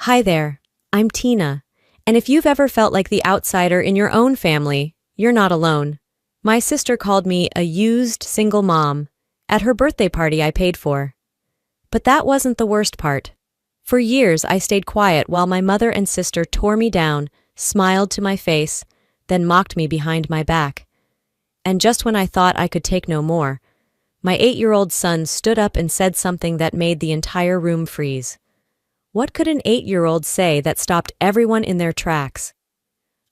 Hi there, I'm Tina, and if you've ever felt like the outsider in your own family, you're not alone. My sister called me a used single mom at her birthday party I paid for. But that wasn't the worst part. For years, I stayed quiet while my mother and sister tore me down, smiled to my face, then mocked me behind my back. And just when I thought I could take no more, my 8-year-old son stood up and said something that made the entire room freeze. What could an 8-year-old say that stopped everyone in their tracks?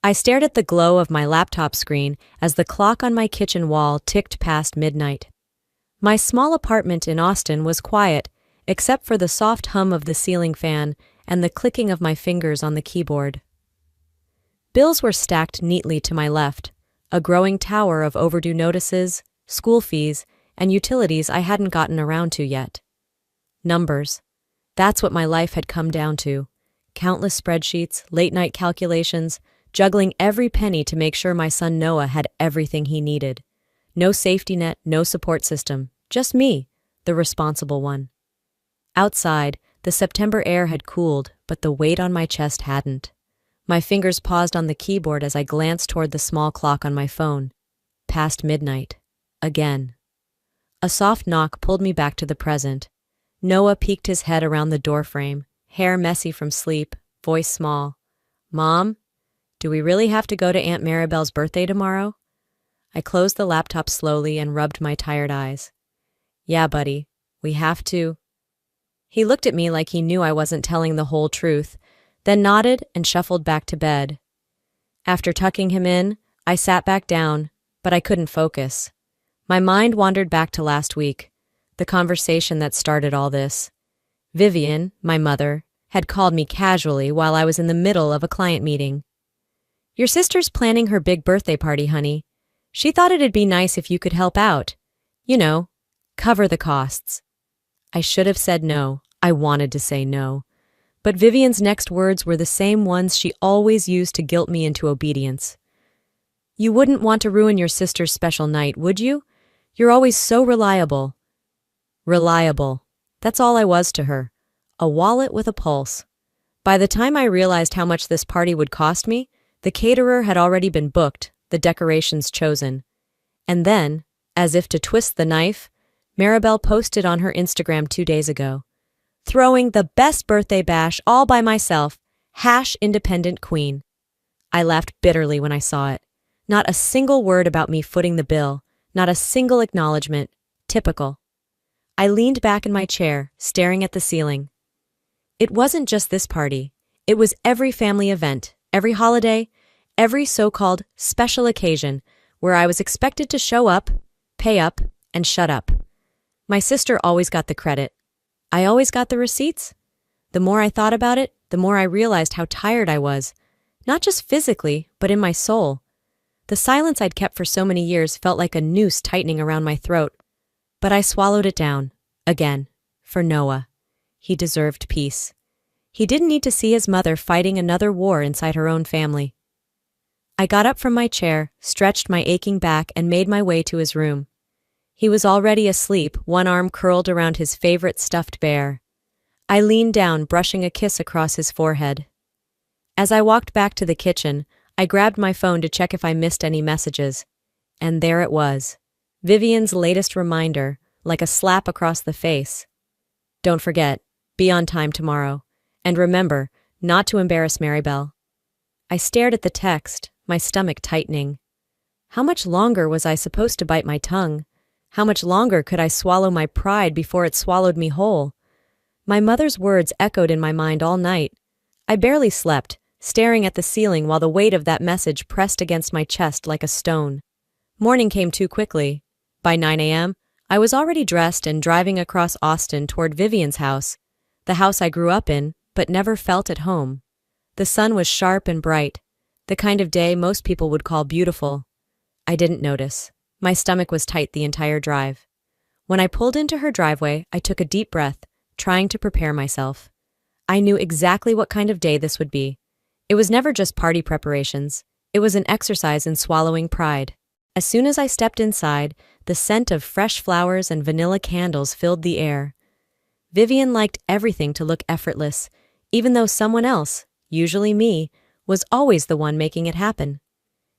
I stared at the glow of my laptop screen as the clock on my kitchen wall ticked past midnight. My small apartment in Austin was quiet, except for the soft hum of the ceiling fan and the clicking of my fingers on the keyboard. Bills were stacked neatly to my left, a growing tower of overdue notices, school fees, and utilities I hadn't gotten around to yet. Numbers. That's what my life had come down to. Countless spreadsheets, late-night calculations, juggling every penny to make sure my son Noah had everything he needed. No safety net, no support system, just me, the responsible one. Outside, the September air had cooled, but the weight on my chest hadn't. My fingers paused on the keyboard as I glanced toward the small clock on my phone. Past midnight. Again. A soft knock pulled me back to the present. Noah peeked his head around the doorframe, hair messy from sleep, voice small. "Mom, do we really have to go to Aunt Maribel's birthday tomorrow?" I closed the laptop slowly and rubbed my tired eyes. "Yeah, buddy, we have to." He looked at me like he knew I wasn't telling the whole truth, then nodded and shuffled back to bed. After tucking him in, I sat back down, but I couldn't focus. My mind wandered back to last week, the conversation that started all this. Vivian, my mother, had called me casually while I was in the middle of a client meeting. "Your sister's planning her big birthday party, honey. She thought it'd be nice if you could help out. You know, cover the costs." I should have said no. I wanted to say no. But Vivian's next words were the same ones she always used to guilt me into obedience. "You wouldn't want to ruin your sister's special night, would you? You're always so reliable." Reliable. That's all I was to her. A wallet with a pulse. By the time I realized how much this party would cost me, the caterer had already been booked, the decorations chosen. And then, as if to twist the knife, Maribel posted on her Instagram 2 days ago. "Throwing the best birthday bash all by myself, #independent queen." I laughed bitterly when I saw it. Not a single word about me footing the bill, not a single acknowledgement. Typical. I leaned back in my chair, staring at the ceiling. It wasn't just this party. It was every family event, every holiday, every so-called special occasion where I was expected to show up, pay up, and shut up. My sister always got the credit. I always got the receipts. The more I thought about it, the more I realized how tired I was, not just physically, but in my soul. The silence I'd kept for so many years felt like a noose tightening around my throat. But I swallowed it down, again, for Noah. He deserved peace. He didn't need to see his mother fighting another war inside her own family. I got up from my chair, stretched my aching back, and made my way to his room. He was already asleep, one arm curled around his favorite stuffed bear. I leaned down, brushing a kiss across his forehead. As I walked back to the kitchen, I grabbed my phone to check if I missed any messages. And there it was. Vivian's latest reminder, like a slap across the face. "Don't forget, be on time tomorrow. And remember, not to embarrass Maribel." I stared at the text, my stomach tightening. How much longer was I supposed to bite my tongue? How much longer could I swallow my pride before it swallowed me whole? My mother's words echoed in my mind all night. I barely slept, staring at the ceiling while the weight of that message pressed against my chest like a stone. Morning came too quickly. By 9 a.m., I was already dressed and driving across Austin toward Vivian's house, the house I grew up in, but never felt at home. The sun was sharp and bright, the kind of day most people would call beautiful. I didn't notice. My stomach was tight the entire drive. When I pulled into her driveway, I took a deep breath, trying to prepare myself. I knew exactly what kind of day this would be. It was never just party preparations. It was an exercise in swallowing pride. As soon as I stepped inside, the scent of fresh flowers and vanilla candles filled the air. Vivian liked everything to look effortless, even though someone else, usually me, was always the one making it happen.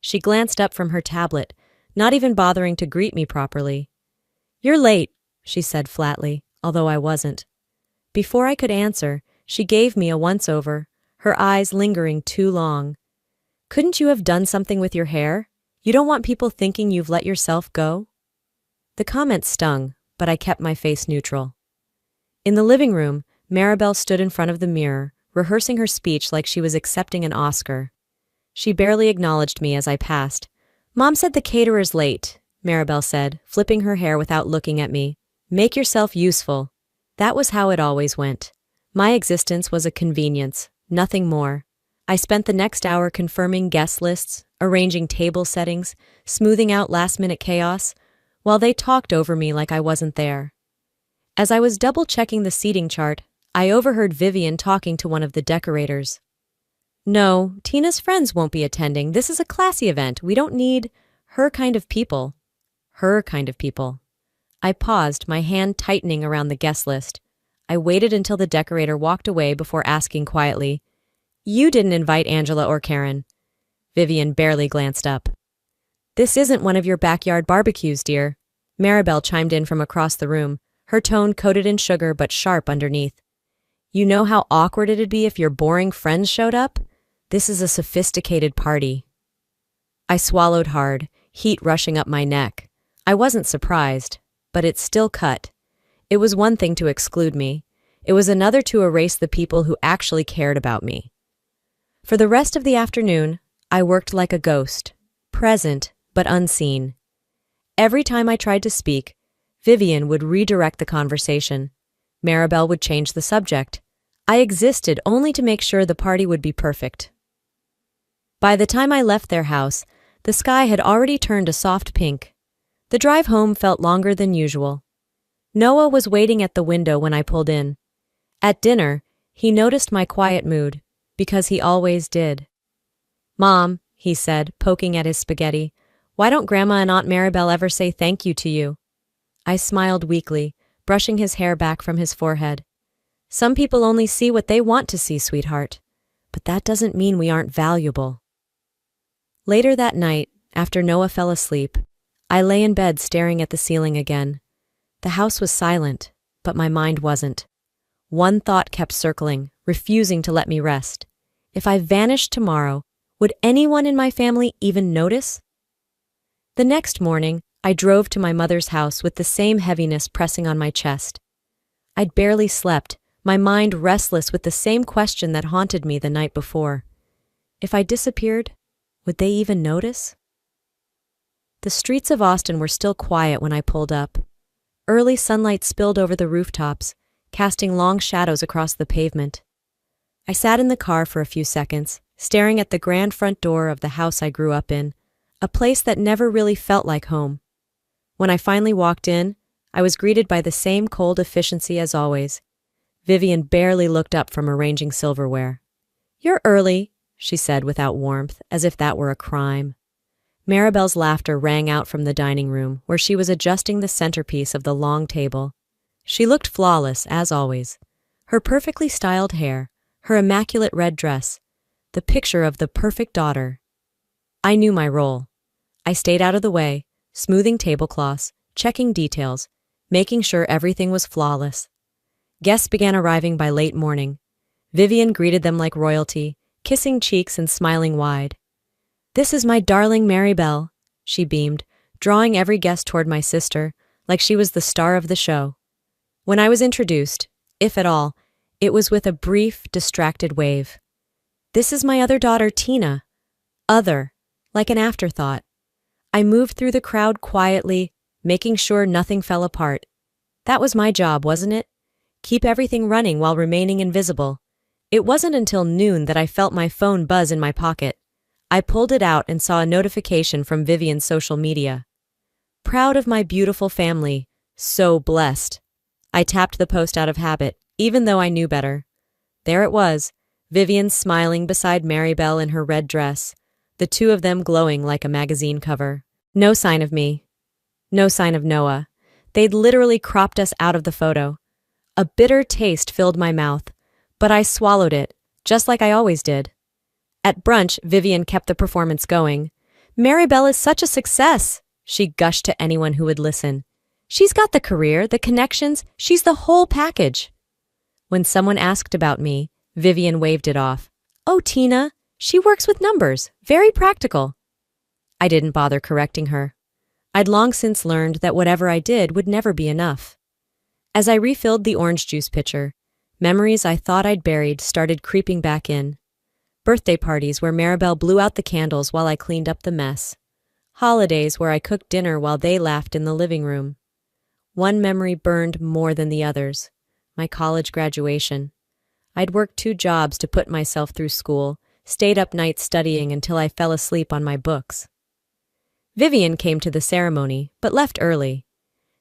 She glanced up from her tablet, not even bothering to greet me properly. "You're late," she said flatly, although I wasn't. Before I could answer, she gave me a once-over, her eyes lingering too long. "Couldn't you have done something with your hair? You don't want people thinking you've let yourself go?" The comment stung, but I kept my face neutral. In the living room, Maribel stood in front of the mirror, rehearsing her speech like she was accepting an Oscar. She barely acknowledged me as I passed. "Mom said the caterer's late," Maribel said, flipping her hair without looking at me. "Make yourself useful." That was how it always went. My existence was a convenience, nothing more. I spent the next hour confirming guest lists, arranging table settings, smoothing out last-minute chaos, while they talked over me like I wasn't there. As I was double-checking the seating chart, I overheard Vivian talking to one of the decorators. "No, Tina's friends won't be attending. This is a classy event. We don't need her kind of people." Her kind of people. I paused, my hand tightening around the guest list. I waited until the decorator walked away before asking quietly, "You didn't invite Angela or Karen." Vivian barely glanced up. "This isn't one of your backyard barbecues, dear." Maribel chimed in from across the room, her tone coated in sugar but sharp underneath. "You know how awkward it'd be if your boring friends showed up? This is a sophisticated party." I swallowed hard, heat rushing up my neck. I wasn't surprised, but it still cut. It was one thing to exclude me. It was another to erase the people who actually cared about me. For the rest of the afternoon, I worked like a ghost, present but unseen. Every time I tried to speak, Vivian would redirect the conversation. Maribel would change the subject. I existed only to make sure the party would be perfect. By the time I left their house, the sky had already turned a soft pink. The drive home felt longer than usual. Noah was waiting at the window when I pulled in. At dinner, he noticed my quiet mood, because he always did. "Mom," he said, poking at his spaghetti, "why don't Grandma and Aunt Maribel ever say thank you to you?" I smiled weakly, brushing his hair back from his forehead. "Some people only see what they want to see, sweetheart. But that doesn't mean we aren't valuable." Later that night, after Noah fell asleep, I lay in bed staring at the ceiling again. The house was silent, but my mind wasn't. One thought kept circling, refusing to let me rest. If I vanished tomorrow, would anyone in my family even notice? The next morning, I drove to my mother's house with the same heaviness pressing on my chest. I'd barely slept, my mind restless with the same question that haunted me the night before. If I disappeared, would they even notice? The streets of Austin were still quiet when I pulled up. Early sunlight spilled over the rooftops, casting long shadows across the pavement. I sat in the car for a few seconds, staring at the grand front door of the house I grew up in, a place that never really felt like home. When I finally walked in, I was greeted by the same cold efficiency as always. Vivian barely looked up from arranging silverware. "You're early," she said without warmth, as if that were a crime. Maribel's laughter rang out from the dining room, where she was adjusting the centerpiece of the long table. She looked flawless, as always. Her perfectly styled hair, her immaculate red dress, the picture of the perfect daughter. I knew my role. I stayed out of the way, smoothing tablecloths, checking details, making sure everything was flawless. Guests began arriving by late morning. Vivian greeted them like royalty, kissing cheeks and smiling wide. "This is my darling Maribel," she beamed, drawing every guest toward my sister, like she was the star of the show. When I was introduced, if at all, it was with a brief, distracted wave. "This is my other daughter, Tina." Other, like an afterthought. I moved through the crowd quietly, making sure nothing fell apart. That was my job, wasn't it? Keep everything running while remaining invisible. It wasn't until noon that I felt my phone buzz in my pocket. I pulled it out and saw a notification from Vivian's social media. "Proud of my beautiful family. So blessed." I tapped the post out of habit, even though I knew better. There it was, Vivian smiling beside Maribel in her red dress, the two of them glowing like a magazine cover. No sign of me. No sign of Noah. They'd literally cropped us out of the photo. A bitter taste filled my mouth, But I swallowed it, just like I always did. At brunch, Vivian kept the performance going. "Maribel is such a success," she gushed to anyone who would listen. "She's got the career, the connections, she's the whole package." When someone asked about me, Vivian waved it off. "Oh, Tina, she works with numbers, very practical." I didn't bother correcting her. I'd long since learned that whatever I did would never be enough. As I refilled the orange juice pitcher, memories I thought I'd buried started creeping back in. Birthday parties where Maribel blew out the candles while I cleaned up the mess. Holidays where I cooked dinner while they laughed in the living room. One memory burned more than the others: my college graduation. I'd worked 2 jobs to put myself through school, stayed up nights studying until I fell asleep on my books. Vivian came to the ceremony, but left early.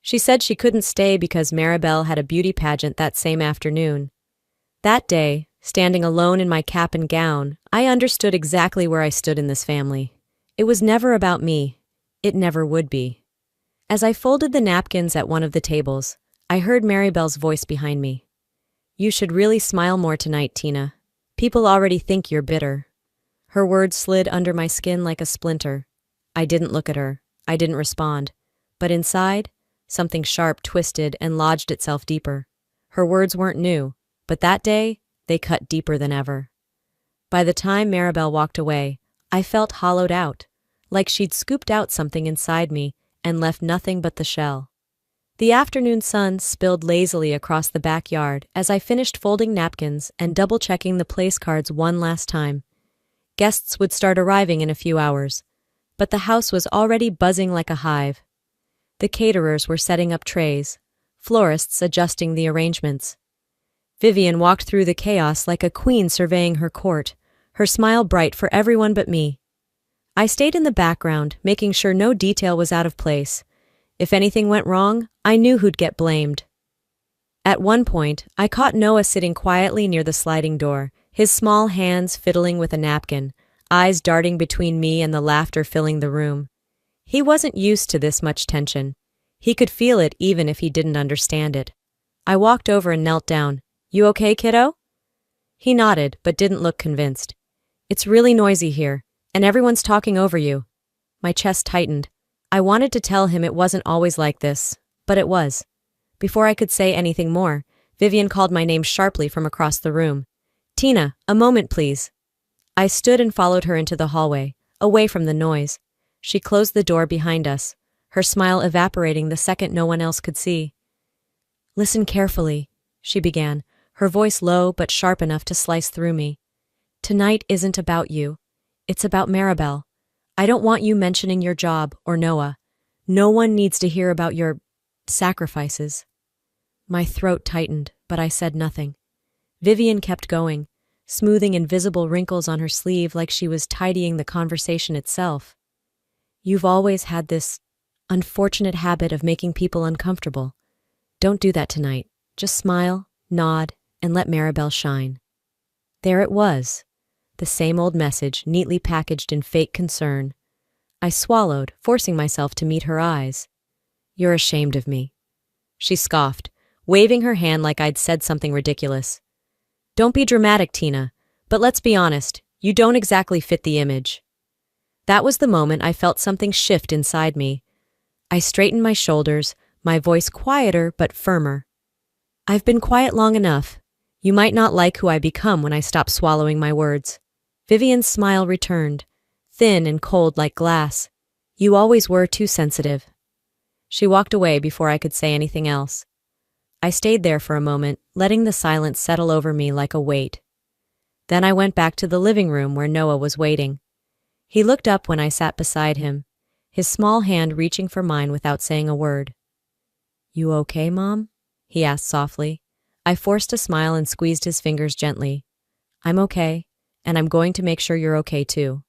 She said she couldn't stay because Maribel had a beauty pageant that same afternoon. That day, standing alone in my cap and gown, I understood exactly where I stood in this family. It was never about me. It never would be. As I folded the napkins at one of the tables, I heard Maribel's voice behind me. "You should really smile more tonight, Tina. People already think you're bitter." Her words slid under my skin like a splinter. I didn't look at her. I didn't respond. But inside, something sharp twisted and lodged itself deeper. Her words weren't new, but that day, they cut deeper than ever. By the time Maribel walked away, I felt hollowed out, like she'd scooped out something inside me and left nothing but the shell. The afternoon sun spilled lazily across the backyard as I finished folding napkins and double-checking the place cards one last time. Guests would start arriving in a few hours, but the house was already buzzing like a hive. The caterers were setting up trays, florists adjusting the arrangements. Vivian walked through the chaos like a queen surveying her court, her smile bright for everyone but me. I stayed in the background, making sure no detail was out of place. If anything went wrong, I knew who'd get blamed. At one point, I caught Noah sitting quietly near the sliding door, his small hands fiddling with a napkin, eyes darting between me and the laughter filling the room. He wasn't used to this much tension. He could feel it even if he didn't understand it. I walked over and knelt down. "You okay, kiddo?" He nodded, but didn't look convinced. "It's really noisy here, and everyone's talking over you." My chest tightened. I wanted to tell him it wasn't always like this, but it was. Before I could say anything more, Vivian called my name sharply from across the room. "Tina, a moment, please." I stood and followed her into the hallway, away from the noise. She closed the door behind us, her smile evaporating the second no one else could see. "Listen carefully," she began, her voice low but sharp enough to slice through me. "Tonight isn't about you. It's about Maribel. I don't want you mentioning your job or Noah. No one needs to hear about your sacrifices." My throat tightened, but I said nothing. Vivian kept going, smoothing invisible wrinkles on her sleeve like she was tidying the conversation itself. "You've always had this unfortunate habit of making people uncomfortable. Don't do that tonight. Just smile, nod, and let Maribel shine." There it was, the same old message neatly packaged in fake concern. I swallowed, forcing myself to meet her eyes. "You're ashamed of me," she scoffed, waving her hand like I'd said something ridiculous. "Don't be dramatic, Tina, but let's be honest, you don't exactly fit the image." That was the moment I felt something shift inside me. I straightened my shoulders, my voice quieter but firmer. "I've been quiet long enough. You might not like who I become when I stop swallowing my words." Vivian's smile returned, thin and cold like glass. "You always were too sensitive." She walked away before I could say anything else. I stayed there for a moment, letting the silence settle over me like a weight. Then I went back to the living room where Noah was waiting. He looked up when I sat beside him, his small hand reaching for mine without saying a word. "You okay, Mom?" he asked softly. I forced a smile and squeezed his fingers gently. "I'm okay, and I'm going to make sure you're okay too."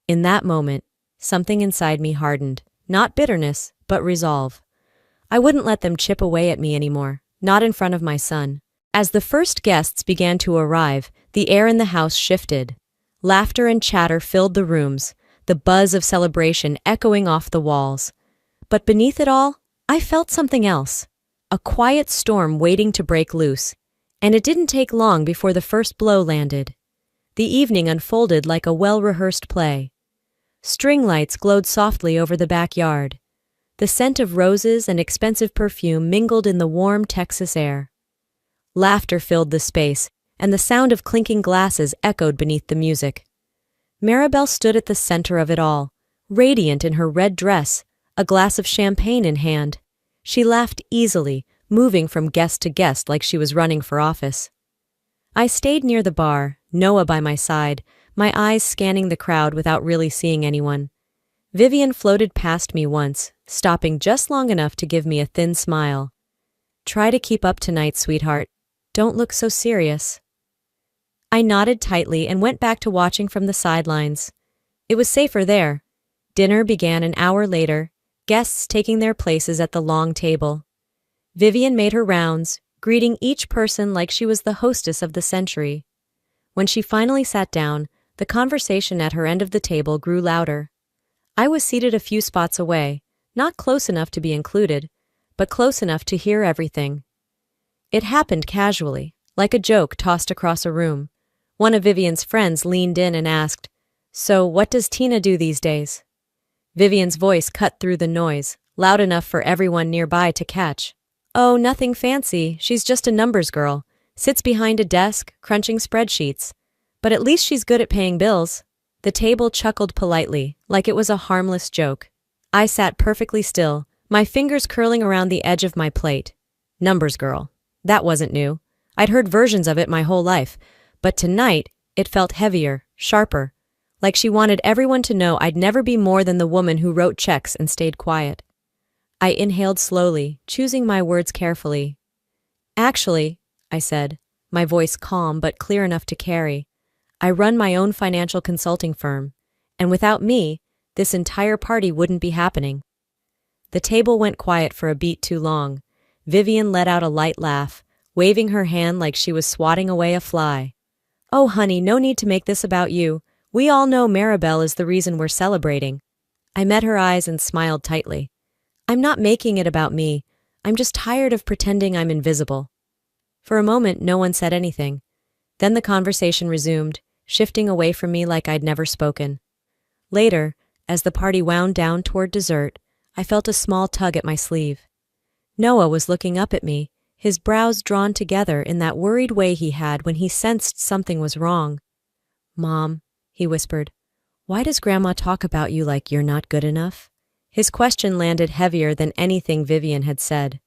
In that moment, something inside me hardened, not bitterness, but resolve. I wouldn't let them chip away at me anymore, not in front of my son. As the first guests began to arrive, the air in the house shifted. Laughter and chatter filled the rooms, the buzz of celebration echoing off the walls. But beneath it all, I felt something else. A quiet storm waiting to break loose. And it didn't take long before the first blow landed. The evening unfolded like a well-rehearsed play. String lights glowed softly over the backyard. The scent of roses and expensive perfume mingled in the warm Texas air. Laughter filled the space, and the sound of clinking glasses echoed beneath the music. Maribel stood at the center of it all, radiant in her red dress, a glass of champagne in hand. She laughed easily, moving from guest to guest like she was running for office. I stayed near the bar, Noah by my side, my eyes scanning the crowd without really seeing anyone. Vivian floated past me once, stopping just long enough to give me a thin smile. "Try to keep up tonight, sweetheart. Don't look so serious." I nodded tightly and went back to watching from the sidelines. It was safer there. Dinner began an hour later, guests taking their places at the long table. Vivian made her rounds, greeting each person like she was the hostess of the century. When she finally sat down, the conversation at her end of the table grew louder. I was seated a few spots away, not close enough to be included, but close enough to hear everything. It happened casually, like a joke tossed across a room. One of Vivian's friends leaned in and asked, "So what does Tina do these days?" Vivian's voice cut through the noise, loud enough for everyone nearby to catch. "Oh, nothing fancy, she's just a numbers girl. Sits behind a desk, crunching spreadsheets. But at least she's good at paying bills." The table chuckled politely, like it was a harmless joke. I sat perfectly still, my fingers curling around the edge of my plate. Numbers girl. That wasn't new. I'd heard versions of it my whole life, but tonight it felt heavier, sharper, like she wanted everyone to know I'd never be more than the woman who wrote checks and stayed quiet. I inhaled slowly, choosing my words carefully. "Actually," I said, my voice calm but clear enough to carry, "I run my own financial consulting firm, and without me, this entire party wouldn't be happening." The table went quiet for a beat too long. Vivian let out a light laugh, waving her hand like she was swatting away a fly. "Oh, honey, no need to make this about you. We all know Maribel is the reason we're celebrating." I met her eyes and smiled tightly. "I'm not making it about me. I'm just tired of pretending I'm invisible." For a moment, no one said anything. Then the conversation resumed, shifting away from me like I'd never spoken. Later, as the party wound down toward dessert, I felt a small tug at my sleeve. Noah was looking up at me, his brows drawn together in that worried way he had when he sensed something was wrong. "Mom," he whispered, "why does Grandma talk about you like you're not good enough?" His question landed heavier than anything Vivian had said.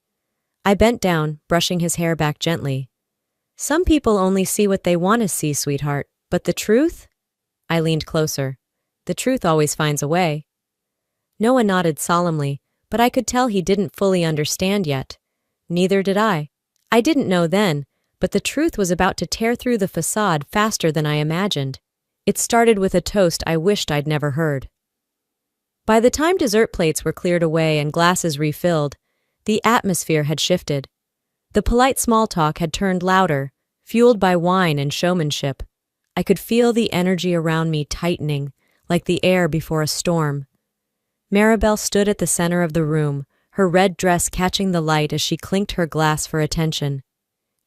I bent down, brushing his hair back gently. "Some people only see what they want to see, sweetheart, but the truth?" I leaned closer. "The truth always finds a way." Noah nodded solemnly, but I could tell he didn't fully understand yet. Neither did I. I didn't know then, but the truth was about to tear through the facade faster than I imagined. It started with a toast I wished I'd never heard. By the time dessert plates were cleared away and glasses refilled, the atmosphere had shifted. The polite small talk had turned louder, fueled by wine and showmanship. I could feel the energy around me tightening, like the air before a storm. Maribel stood at the center of the room, her red dress catching the light as she clinked her glass for attention.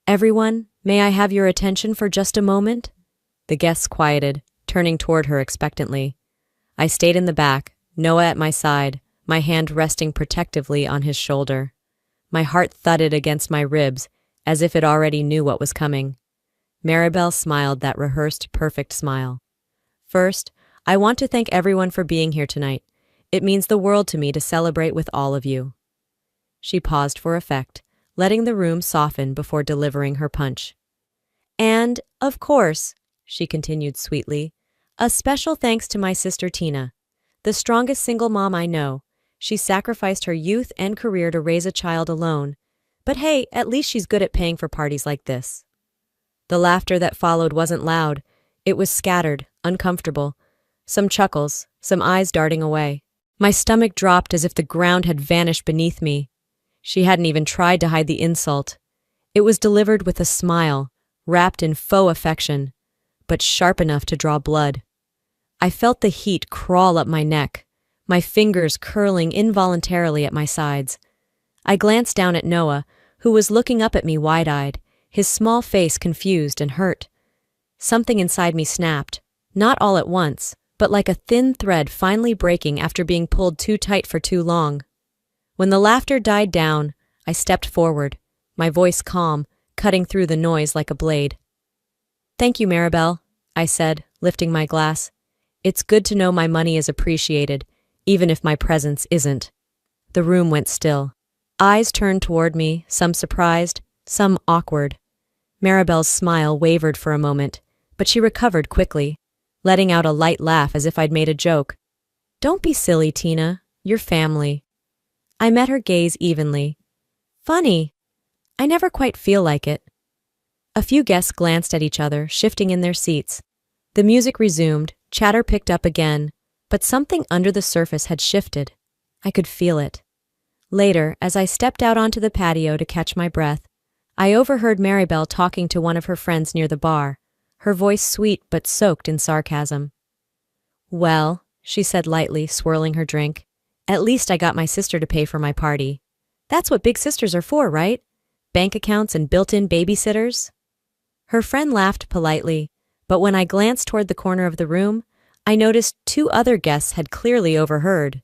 "Everyone, may I have your attention for just a moment?" The guests quieted, turning toward her expectantly. I stayed in the back, Noah at my side, my hand resting protectively on his shoulder. My heart thudded against my ribs, as if it already knew what was coming. Maribel smiled that rehearsed, perfect smile. "First, I want to thank everyone for being here tonight. It means the world to me to celebrate with all of you." She paused for effect, letting the room soften before delivering her punch. "And, of course," she continued sweetly, "a special thanks to my sister Tina, the strongest single mom I know. She sacrificed her youth and career to raise a child alone. But hey, at least she's good at paying for parties like this." The laughter that followed wasn't loud. It was scattered, uncomfortable. Some chuckles, some eyes darting away. My stomach dropped as if the ground had vanished beneath me. She hadn't even tried to hide the insult. It was delivered with a smile, wrapped in faux affection, but sharp enough to draw blood. I felt the heat crawl up my neck, my fingers curling involuntarily at my sides. I glanced down at Noah, who was looking up at me wide-eyed, his small face confused and hurt. Something inside me snapped, not all at once, but like a thin thread finally breaking after being pulled too tight for too long. When the laughter died down, I stepped forward, my voice calm, cutting through the noise like a blade. "Thank you, Maribel," I said, lifting my glass. "It's good to know my money is appreciated, even if my presence isn't." The room went still. Eyes turned toward me, some surprised, some awkward. Maribel's smile wavered for a moment, but she recovered quickly, letting out a light laugh as if I'd made a joke. "Don't be silly, Tina. You're family." I met her gaze evenly. "Funny. I never quite feel like it." A few guests glanced at each other, shifting in their seats. The music resumed, chatter picked up again, but something under the surface had shifted. I could feel it. Later, as I stepped out onto the patio to catch my breath, I overheard Maribel talking to one of her friends near the bar, her voice sweet but soaked in sarcasm. "Well," she said lightly, swirling her drink, "at least I got my sister to pay for my party. That's what big sisters are for, right? Bank accounts and built-in babysitters?" Her friend laughed politely, but when I glanced toward the corner of the room, I noticed two other guests had clearly overheard.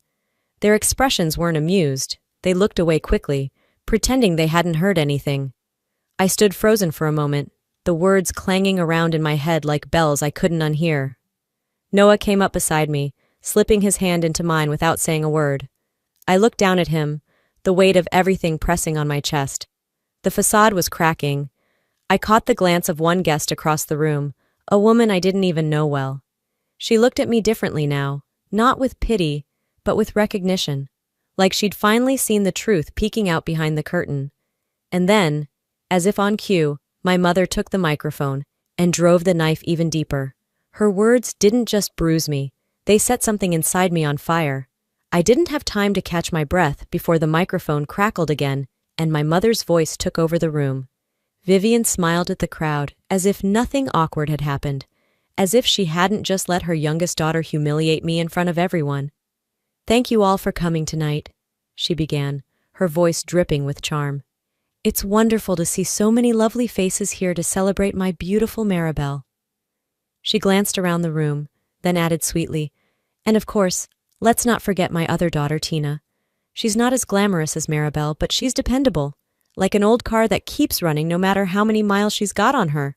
Their expressions weren't amused. They looked away quickly, pretending they hadn't heard anything. I stood frozen for a moment, the words clanging around in my head like bells I couldn't unhear. Noah came up beside me, slipping his hand into mine without saying a word. I looked down at him, the weight of everything pressing on my chest. The facade was cracking. I caught the glance of one guest across the room, a woman I didn't even know well. She looked at me differently now, not with pity, but with recognition, like she'd finally seen the truth peeking out behind the curtain. And then, as if on cue, my mother took the microphone and drove the knife even deeper. Her words didn't just bruise me, they set something inside me on fire. I didn't have time to catch my breath before the microphone crackled again, and my mother's voice took over the room. Vivian smiled at the crowd, as if nothing awkward had happened, as if she hadn't just let her youngest daughter humiliate me in front of everyone. "Thank you all for coming tonight," she began, her voice dripping with charm. "It's wonderful to see so many lovely faces here to celebrate my beautiful Maribel." She glanced around the room, then added sweetly, "And of course, let's not forget my other daughter, Tina. She's not as glamorous as Maribel, but she's dependable, like an old car that keeps running no matter how many miles she's got on her."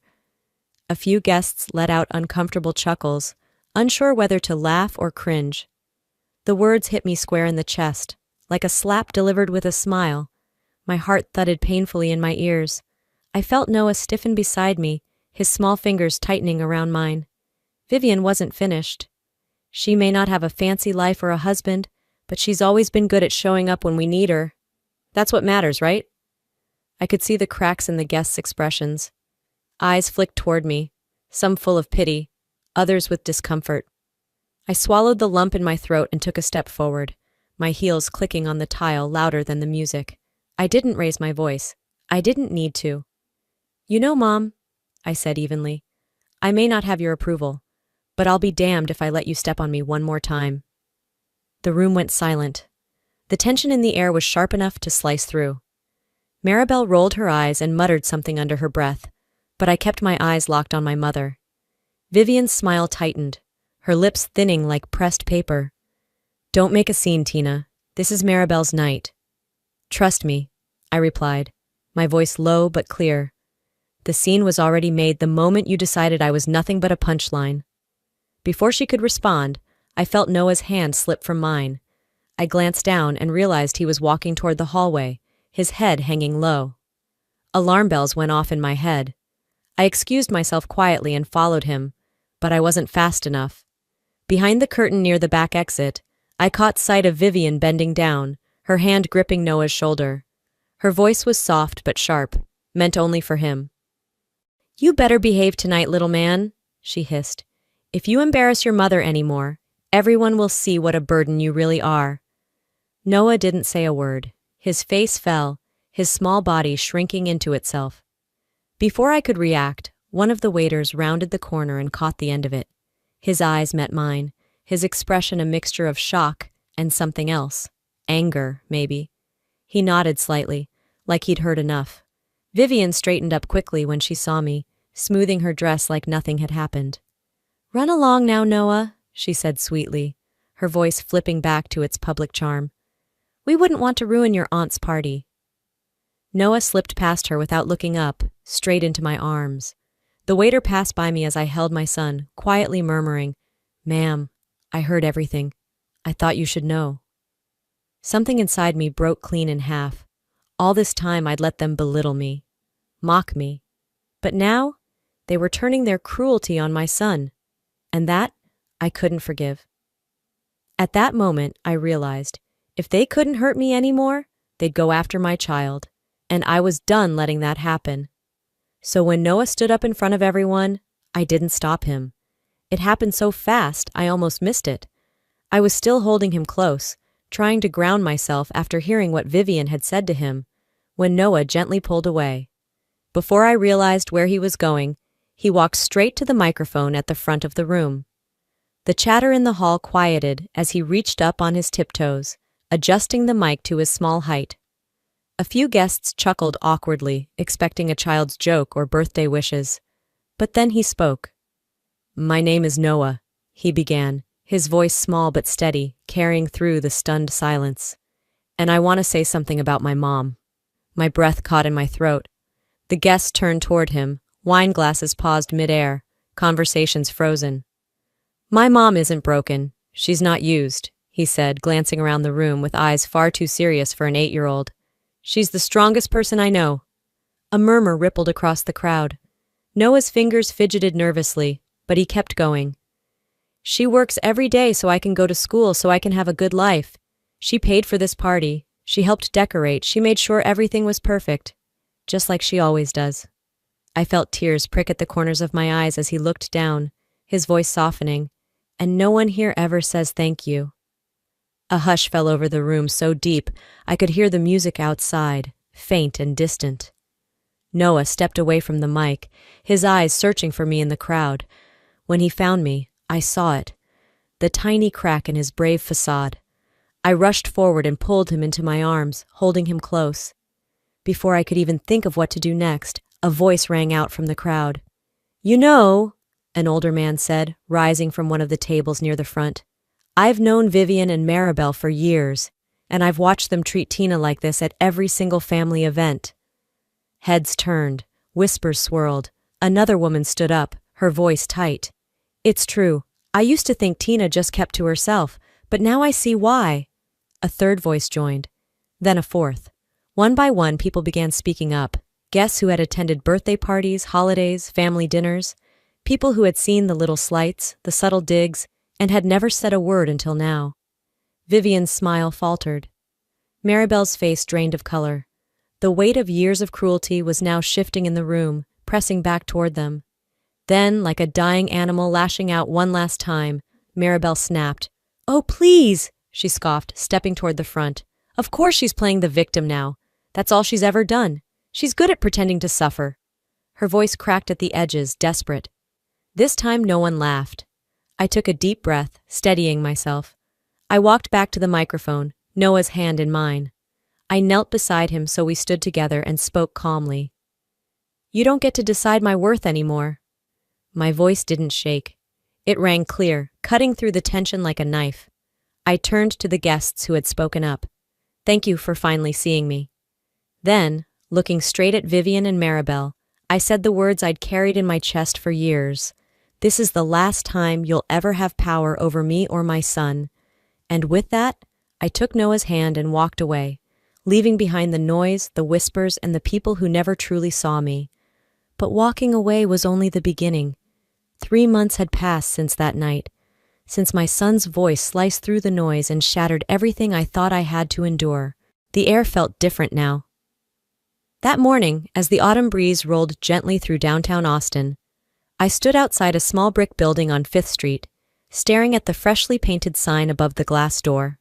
A few guests let out uncomfortable chuckles, unsure whether to laugh or cringe. The words hit me square in the chest, like a slap delivered with a smile. My heart thudded painfully in my ears. I felt Noah stiffen beside me, his small fingers tightening around mine. Vivian wasn't finished. She may not have a fancy life or a husband, but she's always been good at showing up when we need her. That's what matters, right? I could see the cracks in the guests' expressions. Eyes flicked toward me, some full of pity, others with discomfort. I swallowed the lump in my throat and took a step forward, my heels clicking on the tile louder than the music. I didn't raise my voice. I didn't need to. "You know, Mom," I said evenly, "I may not have your approval, but I'll be damned if I let you step on me one more time." The room went silent. The tension in the air was sharp enough to slice through. Maribel rolled her eyes and muttered something under her breath, but I kept my eyes locked on my mother. Vivian's smile tightened, her lips thinning like pressed paper. "Don't make a scene, Tina. This is Maribel's night." "Trust me," I replied, my voice low but clear. "The scene was already made the moment you decided I was nothing but a punchline." Before she could respond, I felt Noah's hand slip from mine. I glanced down and realized he was walking toward the hallway, his head hanging low. Alarm bells went off in my head. I excused myself quietly and followed him, but I wasn't fast enough. Behind the curtain near the back exit, I caught sight of Vivian bending down, her hand gripping Noah's shoulder. Her voice was soft but sharp, meant only for him. "You better behave tonight, little man," she hissed. "If you embarrass your mother anymore, everyone will see what a burden you really are." Noah didn't say a word. His face fell, his small body shrinking into itself. Before I could react, one of the waiters rounded the corner and caught the end of it. His eyes met mine, his expression a mixture of shock and something else. Anger, maybe. He nodded slightly, like he'd heard enough. Vivian straightened up quickly when she saw me, smoothing her dress like nothing had happened. "Run along now, Noah," she said sweetly, her voice flipping back to its public charm. "We wouldn't want to ruin your aunt's party." Noah slipped past her without looking up, straight into my arms. The waiter passed by me as I held my son, quietly murmuring, "Ma'am, I heard everything. I thought you should know." Something inside me broke clean in half. All this time I'd let them belittle me, mock me. But now, they were turning their cruelty on my son. And that, I couldn't forgive. At that moment, I realized, if they couldn't hurt me anymore, they'd go after my child. And I was done letting that happen. So when Noah stood up in front of everyone, I didn't stop him. It happened so fast, I almost missed it. I was still holding him close, trying to ground myself after hearing what Vivian had said to him, when Noah gently pulled away. Before I realized where he was going, he walked straight to the microphone at the front of the room. The chatter in the hall quieted as he reached up on his tiptoes, adjusting the mic to his small height. A few guests chuckled awkwardly, expecting a child's joke or birthday wishes. But then he spoke. "My name is Noah," he began, his voice small but steady, carrying through the stunned silence. "And I want to say something about my mom." My breath caught in my throat. The guests turned toward him, wine glasses paused mid-air, conversations frozen. "My mom isn't broken. She's not used," he said, glancing around the room with eyes far too serious for an 8-year-old. "She's the strongest person I know." A murmur rippled across the crowd. Noah's fingers fidgeted nervously, but he kept going. "She works every day so I can go to school, so I can have a good life. She paid for this party. She helped decorate. She made sure everything was perfect. Just like she always does." I felt tears prick at the corners of my eyes as he looked down, his voice softening. "And no one here ever says thank you." A hush fell over the room so deep I could hear the music outside, faint and distant. Noah stepped away from the mic, his eyes searching for me in the crowd. When he found me, I saw it, the tiny crack in his brave facade. I rushed forward and pulled him into my arms, holding him close. Before I could even think of what to do next, a voice rang out from the crowd. "You know," an older man said, rising from one of the tables near the front, "I've known Vivian and Maribel for years, and I've watched them treat Tina like this at every single family event." Heads turned, whispers swirled. Another woman stood up, her voice tight. "It's true. I used to think Tina just kept to herself, but now I see why." A third voice joined, then a fourth. One by one, people began speaking up. Guests who had attended birthday parties, holidays, family dinners. People who had seen the little slights, the subtle digs, and had never said a word until now. Vivian's smile faltered. Maribel's face drained of color. The weight of years of cruelty was now shifting in the room, pressing back toward them. Then, like a dying animal lashing out one last time, Maribel snapped. "Oh, please," she scoffed, stepping toward the front. "Of course she's playing the victim now. That's all she's ever done. She's good at pretending to suffer." Her voice cracked at the edges, desperate. This time no one laughed. I took a deep breath, steadying myself. I walked back to the microphone, Noah's hand in mine. I knelt beside him so we stood together and spoke calmly. "You don't get to decide my worth anymore." My voice didn't shake. It rang clear, cutting through the tension like a knife. I turned to the guests who had spoken up. "Thank you for finally seeing me." Then, looking straight at Vivian and Maribel, I said the words I'd carried in my chest for years. "This is the last time you'll ever have power over me or my son." And with that, I took Noah's hand and walked away, leaving behind the noise, the whispers, and the people who never truly saw me. But walking away was only the beginning. 3 months had passed since that night, since my son's voice sliced through the noise and shattered everything I thought I had to endure. The air felt different now. That morning, as the autumn breeze rolled gently through downtown Austin, I stood outside a small brick building on 5th Street, staring at the freshly painted sign above the glass door.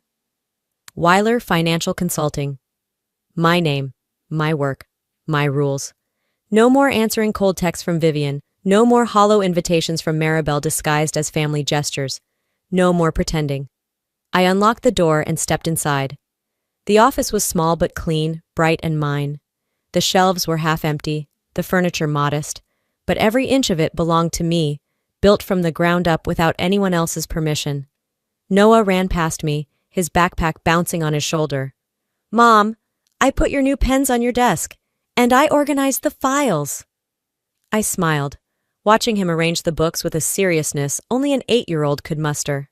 Weiler Financial Consulting. My name, my work, my rules. No more answering cold texts from Vivian, no more hollow invitations from Maribel disguised as family gestures, no more pretending. I unlocked the door and stepped inside. The office was small but clean, bright and mine. The shelves were half empty, the furniture modest, but every inch of it belonged to me, built from the ground up without anyone else's permission. Noah ran past me, his backpack bouncing on his shoulder. "Mom, I put your new pens on your desk, and I organized the files." I smiled, watching him arrange the books with a seriousness only an 8-year-old could muster.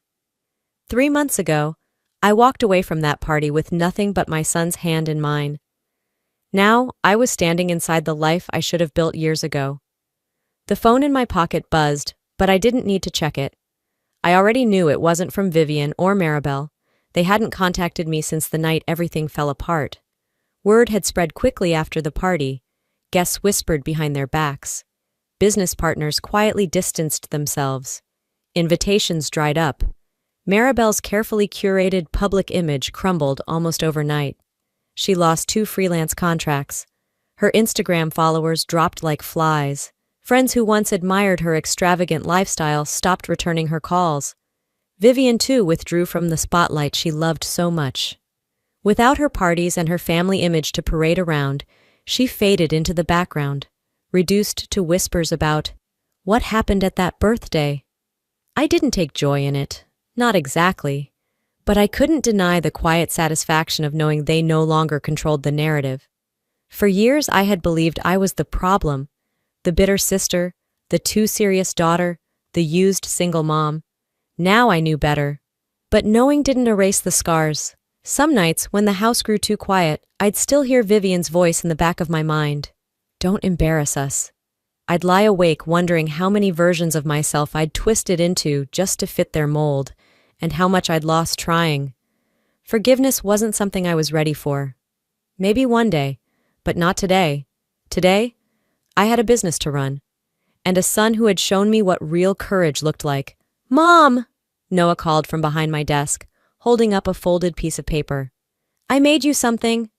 3 months ago, I walked away from that party with nothing but my son's hand in mine. Now, I was standing inside the life I should have built years ago. The phone in my pocket buzzed, but I didn't need to check it. I already knew it wasn't from Vivian or Maribel. They hadn't contacted me since the night everything fell apart. Word had spread quickly after the party. Guests whispered behind their backs. Business partners quietly distanced themselves. Invitations dried up. Maribel's carefully curated public image crumbled almost overnight. She lost 2 freelance contracts. Her Instagram followers dropped like flies. Friends who once admired her extravagant lifestyle stopped returning her calls. Vivian, too, withdrew from the spotlight she loved so much. Without her parties and her family image to parade around, she faded into the background, reduced to whispers about, "What happened at that birthday?" I didn't take joy in it, not exactly, but I couldn't deny the quiet satisfaction of knowing they no longer controlled the narrative. For years I had believed I was the problem, the bitter sister, the too serious daughter, the used single mom. Now I knew better. But knowing didn't erase the scars. Some nights, when the house grew too quiet, I'd still hear Vivian's voice in the back of my mind. "Don't embarrass us." I'd lie awake wondering how many versions of myself I'd twisted into just to fit their mold, and how much I'd lost trying. Forgiveness wasn't something I was ready for. Maybe one day, but not today. Today, I had a business to run, and a son who had shown me what real courage looked like. "Mom!" Noah called from behind my desk, holding up a folded piece of paper. "I made you something."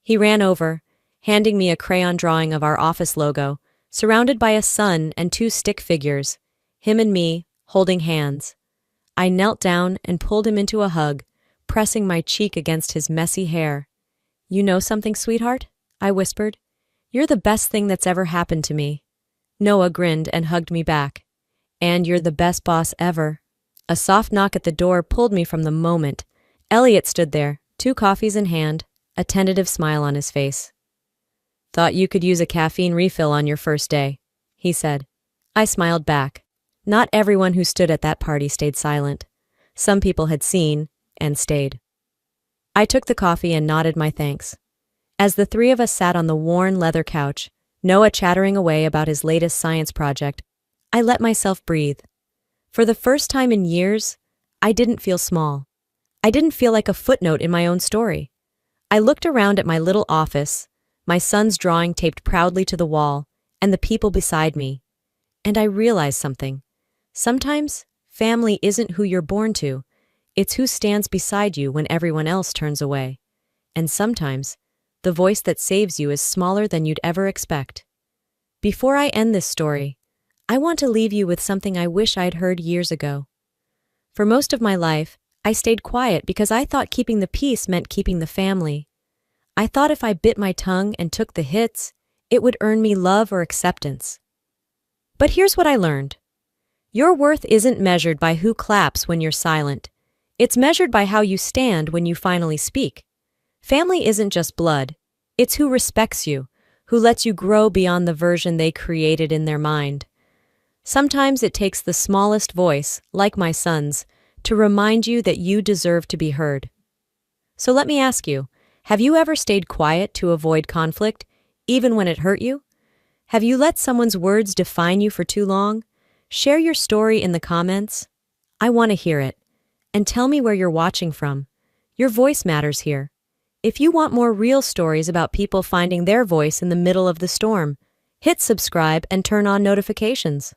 He ran over, handing me a crayon drawing of our office logo, surrounded by a sun and 2 stick figures, him and me, holding hands. I knelt down and pulled him into a hug, pressing my cheek against his messy hair. "You know something, sweetheart?" I whispered. "You're the best thing that's ever happened to me." Noah grinned and hugged me back. "And you're the best boss ever." A soft knock at the door pulled me from the moment. Elliot stood there, 2 coffees in hand, a tentative smile on his face. "Thought you could use a caffeine refill on your first day," he said. I smiled back. Not everyone who stood at that party stayed silent. Some people had seen and stayed. I took the coffee and nodded my thanks. As the 3 of us sat on the worn leather couch, Noah chattering away about his latest science project, I let myself breathe. For the first time in years, I didn't feel small. I didn't feel like a footnote in my own story. I looked around at my little office, my son's drawing taped proudly to the wall, and the people beside me. And I realized something. Sometimes, family isn't who you're born to. It's who stands beside you when everyone else turns away. And sometimes, the voice that saves you is smaller than you'd ever expect. Before I end this story, I want to leave you with something I wish I'd heard years ago. For most of my life, I stayed quiet because I thought keeping the peace meant keeping the family. I thought if I bit my tongue and took the hits, it would earn me love or acceptance. But here's what I learned. Your worth isn't measured by who claps when you're silent. It's measured by how you stand when you finally speak. Family isn't just blood. It's who respects you, who lets you grow beyond the version they created in their mind. Sometimes it takes the smallest voice, like my son's, to remind you that you deserve to be heard. So let me ask you, have you ever stayed quiet to avoid conflict, even when it hurt you? Have you let someone's words define you for too long? Share your story in the comments. I want to hear it. And tell me where you're watching from. Your voice matters here. If you want more real stories about people finding their voice in the middle of the storm, hit subscribe and turn on notifications.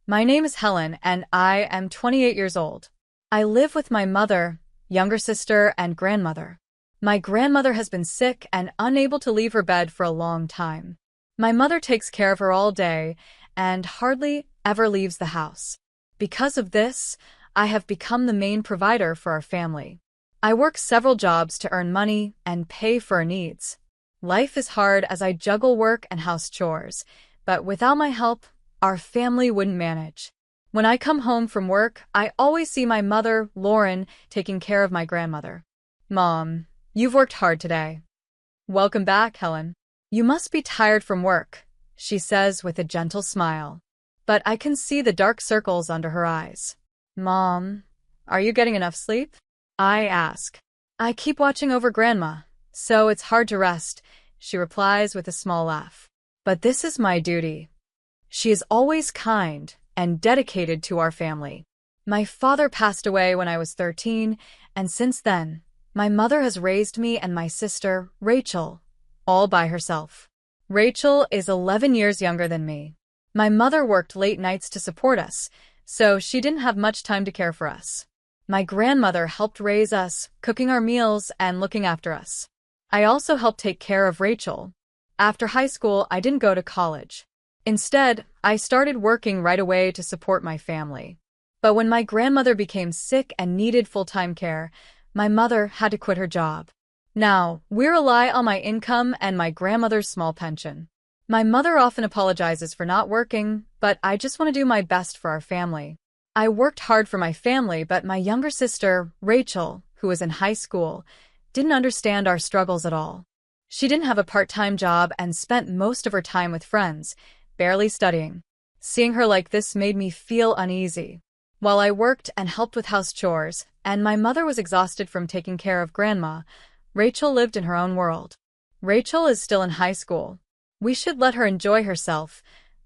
My name is Helen, and I am 28 years old. I live with my mother, younger sister, and grandmother. My grandmother has been sick and unable to leave her bed for a long time. My mother takes care of her all day and hardly ever leaves the house. Because of this, I have become the main provider for our family. I work several jobs to earn money and pay for our needs. Life is hard as I juggle work and house chores, but without my help, our family wouldn't manage. When I come home from work, I always see my mother, Lauren, taking care of my grandmother. Mom, you've worked hard today. Welcome back, Helen. You must be tired from work, she says with a gentle smile. But I can see the dark circles under her eyes. Mom, are you getting enough sleep? I ask. I keep watching over Grandma, so it's hard to rest, she replies with a small laugh. But this is my duty. She is always kind and dedicated to our family. My father passed away when I was 13, and since then, my mother has raised me and my sister, Rachel, all by herself. Rachel is 11 years younger than me. My mother worked late nights to support us, so she didn't have much time to care for us. My grandmother helped raise us, cooking our meals and looking after us. I also helped take care of Rachel. After high school, I didn't go to college. Instead, I started working right away to support my family. But when my grandmother became sick and needed full-time care, my mother had to quit her job. Now, we rely on my income and my grandmother's small pension. My mother often apologizes for not working, but I just want to do my best for our family. I worked hard for my family, but my younger sister, Rachel, who was in high school, didn't understand our struggles at all. She didn't have a part-time job and spent most of her time with friends, barely studying. Seeing her like this made me feel uneasy. While I worked and helped with house chores, and my mother was exhausted from taking care of Grandma, Rachel lived in her own world. Rachel is still in high school. We should let her enjoy herself,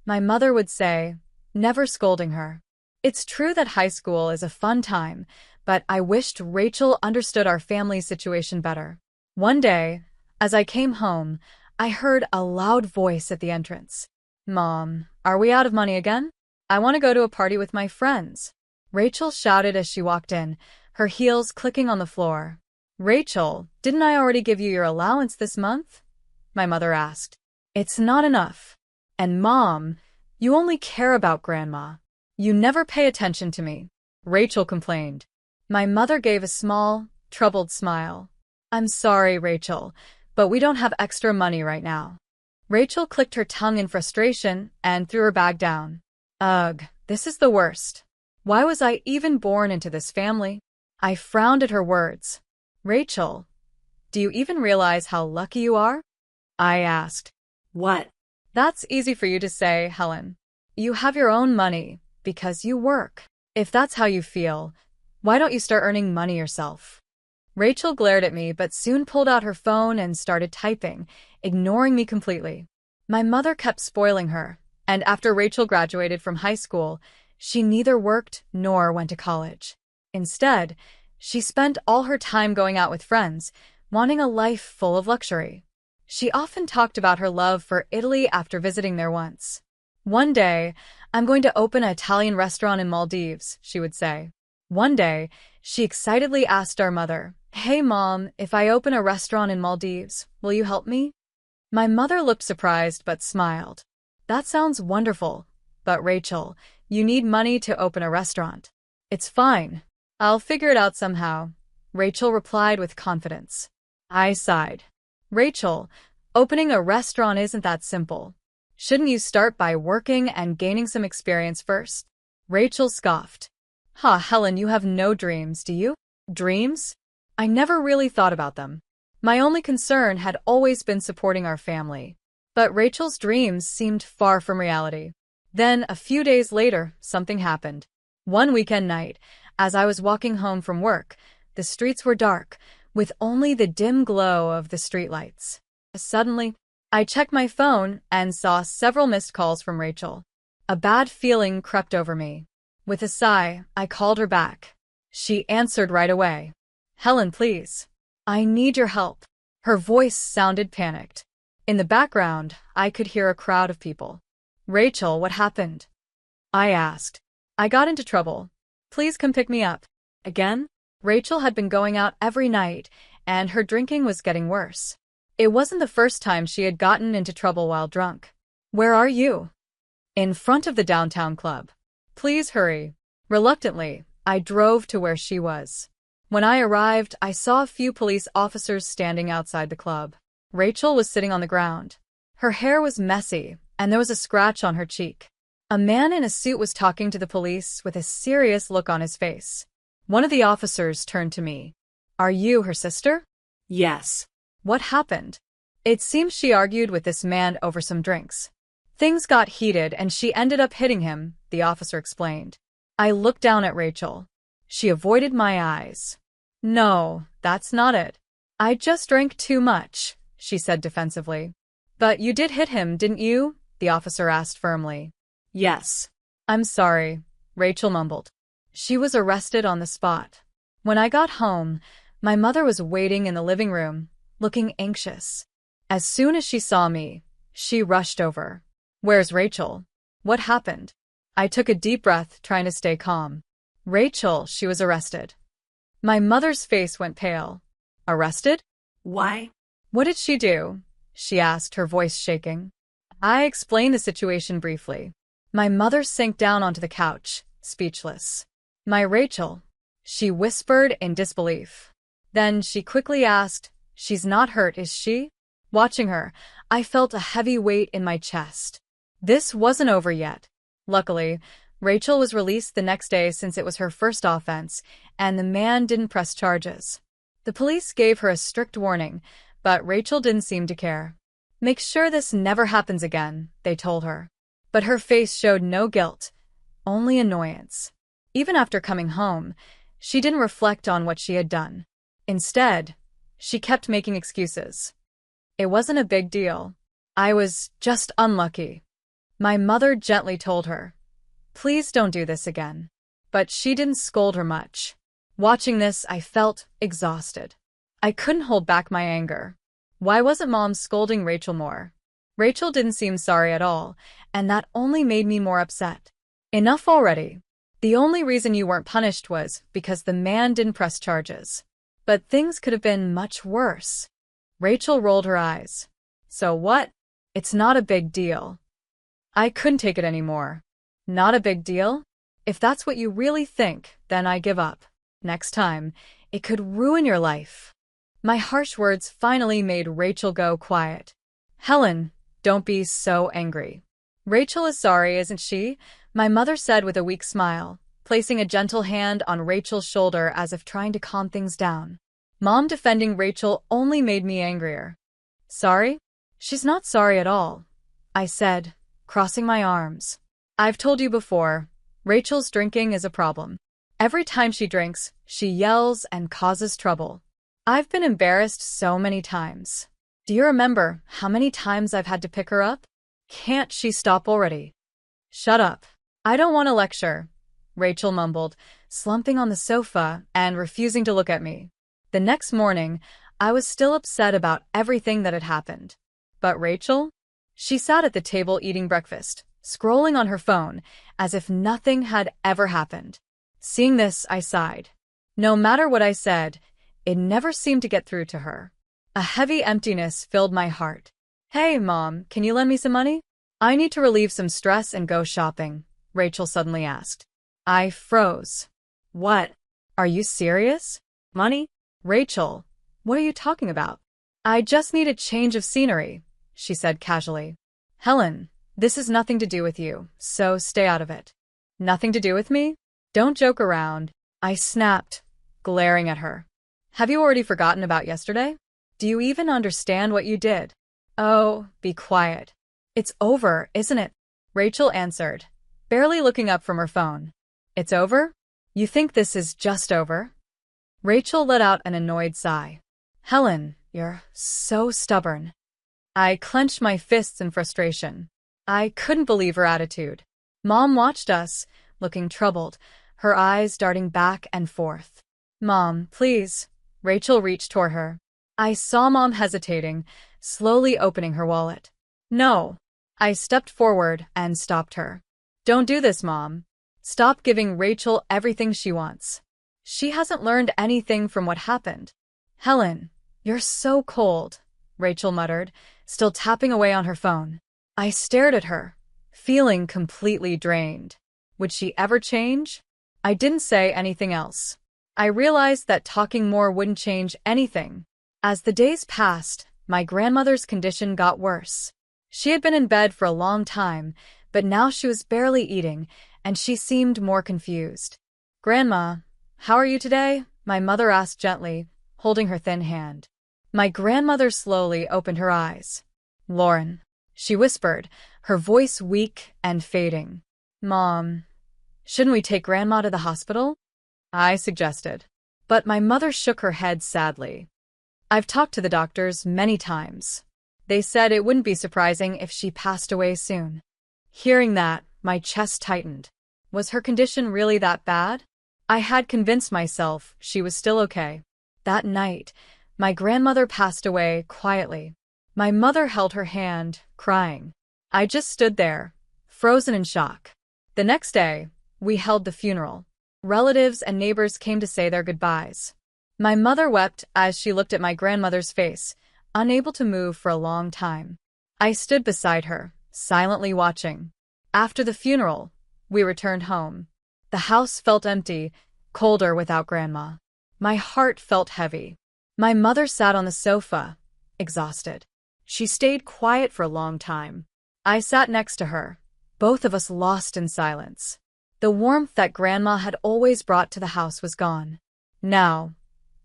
my mother would say, never scolding her. It's true that high school is a fun time, but I wished Rachel understood our family's situation better. One day, as I came home, I heard a loud voice at the entrance. Mom, are we out of money again? I want to go to a party with my friends. Rachel shouted as she walked in, her heels clicking on the floor. Rachel, didn't I already give you your allowance this month? My mother asked. It's not enough. And Mom, you only care about Grandma. You never pay attention to me, Rachel complained. My mother gave a small, troubled smile. I'm sorry, Rachel, but we don't have extra money right now. Rachel clicked her tongue in frustration and threw her bag down. Ugh, this is the worst. Why was I even born into this family? I frowned at her words. Rachel, do you even realize how lucky you are? I asked. What? That's easy for you to say, Helen. You have your own money because you work. If that's how you feel, why don't you start earning money yourself? Rachel glared at me but soon pulled out her phone and started typing, ignoring me completely. My mother kept spoiling her, and after Rachel graduated from high school, she neither worked nor went to college. Instead, she spent all her time going out with friends, wanting a life full of luxury. She often talked about her love for Italy after visiting there once. One day, I'm going to open an Italian restaurant in Maldives, she would say. One day, she excitedly asked our mother, Hey Mom, if I open a restaurant in Maldives, will you help me? My mother looked surprised but smiled. That sounds wonderful, but Rachel, you need money to open a restaurant. It's fine. I'll figure it out somehow, Rachel replied with confidence. I sighed. Rachel, opening a restaurant isn't that simple. Shouldn't you start by working and gaining some experience first? Rachel scoffed. Helen, you have no dreams, do you? Dreams? I never really thought about them. My only concern had always been supporting our family. But Rachel's dreams seemed far from reality. Then, a few days later, something happened. One weekend night, as I was walking home from work, the streets were dark, with only the dim glow of the streetlights. Suddenly, I checked my phone and saw several missed calls from Rachel. A bad feeling crept over me. With a sigh, I called her back. She answered right away. Helen, please. I need your help. Her voice sounded panicked. In the background, I could hear a crowd of people. Rachel, what happened? I asked. I got into trouble. Please come pick me up. Again? Rachel had been going out every night, and her drinking was getting worse. It wasn't the first time she had gotten into trouble while drunk. Where are you? In front of the downtown club. Please hurry. Reluctantly, I drove to where she was. When I arrived, I saw a few police officers standing outside the club. Rachel was sitting on the ground. Her hair was messy, and there was a scratch on her cheek. A man in a suit was talking to the police with a serious look on his face. One of the officers turned to me. "Are you her sister?" Yes. "What happened?" "It seems she argued with this man over some drinks. Things got heated and she ended up hitting him," the officer explained. I looked down at Rachel. She avoided my eyes. "No, that's not it. I just drank too much," she said defensively. "But you did hit him, didn't you?" the officer asked firmly. Yes. "I'm sorry," Rachel mumbled. She was arrested on the spot. When I got home, my mother was waiting in the living room, looking anxious. As soon as she saw me, she rushed over. "Where's Rachel? What happened?" I took a deep breath, trying to stay calm. "Rachel, she was arrested." My mother's face went pale. "Arrested? Why? What did she do?" she asked, her voice shaking. I explained the situation briefly. My mother sank down onto the couch, speechless. "My Rachel," she whispered in disbelief. Then she quickly asked, "She's not hurt, is she?" Watching her, I felt a heavy weight in my chest. This wasn't over yet. Luckily, Rachel was released the next day since it was her first offense, and the man didn't press charges. The police gave her a strict warning, but Rachel didn't seem to care. "Make sure this never happens again," they told her. But her face showed no guilt, only annoyance. Even after coming home, she didn't reflect on what she had done. Instead, she kept making excuses. "It wasn't a big deal. I was just unlucky." My mother gently told her, "Please don't do this again." But she didn't scold her much. Watching this, I felt exhausted. I couldn't hold back my anger. Why wasn't Mom scolding Rachel more? Rachel didn't seem sorry at all, and that only made me more upset. Enough already. The only reason you weren't punished was because the man didn't press charges. But things could have been much worse. Rachel rolled her eyes. "So what? It's not a big deal." I couldn't take it anymore. "Not a big deal? If that's what you really think, then I give up. Next time, it could ruin your life." My harsh words finally made Rachel go quiet. "Helen, don't be so angry." "Rachel is sorry, isn't she?" my mother said with a weak smile, placing a gentle hand on Rachel's shoulder as if trying to calm things down. Mom defending Rachel only made me angrier. "Sorry? She's not sorry at all," I said, crossing my arms. "I've told you before, Rachel's drinking is a problem. Every time she drinks, she yells and causes trouble. I've been embarrassed so many times. Do you remember how many times I've had to pick her up? Can't she stop already?" "Shut up. I don't want to lecture," Rachel mumbled, slumping on the sofa and refusing to look at me. The next morning, I was still upset about everything that had happened. But Rachel? She sat at the table eating breakfast, scrolling on her phone, as if nothing had ever happened. Seeing this, I sighed. No matter what I said, it never seemed to get through to her. A heavy emptiness filled my heart. "Hey, Mom, can you lend me some money? I need to relieve some stress and go shopping," Rachel suddenly asked. I froze. "What? Are you serious? Money?" "Rachel, what are you talking about?" "I just need a change of scenery," she said casually. "Helen, this has nothing to do with you, so stay out of it." "Nothing to do with me? Don't joke around," I snapped, glaring at her. "Have you already forgotten about yesterday? Do you even understand what you did?" "Oh, be quiet. It's over, isn't it?" Rachel answered, barely looking up from her phone. "It's over? You think this is just over?" Rachel let out an annoyed sigh. "Helen, you're so stubborn." I clenched my fists in frustration. I couldn't believe her attitude. Mom watched us, looking troubled, her eyes darting back and forth. "Mom, please." Rachel reached toward her. I saw Mom hesitating, slowly opening her wallet. "No." I stepped forward and stopped her. "Don't do this, Mom. Stop giving Rachel everything she wants. She hasn't learned anything from what happened." "Helen, you're so cold," Rachel muttered, still tapping away on her phone. I stared at her, feeling completely drained. Would she ever change? I didn't say anything else. I realized that talking more wouldn't change anything. As the days passed, my grandmother's condition got worse. She had been in bed for a long time, but now she was barely eating, and she seemed more confused. "Grandma, how are you today?" my mother asked gently, holding her thin hand. My grandmother slowly opened her eyes. "Lauren," she whispered, her voice weak and fading. "Mom, shouldn't we take Grandma to the hospital?" I suggested. But my mother shook her head sadly. "I've talked to the doctors many times. They said it wouldn't be surprising if she passed away soon." Hearing that, my chest tightened. Was her condition really that bad? I had convinced myself she was still okay. That night, my grandmother passed away quietly. My mother held her hand, crying. I just stood there, frozen in shock. The next day, we held the funeral. Relatives and neighbors came to say their goodbyes. My mother wept as she looked at my grandmother's face, unable to move for a long time. I stood beside her, silently watching. After the funeral, we returned home. The house felt empty, colder without Grandma. My heart felt heavy. My mother sat on the sofa, exhausted. She stayed quiet for a long time. I sat next to her, both of us lost in silence. The warmth that Grandma had always brought to the house was gone. Now,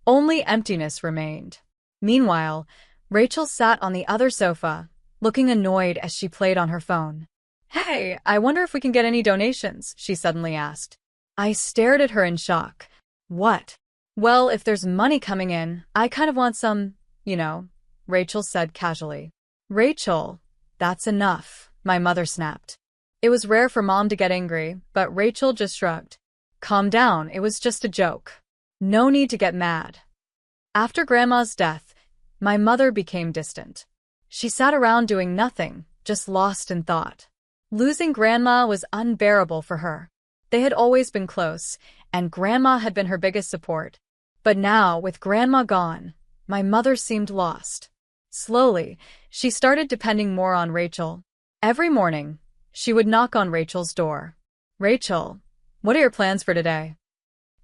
only emptiness remained. Meanwhile, Rachel sat on the other sofa, looking annoyed as she played on her phone. "Hey, I wonder if we can get any donations," she suddenly asked. I stared at her in shock. "What?" "Well, if there's money coming in, I kind of want some, Rachel said casually. "Rachel, that's enough," my mother snapped. It was rare for Mom to get angry, but Rachel just shrugged. "Calm down, it was just a joke. No need to get mad." After Grandma's death, my mother became distant. She sat around doing nothing, just lost in thought. Losing Grandma was unbearable for her. They had always been close, and Grandma had been her biggest support. But now, with Grandma gone, my mother seemed lost. Slowly, she started depending more on Rachel. Every morning, she would knock on Rachel's door. "Rachel, what are your plans for today?"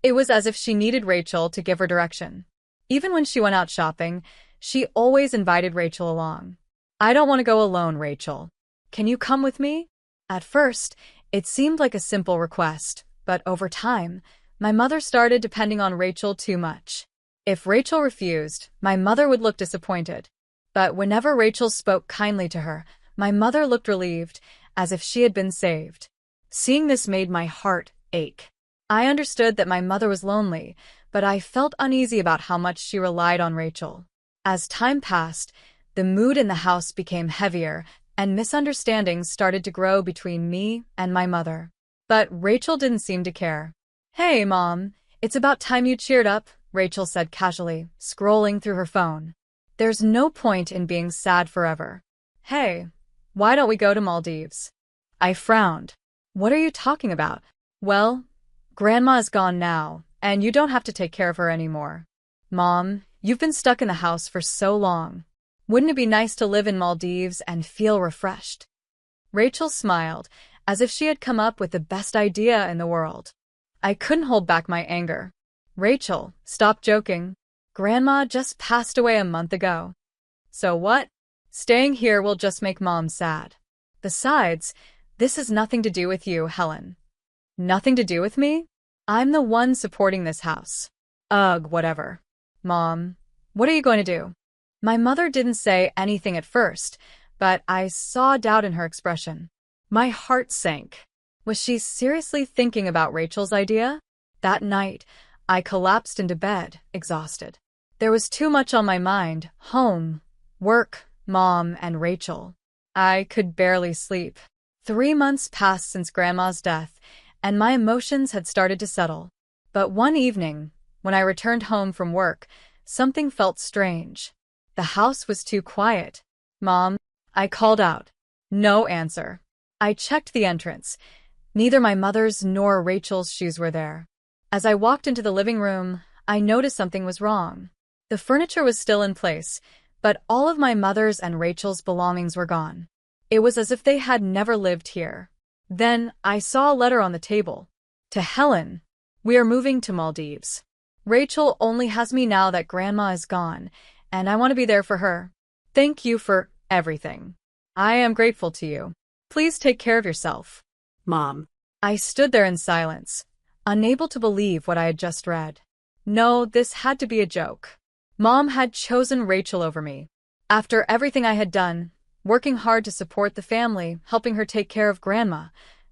It was as if she needed Rachel to give her direction. Even when she went out shopping, she always invited Rachel along. "I don't want to go alone, Rachel. Can you come with me?" At first, it seemed like a simple request, but over time, my mother started depending on Rachel too much. If Rachel refused, my mother would look disappointed. But whenever Rachel spoke kindly to her, my mother looked relieved, as if she had been saved. Seeing this made my heart ache. I understood that my mother was lonely, but I felt uneasy about how much she relied on Rachel. As time passed, the mood in the house became heavier, and misunderstandings started to grow between me and my mother. But Rachel didn't seem to care. "Hey, Mom, it's about time you cheered up," Rachel said casually, scrolling through her phone. "There's no point in being sad forever. Hey, why don't we go to Maldives?" I frowned. "What are you talking about?" "Well, Grandma is gone now, and you don't have to take care of her anymore. Mom, you've been stuck in the house for so long. Wouldn't it be nice to live in Maldives and feel refreshed?" Rachel smiled, as if she had come up with the best idea in the world. I couldn't hold back my anger. "Rachel, stop joking. Grandma just passed away a month ago. So what? Staying here will just make Mom sad. Besides, this has nothing to do with you, Helen." "Nothing to do with me? I'm the one supporting this house." "Ugh, whatever. Mom, what are you going to do?" My mother didn't say anything at first, but I saw doubt in her expression. My heart sank. Was she seriously thinking about Rachel's idea? That night, I collapsed into bed, exhausted. There was too much on my mind: home, work, Mom, and Rachel. I could barely sleep. 3 months passed since Grandma's death, and my emotions had started to settle. But one evening, when I returned home from work, something felt strange. The house was too quiet. "Mom," I called out. No answer. I checked the entrance. Neither my mother's nor Rachel's shoes were there. As I walked into the living room, I noticed something was wrong. The furniture was still in place, but all of my mother's and Rachel's belongings were gone. It was as if they had never lived here. Then I saw a letter on the table. "To Helen, we are moving to Maldives. Rachel only has me now that Grandma is gone, and I want to be there for her. Thank you for everything. I am grateful to you. Please take care of yourself. Mom. I stood there in silence, unable to believe what I had just read. No, this had to be a joke. Mom had chosen Rachel over me. After everything I had done, working hard to support the family, helping her take care of Grandma,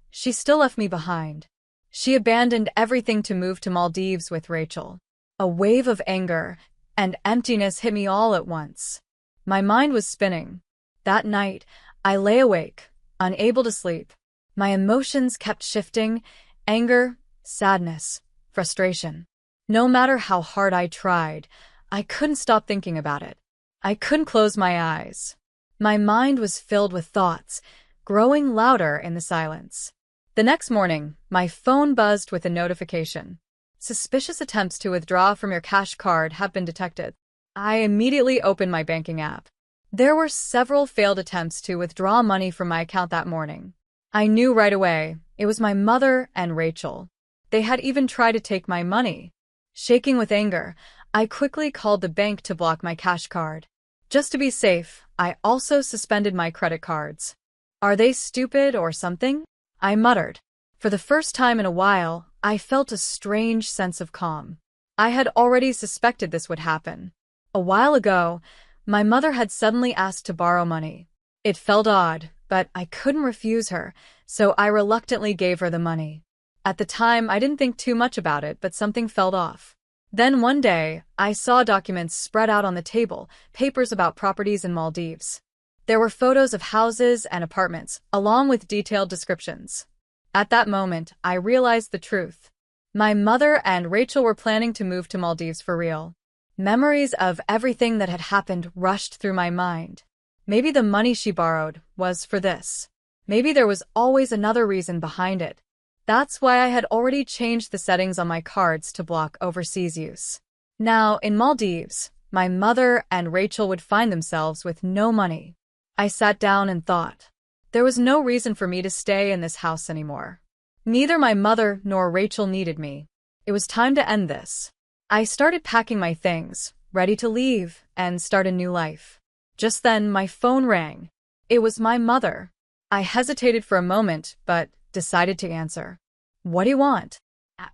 she still left me behind. She abandoned everything to move to Maldives with Rachel. A wave of anger and emptiness hit me all at once. My mind was spinning. That night, I lay awake, unable to sleep. My emotions kept shifting: anger, sadness, frustration. No matter how hard I tried, I couldn't stop thinking about it. I couldn't close my eyes. My mind was filled with thoughts, growing louder in the silence. The next morning, my phone buzzed with a notification. Suspicious attempts to withdraw from your cash card have been detected. I immediately opened my banking app. There were several failed attempts to withdraw money from my account that morning. I knew right away it was my mother and Rachel. They had even tried to take my money. Shaking with anger, I quickly called the bank to block my cash card. Just to be safe, I also suspended my credit cards. Are they stupid or something? I muttered. For the first time in a while, I felt a strange sense of calm. I had already suspected this would happen. A while ago, my mother had suddenly asked to borrow money. It felt odd, but I couldn't refuse her, so I reluctantly gave her the money. At the time, I didn't think too much about it, but something felt off. Then one day, I saw documents spread out on the table, papers about properties in Maldives. There were photos of houses and apartments, along with detailed descriptions. At that moment, I realized the truth. My mother and Rachel were planning to move to Maldives for real. Memories of everything that had happened rushed through my mind. Maybe the money she borrowed was for this. Maybe there was always another reason behind it. That's why I had already changed the settings on my cards to block overseas use. Now, in Maldives, my mother and Rachel would find themselves with no money. I sat down and thought. There was no reason for me to stay in this house anymore. Neither my mother nor Rachel needed me. It was time to end this. I started packing my things, ready to leave and start a new life. Just then, my phone rang. It was my mother. I hesitated for a moment, but decided to answer. "What do you want?"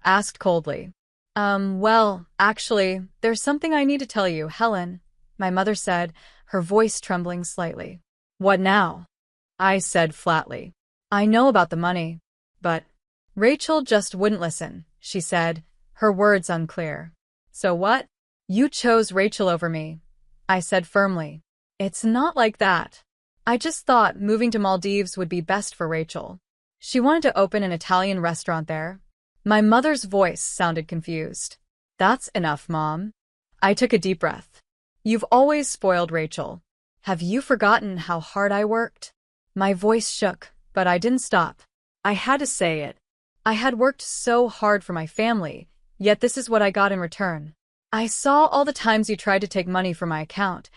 asked coldly. Well, actually, there's something I need to tell you, Helen," my mother said, her voice trembling slightly. "What now?" I said flatly. "I know about the money, but—" Rachel just wouldn't listen, she said, her words unclear. "So what?" "You chose Rachel over me," I said firmly. "It's not like that. I just thought moving to Maldives would be best for Rachel. She wanted to open an Italian restaurant there." My mother's voice sounded confused. "That's enough, Mom." I took a deep breath. "You've always spoiled Rachel. Have you forgotten how hard I worked?" My voice shook, but I didn't stop. I had to say it. I had worked so hard for my family, yet this is what I got in return. "I saw all the times you tried to take money from my account,"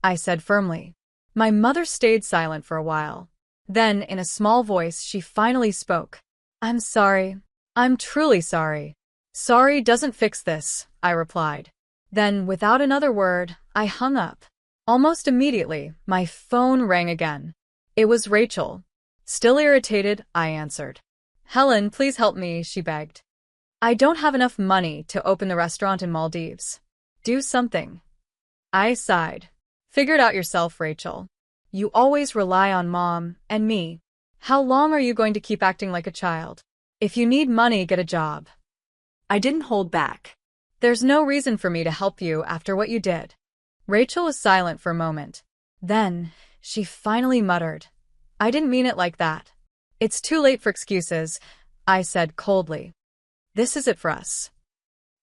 I said firmly. My mother stayed silent for a while. Then, in a small voice, she finally spoke. "I'm sorry. I'm truly sorry." "Sorry doesn't fix this," I replied. Then, without another word, I hung up. Almost immediately, my phone rang again. It was Rachel. Still irritated, I answered. "Helen, please help me," she begged. "I don't have enough money to open the restaurant in Maldives. Do something." I sighed. "Figure it out yourself, Rachel. You always rely on Mom and me. How long are you going to keep acting like a child? If you need money, get a job." I didn't hold back. "There's no reason for me to help you after what you did." Rachel was silent for a moment. Then, she finally muttered, "I didn't mean it like that." "It's too late for excuses," I said coldly. "This is it for us."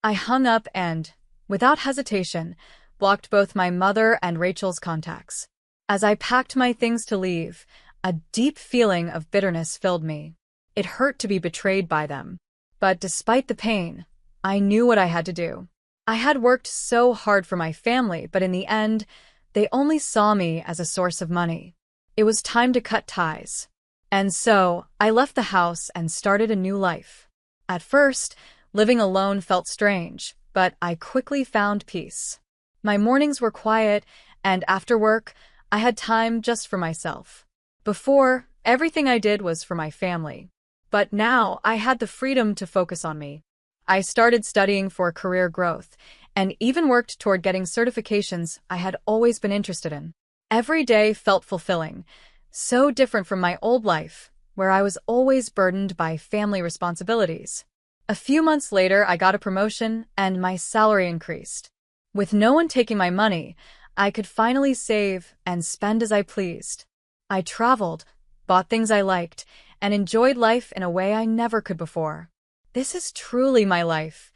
I hung up and, without hesitation, blocked both my mother and Rachel's contacts. As I packed my things to leave, a deep feeling of bitterness filled me. It hurt to be betrayed by them. But despite the pain, I knew what I had to do. I had worked so hard for my family, but in the end, they only saw me as a source of money. It was time to cut ties. And so, I left the house and started a new life. At first, living alone felt strange. but I quickly found peace. My mornings were quiet, and after work, I had time just for myself. Before, everything I did was for my family. But now I had the freedom to focus on me. I started studying for career growth, and even worked toward getting certifications I had always been interested in. Every day felt fulfilling, so different from my old life, where I was always burdened by family responsibilities. A few months later, I got a promotion and my salary increased. With no one taking my money, I could finally save and spend as I pleased. I traveled, bought things I liked, and enjoyed life in a way I never could before. This is truly my life,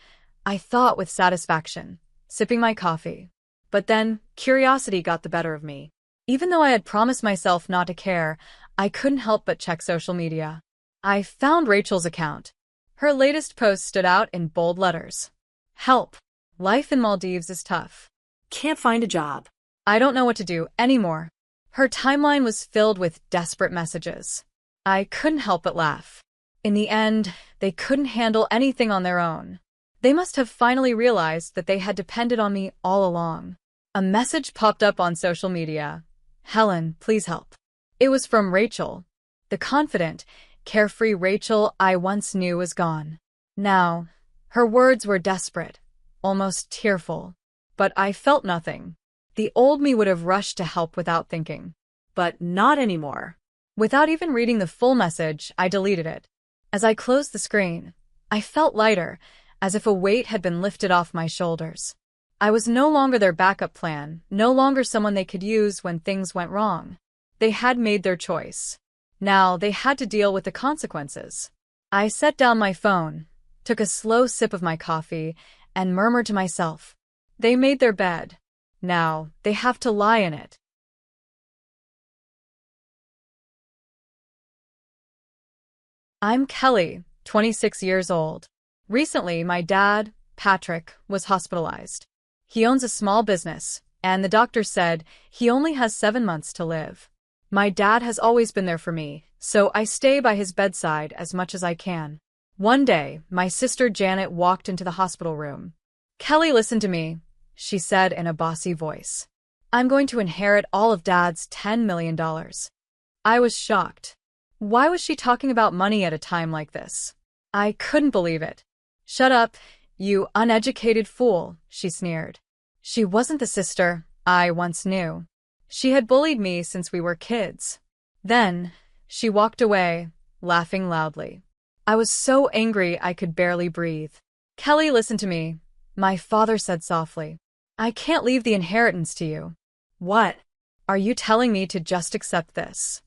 I thought with satisfaction, sipping my coffee. But then, curiosity got the better of me. Even though I had promised myself not to care, I couldn't help but check social media. I found Rachel's account. Her latest post stood out in bold letters. Help! Life in Maldives is tough. Can't find a job. I don't know what to do anymore. Her timeline was filled with desperate messages. I couldn't help but laugh. In the end, they couldn't handle anything on their own. They must have finally realized that they had depended on me all along. A message popped up on social media. Helen, please help. It was from Rachel. The confident, carefree Rachel I once knew was gone. Now, her words were desperate, almost tearful. But I felt nothing. The old me would have rushed to help without thinking. But not anymore. Without even reading the full message, I deleted it. As I closed the screen, I felt lighter, as if a weight had been lifted off my shoulders. I was no longer their backup plan, no longer someone they could use when things went wrong. They had made their choice. Now they had to deal with the consequences. I set down my phone, took a slow sip of my coffee, and murmured to myself, they made their bed. Now they have to lie in it. I'm Kelly, 26 years old. Recently, my dad, Patrick, was hospitalized. He owns a small business, and the doctor said he only has 7 months to live. My dad has always been there for me, so I stay by his bedside as much as I can. One day, my sister Janet walked into the hospital room. Kelly, listen to me, she said in a bossy voice. I'm going to inherit all of Dad's $10 million. I was shocked. Why was she talking about money at a time like this? I couldn't believe it. Shut up, you uneducated fool, she sneered. She wasn't the sister I once knew. She had bullied me since we were kids. Then, she walked away, laughing loudly. I was so angry I could barely breathe. Kelly, listen to me, my father said softly. I can't leave the inheritance to you. What? Are you telling me to just accept this?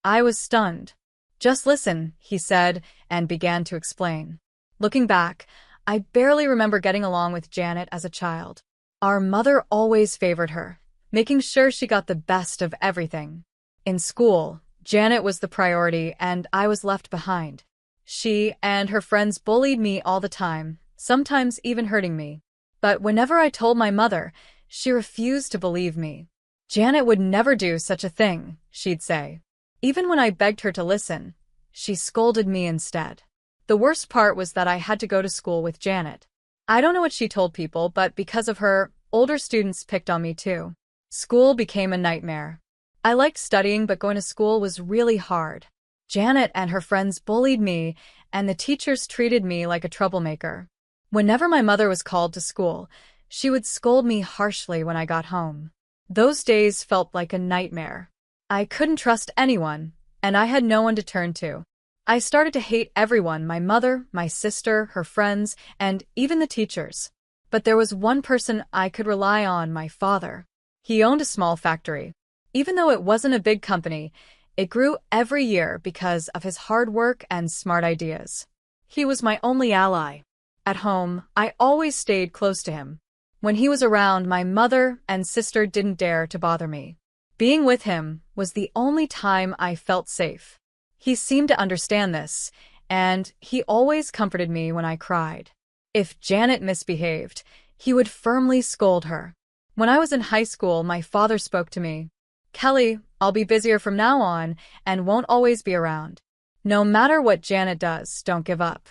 I was stunned. Just listen, he said, and began to explain. Looking back, I barely remember getting along with Janet as a child. Our mother always favored her, making sure she got the best of everything. In school, Janet was the priority and I was left behind. She and her friends bullied me all the time, sometimes even hurting me. But whenever I told my mother, she refused to believe me. Janet would never do such a thing, she'd say. Even when I begged her to listen, she scolded me instead. The worst part was that I had to go to school with Janet. I don't know what she told people, but because of her, older students picked on me too. School became a nightmare. I liked studying, but going to school was really hard. Janet and her friends bullied me, and the teachers treated me like a troublemaker. Whenever my mother was called to school, she would scold me harshly when I got home. Those days felt like a nightmare. I couldn't trust anyone, and I had no one to turn to. I started to hate everyone, my mother, my sister, her friends, and even the teachers. But there was one person I could rely on, my father. He owned a small factory. Even though it wasn't a big company, it grew every year because of his hard work and smart ideas. He was my only ally. At home, I always stayed close to him. When he was around, my mother and sister didn't dare to bother me. Being with him was the only time I felt safe. He seemed to understand this, and he always comforted me when I cried. If Janet misbehaved, he would firmly scold her. When I was in high school, my father spoke to me. Kelly, I'll be busier from now on and won't always be around. No matter what Janet does, don't give up.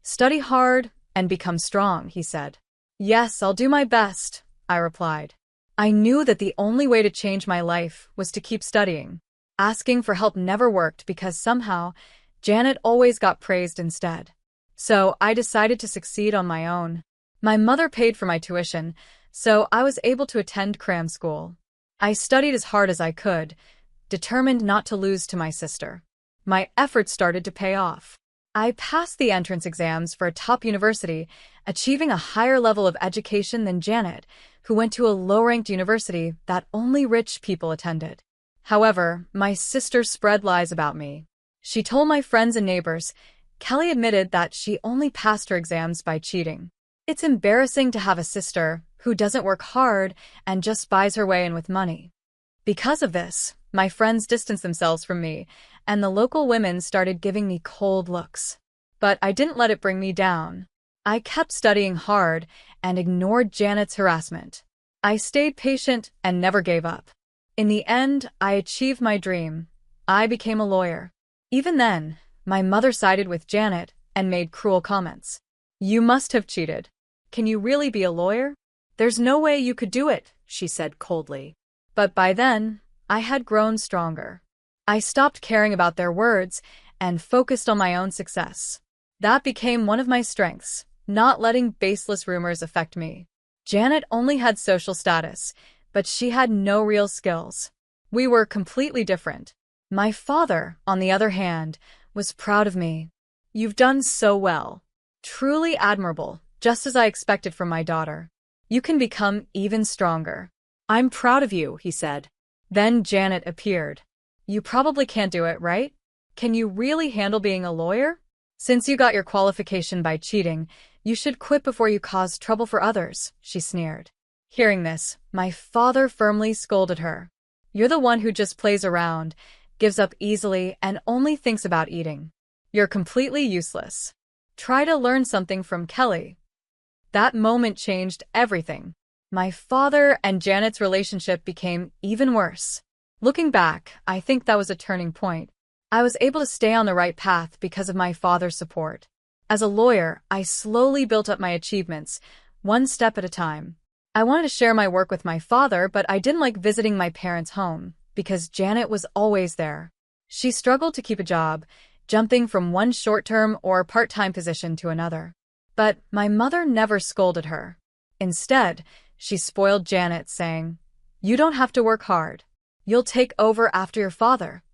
Study hard and become strong, he said. Yes, I'll do my best, I replied. I knew that the only way to change my life was to keep studying. Asking for help never worked because somehow Janet always got praised instead. So I decided to succeed on my own. My mother paid for my tuition, so I was able to attend cram school. I studied as hard as I could, determined not to lose to my sister. My efforts started to pay off. I passed the entrance exams for a top university, achieving a higher level of education than Janet, who went to a low-ranked university that only rich people attended. However, my sister spread lies about me. She told my friends and neighbors. Kelly admitted that she only passed her exams by cheating. It's embarrassing to have a sister who doesn't work hard and just buys her way in with money. Because of this, my friends distanced themselves from me, and the local women started giving me cold looks. But I didn't let it bring me down. I kept studying hard and ignored Janet's harassment. I stayed patient and never gave up. In the end, I achieved my dream. I became a lawyer. Even then, my mother sided with Janet and made cruel comments. You must have cheated. Can you really be a lawyer? There's no way you could do it, she said coldly. But by then, I had grown stronger. I stopped caring about their words and focused on my own success. That became one of my strengths, not letting baseless rumors affect me. Janet only had social status, but she had no real skills. We were completely different. My father, on the other hand, was proud of me. You've done so well. Truly admirable, just as I expected from my daughter. You can become even stronger. I'm proud of you, he said. Then Janet appeared. You probably can't do it, right? Can you really handle being a lawyer? Since you got your qualification by cheating, you should quit before you cause trouble for others, she sneered. Hearing this, my father firmly scolded her. You're the one who just plays around, gives up easily, and only thinks about eating. You're completely useless. Try to learn something from Kelly. That moment changed everything. My father and Janet's relationship became even worse. Looking back, I think that was a turning point. I was able to stay on the right path because of my father's support. As a lawyer, I slowly built up my achievements, one step at a time. I wanted to share my work with my father, but I didn't like visiting my parents' home because Janet was always there. She struggled to keep a job, jumping from one short-term or part-time position to another. But my mother never scolded her. Instead, she spoiled Janet, saying, "You don't have to work hard. You'll take over after your father."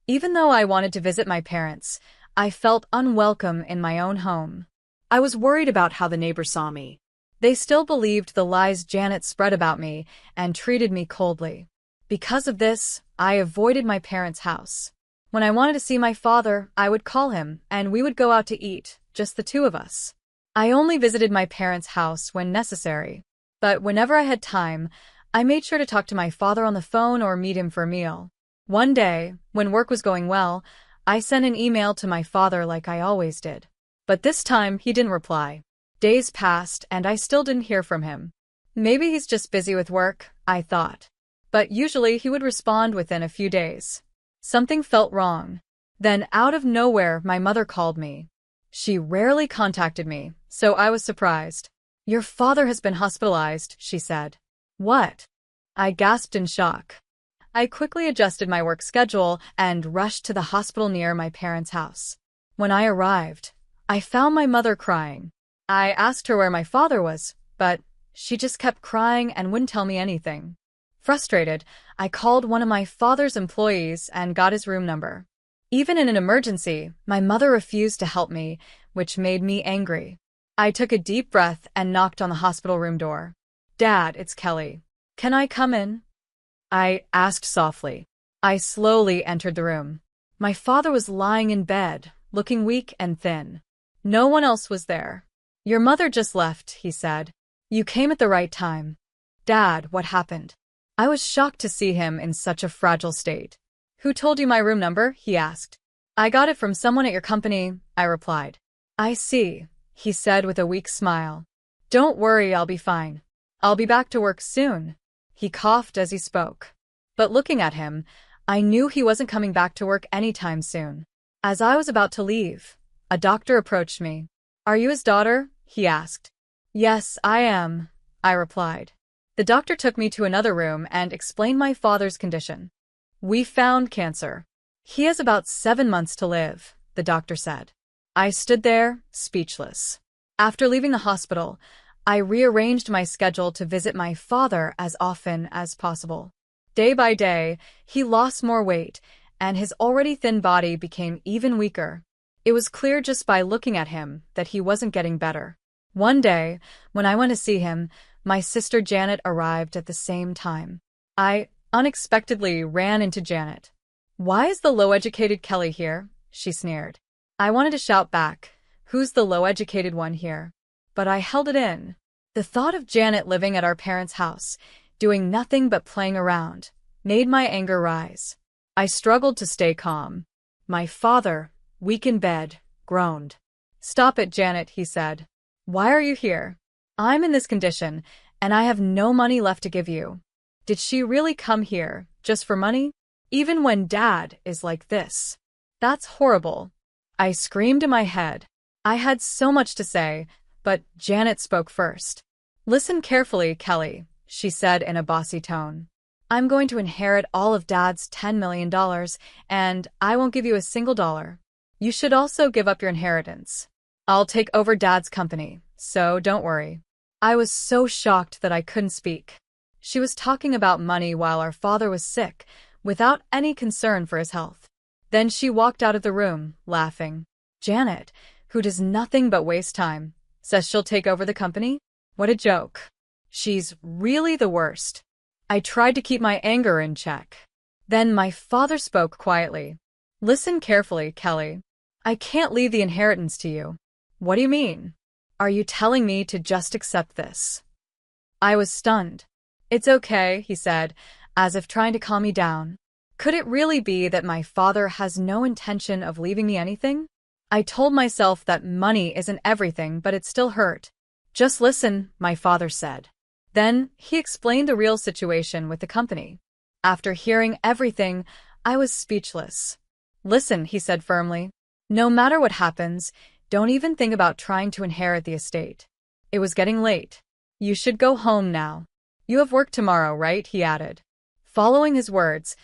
Even though I wanted to visit my parents, I felt unwelcome in my own home. I was worried about how the neighbors saw me. They still believed the lies Janet spread about me and treated me coldly. Because of this, I avoided my parents' house. When I wanted to see my father, I would call him, and we would go out to eat, just the two of us. I only visited my parents' house when necessary. But whenever I had time, I made sure to talk to my father on the phone or meet him for a meal. One day, when work was going well, I sent an email to my father like I always did. But this time, he didn't reply. Days passed, and I still didn't hear from him. Maybe he's just busy with work, I thought. But usually he would respond within a few days. Something felt wrong. Then, out of nowhere, my mother called me. She rarely contacted me, so I was surprised. "Your father has been hospitalized," she said. "What?" I gasped in shock. I quickly adjusted my work schedule and rushed to the hospital near my parents' house. When I arrived, I found my mother crying. I asked her where my father was, but she just kept crying and wouldn't tell me anything. Frustrated, I called one of my father's employees and got his room number. Even in an emergency, my mother refused to help me, which made me angry. I took a deep breath and knocked on the hospital room door. "Dad, it's Kelly. Can I come in?" I asked softly. I slowly entered the room. My father was lying in bed, looking weak and thin. No one else was there. "Your mother just left," he said. "You came at the right time." "Dad, what happened?" I was shocked to see him in such a fragile state. "Who told you my room number?" he asked. "I got it from someone at your company," I replied. "I see," he said with a weak smile. "Don't worry, I'll be fine. I'll be back to work soon." He coughed as he spoke. But looking at him, I knew he wasn't coming back to work anytime soon. As I was about to leave, a doctor approached me. "Are you his daughter?" he asked. Yes, I am, I replied. The doctor took me to another room and explained my father's condition. We found cancer. He has about 7 months to live, the doctor said. I stood there, speechless. After leaving the hospital, I rearranged my schedule to visit my father as often as possible. Day by day, he lost more weight, and his already thin body became even weaker. It was clear just by looking at him that he wasn't getting better. One day, when I went to see him, my sister Janet arrived at the same time. I unexpectedly ran into Janet. "Why is the low-educated Kelly here?" she sneered. I wanted to shout back, "Who's the low-educated one here?" But I held it in. The thought of Janet living at our parents' house, doing nothing but playing around, made my anger rise. I struggled to stay calm. My father, weak in bed, groaned. "Stop it, Janet," he said. "Why are you here? I'm in this condition, and I have no money left to give you." Did she really come here, just for money? Even when Dad is like this. That's horrible. I screamed in my head. I had so much to say, but Janet spoke first. "Listen carefully, Kelly," she said in a bossy tone. "I'm going to inherit all of Dad's $10 million, and I won't give you a single dollar. You should also give up your inheritance. I'll take over Dad's company, so don't worry." I was so shocked that I couldn't speak. She was talking about money while our father was sick, without any concern for his health. Then she walked out of the room, laughing. Janet, who does nothing but waste time, says she'll take over the company? What a joke. She's really the worst. I tried to keep my anger in check. Then my father spoke quietly. "Listen carefully, Kelly. I can't leave the inheritance to you." "What do you mean? Are you telling me to just accept this?" I was stunned. "It's okay," he said, as if trying to calm me down. Could it really be that my father has no intention of leaving me anything? I told myself that money isn't everything, but it still hurt. "Just listen," my father said. Then he explained the real situation with the company. After hearing everything, I was speechless. "Listen," he said firmly. "No matter what happens, don't even think about trying to inherit the estate." It was getting late. "You should go home now. You have work tomorrow, right?" he added. Following his words,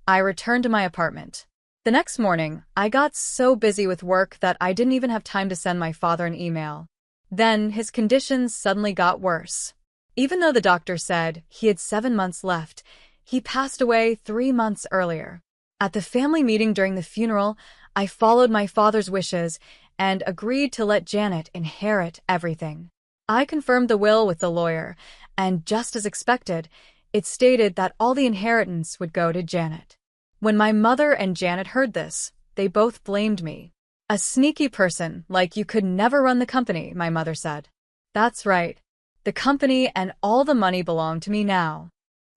I returned to my apartment. The next morning, I got so busy with work that I didn't even have time to send my father an email. Then his conditions suddenly got worse. Even though the doctor said he had 7 months left, he passed away 3 months earlier. At the family meeting during the funeral, I followed my father's wishes and agreed to let Janet inherit everything. I confirmed the will with the lawyer, and just as expected, it stated that all the inheritance would go to Janet. When my mother and Janet heard this, they both blamed me. "A sneaky person like you could never run the company," my mother said. "That's right. The company and all the money belong to me now,"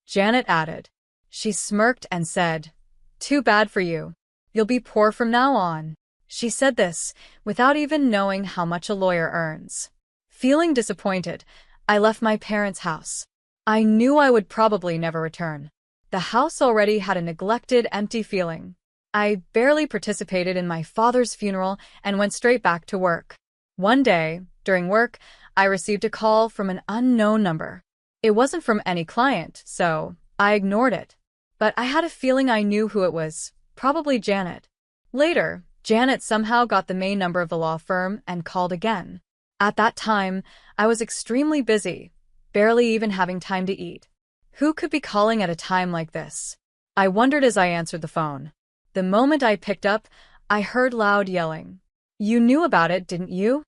Janet added. She smirked and said, "Too bad for you. You'll be poor from now on." She said this without even knowing how much a lawyer earns. Feeling disappointed, I left my parents' house. I knew I would probably never return. The house already had a neglected, empty feeling. I barely participated in my father's funeral and went straight back to work. One day, during work, I received a call from an unknown number. It wasn't from any client, so I ignored it. But I had a feeling I knew who it was, probably Janet. Later, Janet somehow got the main number of the law firm and called again. At that time, I was extremely busy, barely even having time to eat. Who could be calling at a time like this? I wondered as I answered the phone. The moment I picked up, I heard loud yelling. "You knew about it, didn't you?"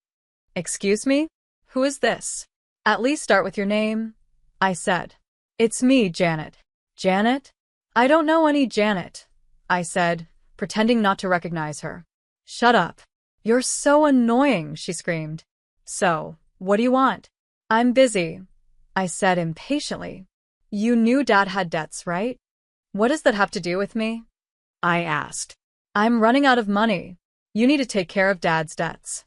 "Excuse me? Who is this?" "At least start with your name," I said. "It's me, Janet." "Janet? I don't know any Janet," I said, pretending not to recognize her. "Shut up. You're so annoying," she screamed. "So, what do you want?" "I'm busy," I said impatiently. "You knew Dad had debts, right?" "What does that have to do with me?" I asked. "I'm running out of money. You need to take care of Dad's debts."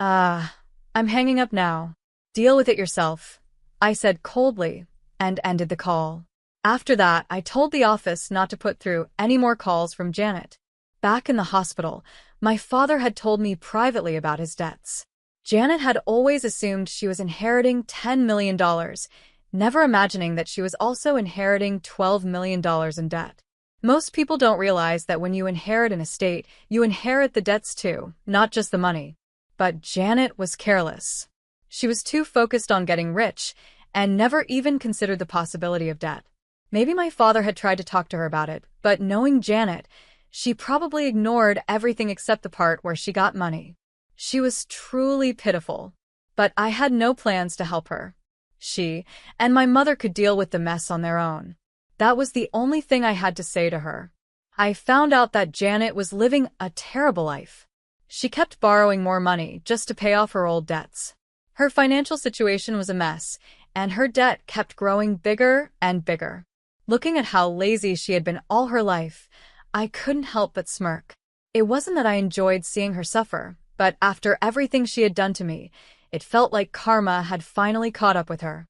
I'm hanging up now. "Deal with it yourself," I said coldly, and ended the call. After that, I told the office not to put through any more calls from Janet. Back in the hospital, my father had told me privately about his debts. Janet had always assumed she was inheriting $10 million, never imagining that she was also inheriting $12 million in debt. Most people don't realize that when you inherit an estate, you inherit the debts too, not just the money. But Janet was careless. She was too focused on getting rich and never even considered the possibility of debt. Maybe my father had tried to talk to her about it, but knowing Janet, she probably ignored everything except the part where she got money. She was truly pitiful. But I had no plans to help her. She and my mother could deal with the mess on their own. That was the only thing I had to say to her. I found out that Janet was living a terrible life. She kept borrowing more money just to pay off her old debts. Her financial situation was a mess, and her debt kept growing bigger and bigger. Looking at how lazy she had been all her life, I couldn't help but smirk. It wasn't that I enjoyed seeing her suffer, but after everything she had done to me, it felt like karma had finally caught up with her.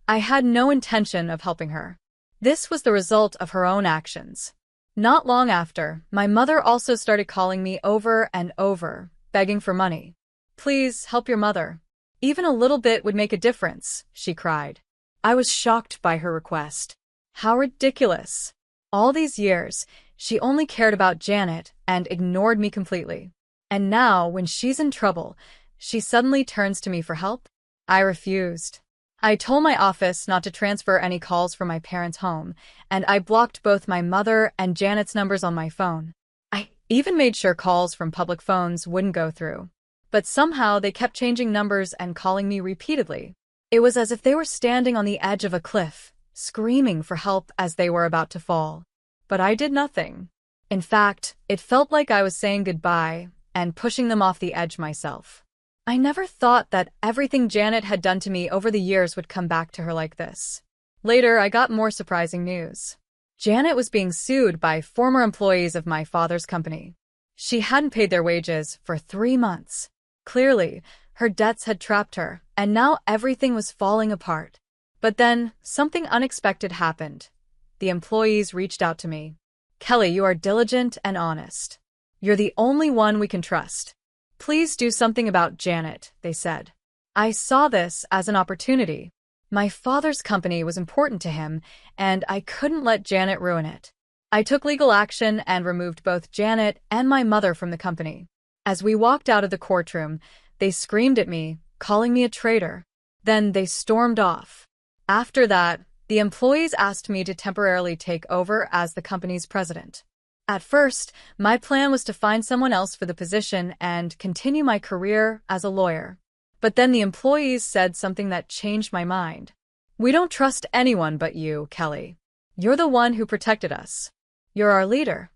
I had no intention of helping her. This was the result of her own actions. Not long after, my mother also started calling me over and over, begging for money. "Please, help your mother. Even a little bit would make a difference," she cried. I was shocked by her request. How ridiculous. All these years, she only cared about Janet and ignored me completely. And now, when she's in trouble, she suddenly turns to me for help? I refused. I told my office not to transfer any calls from my parents' home, and I blocked both my mother and Janet's numbers on my phone. I even made sure calls from public phones wouldn't go through. But somehow they kept changing numbers and calling me repeatedly. It was as if they were standing on the edge of a cliff, screaming for help as they were about to fall. But I did nothing. In fact, it felt like I was saying goodbye and pushing them off the edge myself. I never thought that everything Janet had done to me over the years would come back to her like this. Later, I got more surprising news. Janet was being sued by former employees of my father's company. She hadn't paid their wages for 3 months. Clearly, her debts had trapped her, and now everything was falling apart. But then, something unexpected happened. The employees reached out to me. "Kelly, you are diligent and honest. You're the only one we can trust. Please do something about Janet," they said. I saw this as an opportunity. My father's company was important to him, and I couldn't let Janet ruin it. I took legal action and removed both Janet and my mother from the company. As we walked out of the courtroom, they screamed at me, calling me a traitor. Then they stormed off. After that, the employees asked me to temporarily take over as the company's president. At first, my plan was to find someone else for the position and continue my career as a lawyer. But then the employees said something that changed my mind. "We don't trust anyone but you, Kelly. You're the one who protected us. You're our leader."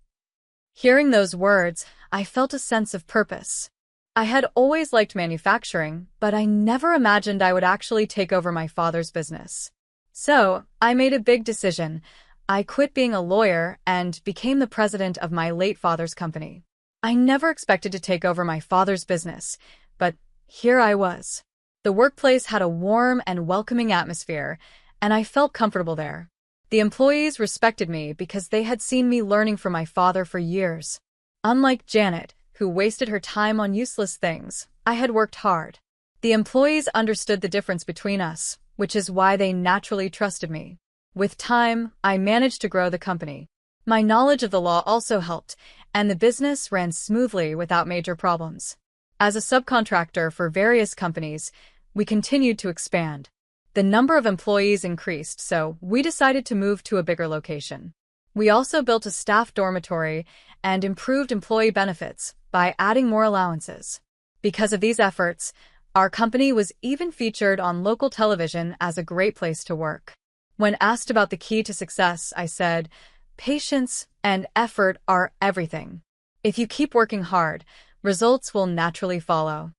Hearing those words, I felt a sense of purpose. I had always liked manufacturing, but I never imagined I would actually take over my father's business. So, I made a big decision. I quit being a lawyer and became the president of my late father's company. I never expected to take over my father's business, but here I was. The workplace had a warm and welcoming atmosphere, and I felt comfortable there. The employees respected me because they had seen me learning from my father for years. Unlike Janet, who wasted her time on useless things, I had worked hard. The employees understood the difference between us, which is why they naturally trusted me. With time, I managed to grow the company. My knowledge of the law also helped, and the business ran smoothly without major problems. As a subcontractor for various companies, we continued to expand. The number of employees increased, so we decided to move to a bigger location. We also built a staff dormitory and improved employee benefits by adding more allowances. Because of these efforts, our company was even featured on local television as a great place to work. When asked about the key to success, I said, "Patience and effort are everything. If you keep working hard, results will naturally follow."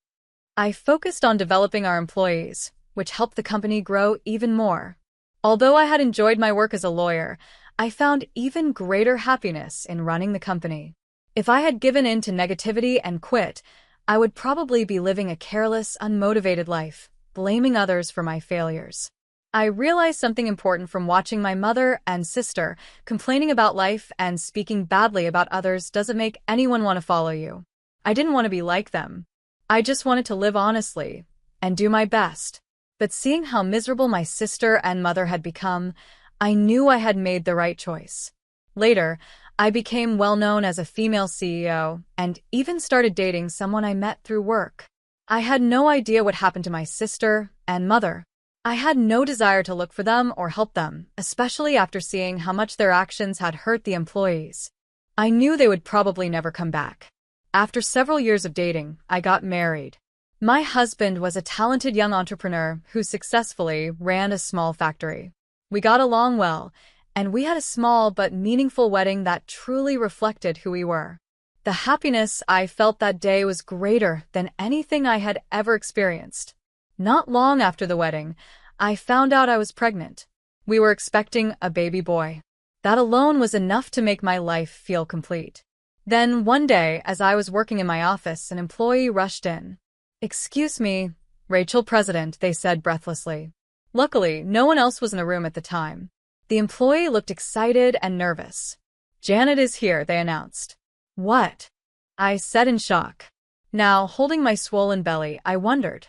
I focused on developing our employees, which helped the company grow even more. Although I had enjoyed my work as a lawyer, I found even greater happiness in running the company. If I had given in to negativity and quit, I would probably be living a careless, unmotivated life, blaming others for my failures. I realized something important from watching my mother and sister. Complaining about life and speaking badly about others doesn't make anyone want to follow you. I didn't want to be like them. I just wanted to live honestly and do my best. But seeing how miserable my sister and mother had become, I knew I had made the right choice. Later, I became well known as a female CEO and even started dating someone I met through work. I had no idea what happened to my sister and mother. I had no desire to look for them or help them, especially after seeing how much their actions had hurt the employees. I knew they would probably never come back. After several years of dating, I got married. My husband was a talented young entrepreneur who successfully ran a small factory. We got along well, and we had a small but meaningful wedding that truly reflected who we were. The happiness I felt that day was greater than anything I had ever experienced. Not long after the wedding, I found out I was pregnant. We were expecting a baby boy. That alone was enough to make my life feel complete. Then one day, as I was working in my office, an employee rushed in. "Excuse me, Rachel President," they said breathlessly. Luckily, no one else was in the room at the time. The employee looked excited and nervous. "Janet is here," they announced. "What?" I said in shock. Now, holding my swollen belly, I wondered,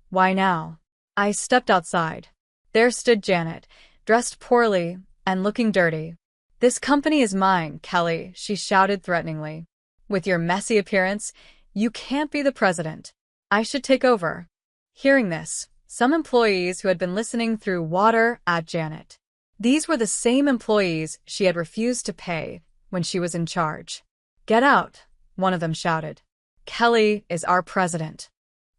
why now? I stepped outside. There stood Janet, dressed poorly and looking dirty. "This company is mine, Kelly," she shouted threateningly. "With your messy appearance, you can't be the president. I should take over." Hearing this, some employees who had been listening threw water at Janet. These were the same employees she had refused to pay when she was in charge. "Get out," one of them shouted. "Kelly is our president.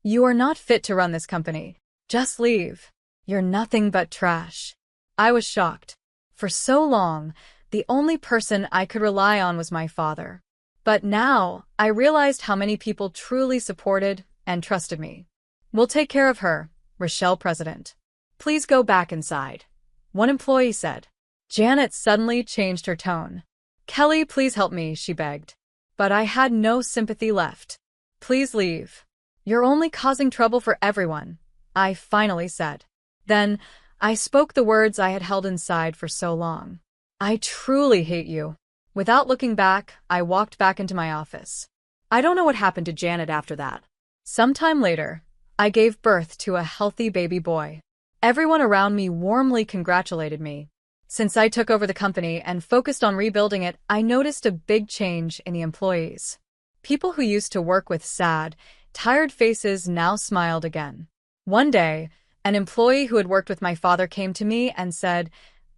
You are not fit to run this company. Just leave. You're nothing but trash." I was shocked. For so long, the only person I could rely on was my father. But now, I realized how many people truly supported and trusted me. "We'll take care of her, Rochelle President. Please go back inside," one employee said. Janet suddenly changed her tone. "Kelly, please help me," she begged. But I had no sympathy left. "Please leave. You're only causing trouble for everyone," I finally said. Then, I spoke the words I had held inside for so long. "I truly hate you." Without looking back, I walked back into my office. I don't know what happened to Janet after that. Sometime later, I gave birth to a healthy baby boy. Everyone around me warmly congratulated me. Since I took over the company and focused on rebuilding it, I noticed a big change in the employees. People who used to work with sad, tired faces now smiled again. One day, an employee who had worked with my father came to me and said,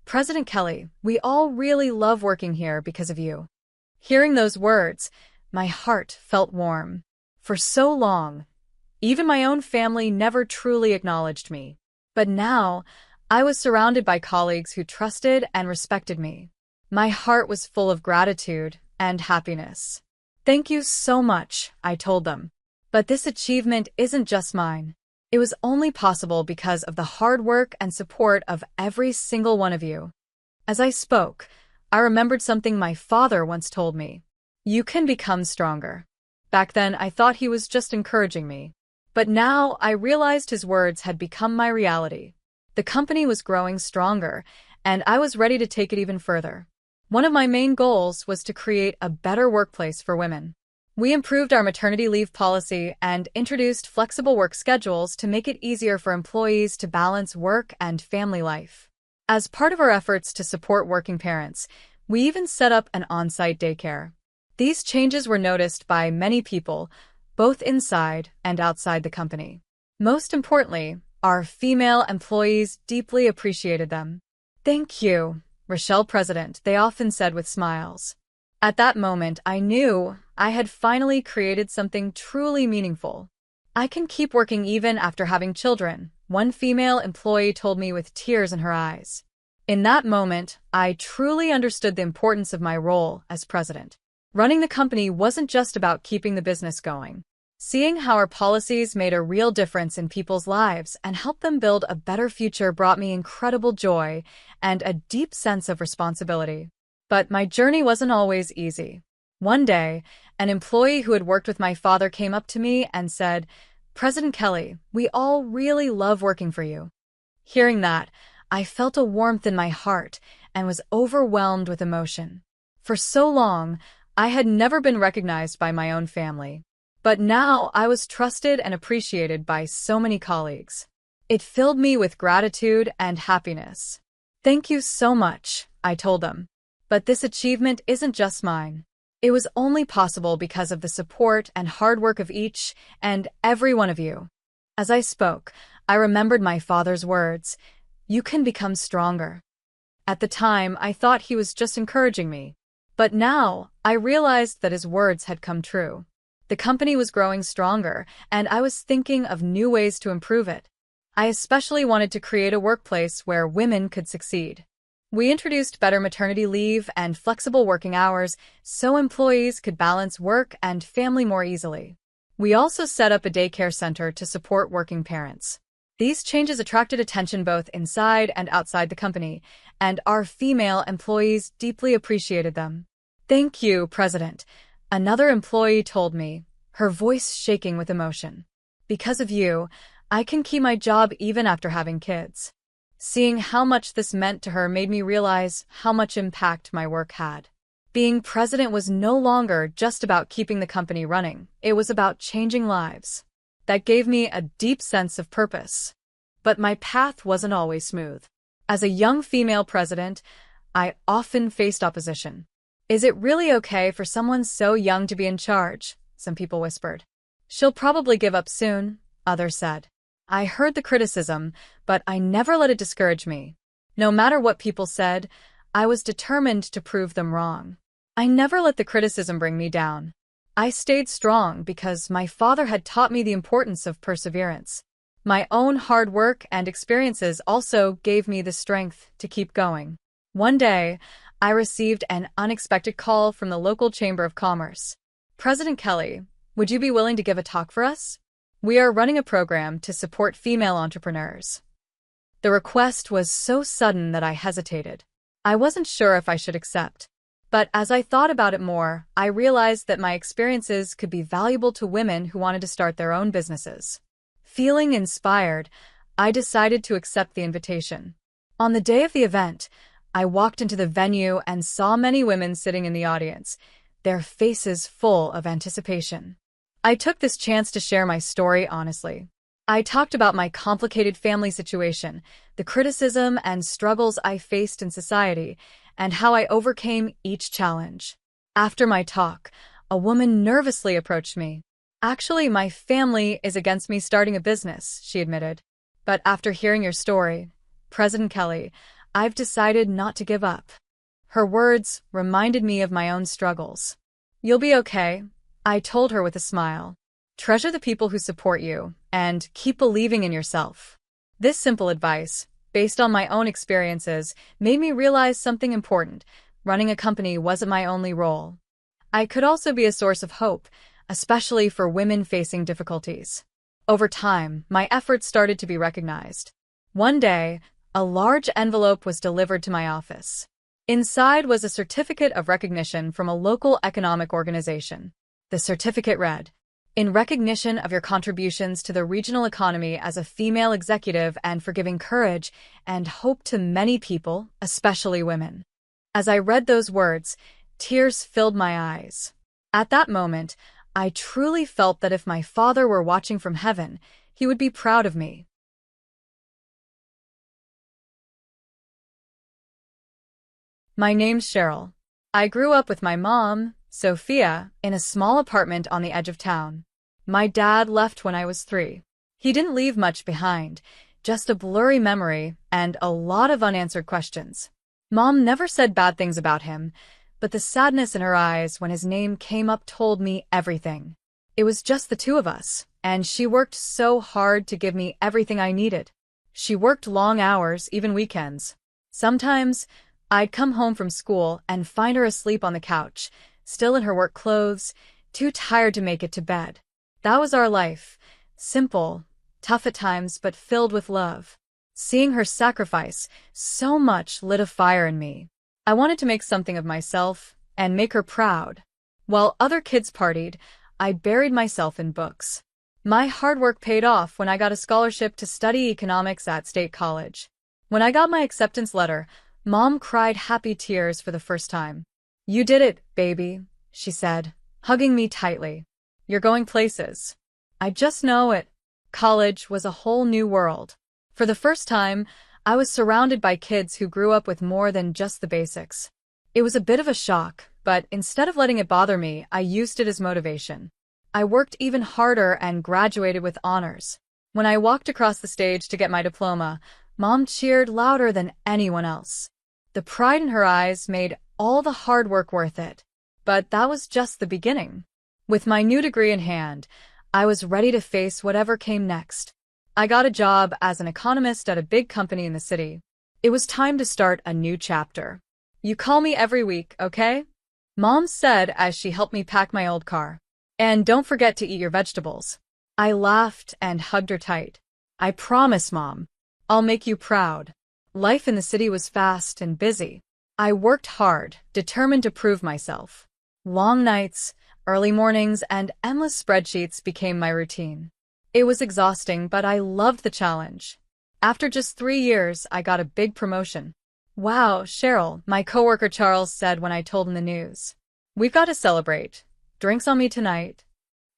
"President Kelly, we all really love working here because of you." Hearing those words, my heart felt warm. For so long, even my own family never truly acknowledged me. But now, I was surrounded by colleagues who trusted and respected me. My heart was full of gratitude and happiness. "Thank you so much," I told them. "But this achievement isn't just mine. It was only possible because of the hard work and support of every single one of you." As I spoke, I remembered something my father once told me. "You can become stronger." Back then, I thought he was just encouraging me. But now, I realized his words had become my reality. The company was growing stronger, and I was ready to take it even further. One of my main goals was to create a better workplace for women. We improved our maternity leave policy and introduced flexible work schedules to make it easier for employees to balance work and family life. As part of our efforts to support working parents, we even set up an on-site daycare. These changes were noticed by many people, both inside and outside the company. Most importantly, our female employees deeply appreciated them. "Thank you, Rochelle President," they often said with smiles. At that moment, I knew I had finally created something truly meaningful. "I can keep working even after having children," one female employee told me with tears in her eyes. In that moment, I truly understood the importance of my role as president. Running the company wasn't just about keeping the business going. Seeing how our policies made a real difference in people's lives and helped them build a better future brought me incredible joy and a deep sense of responsibility. But my journey wasn't always easy. One day, an employee who had worked with my father came up to me and said, "President Kelly, we all really love working for you." Hearing that, I felt a warmth in my heart and was overwhelmed with emotion. For so long, I had never been recognized by my own family. But now I was trusted and appreciated by so many colleagues. It filled me with gratitude and happiness. Thank you so much, I told them. But this achievement isn't just mine. It was only possible because of the support and hard work of each and every one of you. As I spoke, I remembered my father's words, "You can become stronger." At the time, I thought he was just encouraging me. But now, I realized that his words had come true. The company was growing stronger, and I was thinking of new ways to improve it. I especially wanted to create a workplace where women could succeed. We introduced better maternity leave and flexible working hours so employees could balance work and family more easily. We also set up a daycare center to support working parents. These changes attracted attention both inside and outside the company, and our female employees deeply appreciated them. "Thank you, President," another employee told me, her voice shaking with emotion. "Because of you, I can keep my job even after having kids." Seeing how much this meant to her made me realize how much impact my work had. Being president was no longer just about keeping the company running, it was about changing lives. That gave me a deep sense of purpose. But my path wasn't always smooth. As a young female president, I often faced opposition. "Is it really okay for someone so young to be in charge?" some people whispered. "She'll probably give up soon," others said. I heard the criticism, but I never let it discourage me. No matter what people said, I was determined to prove them wrong. I never let the criticism bring me down. I stayed strong because my father had taught me the importance of perseverance. My own hard work and experiences also gave me the strength to keep going. One day, I received an unexpected call from the local Chamber of Commerce. "President Kelly, would you be willing to give a talk for us? We are running a program to support female entrepreneurs." The request was so sudden that I hesitated. I wasn't sure if I should accept. But as I thought about it more, I realized that my experiences could be valuable to women who wanted to start their own businesses. Feeling inspired, I decided to accept the invitation. On the day of the event, I walked into the venue and saw many women sitting in the audience, their faces full of anticipation. I took this chance to share my story honestly. I talked about my complicated family situation, the criticism and struggles I faced in society, and how I overcame each challenge. After my talk, a woman nervously approached me. "Actually, my family is against me starting a business," she admitted. "But after hearing your story, President Kelly, I've decided not to give up." Her words reminded me of my own struggles. "You'll be okay," I told her with a smile. "Treasure the people who support you, and keep believing in yourself." This simple advice, based on my own experiences, made me realize something important. Running a company wasn't my only role. I could also be a source of hope, especially for women facing difficulties. Over time, my efforts started to be recognized. One day, a large envelope was delivered to my office. Inside was a certificate of recognition from a local economic organization. The certificate read, "In recognition of your contributions to the regional economy as a female executive and for giving courage and hope to many people, especially women." As I read those words, tears filled my eyes. At that moment, I truly felt that if my father were watching from heaven, he would be proud of me. My name's Cheryl. I grew up with my mom, Sophia, in a small apartment on the edge of town. My dad left when I was 3. He didn't leave much behind, just a blurry memory and a lot of unanswered questions. Mom never said bad things about him, but the sadness in her eyes when his name came up told me everything. It was just the two of us, and she worked so hard to give me everything I needed. She worked long hours, even weekends. Sometimes, I'd come home from school and find her asleep on the couch, still in her work clothes, too tired to make it to bed. That was our life. Simple, tough at times, but filled with love. Seeing her sacrifice so much lit a fire in me. I wanted to make something of myself and make her proud. While other kids partied, I buried myself in books. My hard work paid off when I got a scholarship to study economics at State College. When I got my acceptance letter, Mom cried happy tears for the first time. "You did it, baby," she said, hugging me tightly. You're going places. I just know it. College was a whole new world. For the first time, I was surrounded by kids who grew up with more than just the basics. It was a bit of a shock, but instead of letting it bother me, I used it as motivation. I worked even harder and graduated with honors. When I walked across the stage to get my diploma, Mom cheered louder than anyone else. The pride in her eyes made all the hard work worth it. But that was just the beginning. With my new degree in hand, I was ready to face whatever came next. I got a job as an economist at a big company in the city. It was time to start a new chapter. You call me every week, okay? Mom said as she helped me pack my old car. And don't forget to eat your vegetables. I laughed and hugged her tight. I promise, Mom. I'll make you proud. Life in the city was fast and busy. I worked hard, determined to prove myself. Long nights, early mornings, and endless spreadsheets became my routine. It was exhausting, but I loved the challenge. After just 3 years, I got a big promotion. Wow, Cheryl, my coworker Charles said when I told him the news. We've got to celebrate. Drinks on me tonight.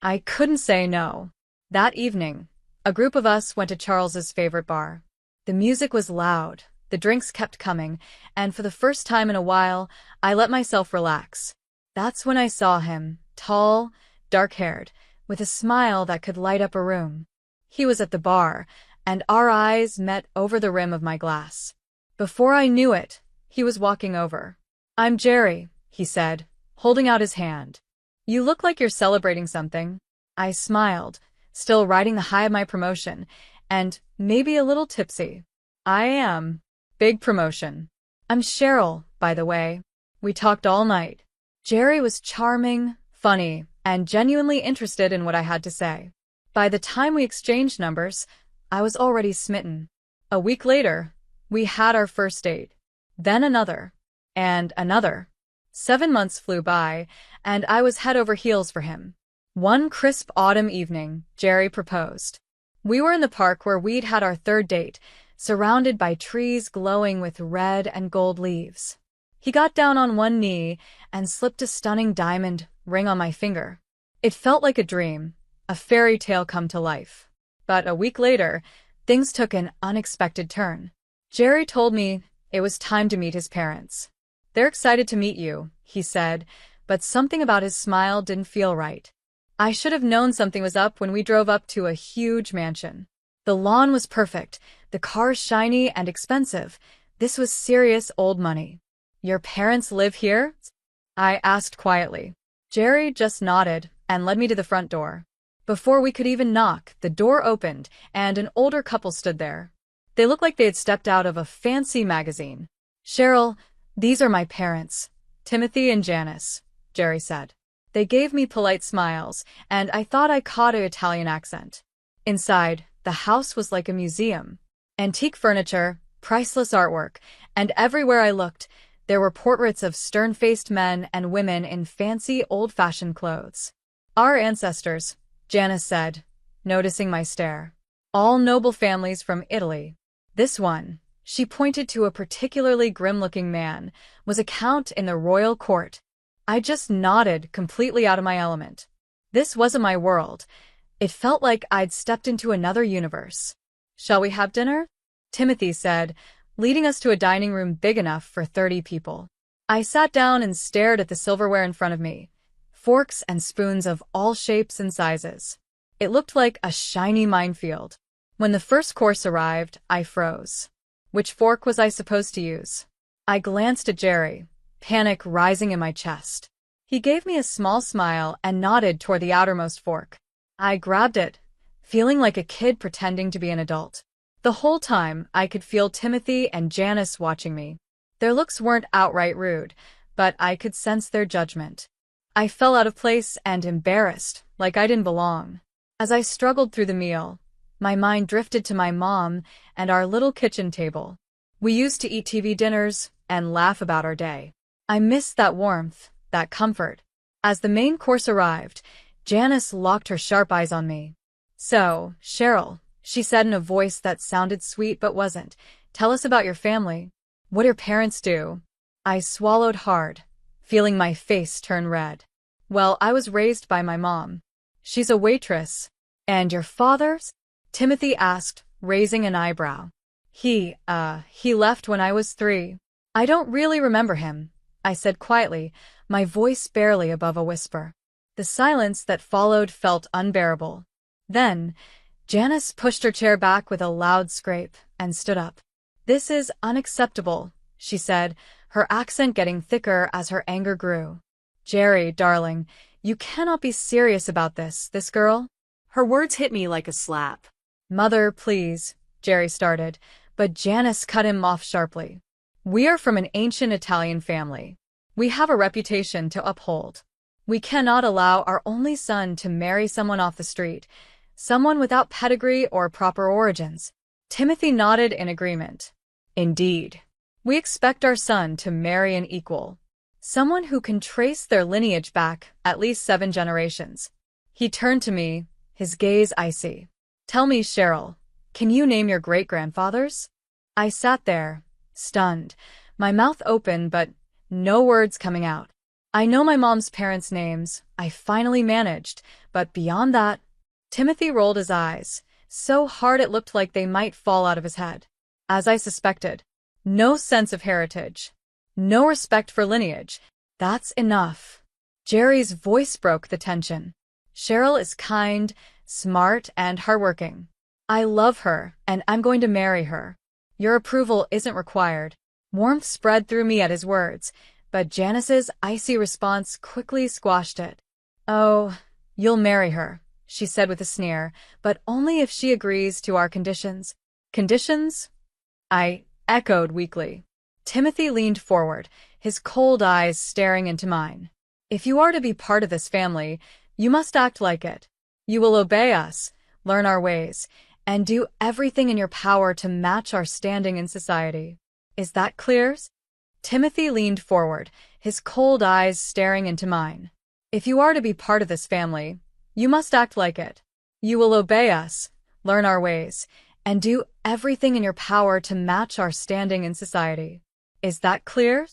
I couldn't say no. That evening, a group of us went to Charles's favorite bar. The music was loud, the drinks kept coming, and for the first time in a while, I let myself relax. That's when I saw him, tall, dark-haired, with a smile that could light up a room. He was at the bar, and our eyes met over the rim of my glass. Before I knew it, he was walking over. "I'm Jerry," he said, holding out his hand. "You look like you're celebrating something." I smiled, still riding the high of my promotion, and maybe a little tipsy. "I am. Big promotion. I'm Cheryl, by the way." We talked all night. Jerry was charming, funny, and genuinely interested in what I had to say. By the time we exchanged numbers, I was already smitten. A week later, we had our first date. Then another. And another. 7 months flew by, and I was head over heels for him. One crisp autumn evening, Jerry proposed. We were in the park where we'd had our third date, surrounded by trees glowing with red and gold leaves. He got down on one knee and slipped a stunning diamond ring on my finger. It felt like a dream, a fairy tale come to life. But a week later, things took an unexpected turn. Jerry told me it was time to meet his parents. "They're excited to meet you," he said, but something about his smile didn't feel right. I should have known something was up when we drove up to a huge mansion. The lawn was perfect, the cars shiny and expensive. This was serious old money. "Your parents live here?" I asked quietly. Jerry just nodded and led me to the front door. Before we could even knock, the door opened and an older couple stood there. They looked like they had stepped out of a fancy magazine. "Cheryl, these are my parents, Timothy and Janice," Jerry said. They gave me polite smiles, and I thought I caught an Italian accent. Inside, the house was like a museum. Antique furniture, priceless artwork, and everywhere I looked, there were portraits of stern-faced men and women in fancy, old-fashioned clothes. "Our ancestors," Janice said, noticing my stare. "All noble families from Italy. This one," she pointed to a particularly grim-looking man, "was a count in the royal court." I just nodded, completely out of my element. This wasn't my world. It felt like I'd stepped into another universe. "Shall we have dinner?" Timothy said, leading us to a dining room big enough for 30 people. I sat down and stared at the silverware in front of me, forks and spoons of all shapes and sizes. It looked like a shiny minefield. When the first course arrived, I froze. Which fork was I supposed to use? I glanced at Jerry, panic rising in my chest. He gave me a small smile and nodded toward the outermost fork. I grabbed it, feeling like a kid pretending to be an adult. The whole time, I could feel Timothy and Janice watching me. Their looks weren't outright rude, but I could sense their judgment. I felt out of place and embarrassed, like I didn't belong. As I struggled through the meal, my mind drifted to my mom and our little kitchen table. We used to eat TV dinners and laugh about our day. I missed that warmth, that comfort. As the main course arrived, Janice locked her sharp eyes on me. "So, Cheryl," she said in a voice that sounded sweet but wasn't, "tell us about your family. What do your parents do?" I swallowed hard, feeling my face turn red. Well, I was raised by my mom. She's a waitress. And your father's? Timothy asked, raising an eyebrow. He left when I was 3. I don't really remember him, I said quietly, my voice barely above a whisper. The silence that followed felt unbearable. Then, Janice pushed her chair back with a loud scrape and stood up. This is unacceptable, she said, her accent getting thicker as her anger grew. Jerry, darling, you cannot be serious about this girl? Her words hit me like a slap. Mother, please, Jerry started, but Janice cut him off sharply. We are from an ancient Italian family. We have a reputation to uphold. We cannot allow our only son to marry someone off the street, someone without pedigree or proper origins. Timothy nodded in agreement. Indeed. We expect our son to marry an equal, someone who can trace their lineage back at least 7 generations. He turned to me, his gaze icy. Tell me, Cheryl, can you name your great-grandfathers? I sat there, stunned, my mouth open but no words coming out. I know my mom's parents' names, I finally managed, but beyond that, Timothy rolled his eyes, so hard it looked like they might fall out of his head. As I suspected, no sense of heritage, no respect for lineage. That's enough. Jerry's voice broke the tension. Cheryl is kind, smart, and hardworking. I love her, and I'm going to marry her. Your approval isn't required. Warmth spread through me at his words, but Janice's icy response quickly squashed it. Oh, you'll marry her, she said with a sneer, but only if she agrees to our conditions. Conditions? I echoed weakly. Timothy leaned forward, his cold eyes staring into mine. If you are to be part of this family, you must act like it. You will obey us, learn our ways, and do everything in your power to match our standing in society. Is that clear? Timothy leaned forward, his cold eyes staring into mine. If you are to be part of this family, you must act like it. You will obey us, learn our ways, and do everything in your power to match our standing in society. Is that clear?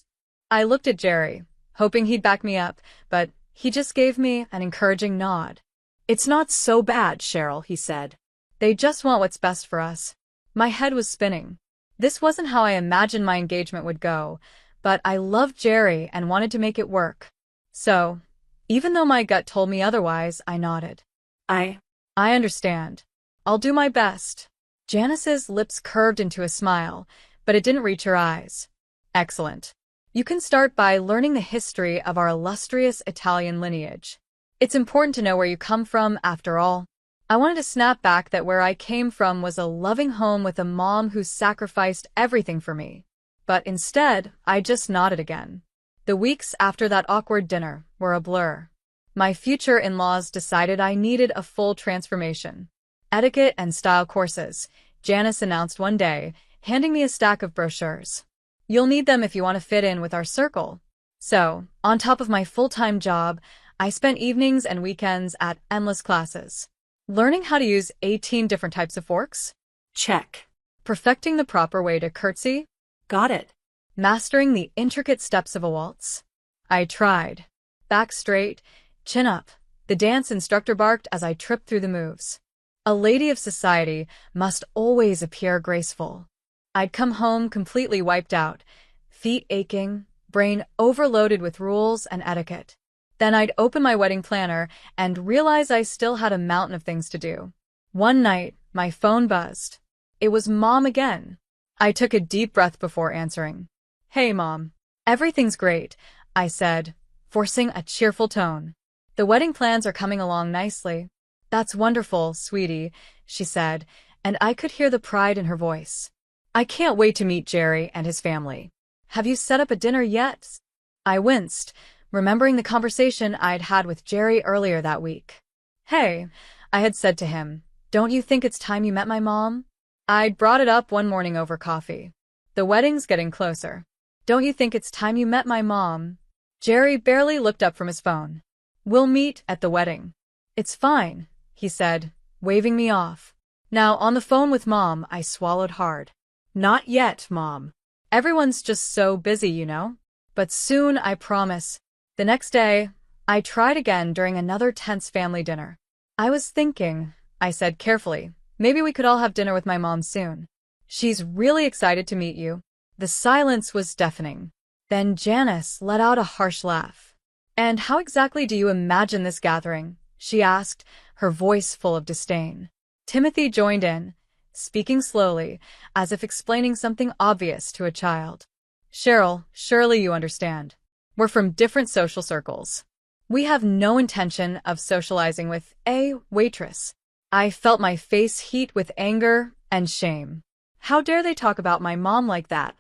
I looked at Jerry, hoping he'd back me up, but he just gave me an encouraging nod. It's not so bad, Cheryl, he said. They just want what's best for us. My head was spinning. This wasn't how I imagined my engagement would go, but I loved Jerry and wanted to make it work. So, even though my gut told me otherwise, I nodded. I understand. I'll do my best. Janice's lips curved into a smile, but it didn't reach her eyes. Excellent. You can start by learning the history of our illustrious Italian lineage. It's important to know where you come from, after all. I wanted to snap back that where I came from was a loving home with a mom who sacrificed everything for me. But instead, I just nodded again. The weeks after that awkward dinner were a blur. My future in-laws decided I needed a full transformation. Etiquette and style courses, Janice announced one day, handing me a stack of brochures. You'll need them if you want to fit in with our circle. So, on top of my full-time job, I spent evenings and weekends at endless classes. Learning how to use 18 different types of forks? Check. Perfecting the proper way to curtsy? Got it. Mastering the intricate steps of a waltz? I tried. Back straight, chin up. The dance instructor barked as I tripped through the moves. A lady of society must always appear graceful. I'd come home completely wiped out, feet aching, brain overloaded with rules and etiquette. Then I'd open my wedding planner and realize I still had a mountain of things to do. One night, my phone buzzed. It was Mom again. I took a deep breath before answering. Hey, Mom. Everything's great, I said, forcing a cheerful tone. The wedding plans are coming along nicely. That's wonderful, sweetie, she said, and I could hear the pride in her voice. I can't wait to meet Jerry and his family. Have you set up a dinner yet? I winced, remembering the conversation I'd had with Jerry earlier that week. Hey, I had said to him, don't you think it's time you met my mom? I'd brought it up one morning over coffee. The wedding's getting closer. Don't you think it's time you met my mom? Jerry barely looked up from his phone. We'll meet at the wedding. It's fine, he said, waving me off. Now, on the phone with Mom, I swallowed hard. Not yet, Mom. Everyone's just so busy, you know? But soon, I promise. The next day, I tried again during another tense family dinner. I was thinking, I said carefully, maybe we could all have dinner with my mom soon. She's really excited to meet you. The silence was deafening. Then Janice let out a harsh laugh. And how exactly do you imagine this gathering? She asked, her voice full of disdain. Timothy joined in, speaking slowly, as if explaining something obvious to a child. Cheryl, surely you understand. We're from different social circles. We have no intention of socializing with a waitress. I felt my face heat with anger and shame. How dare they talk about my mom like that?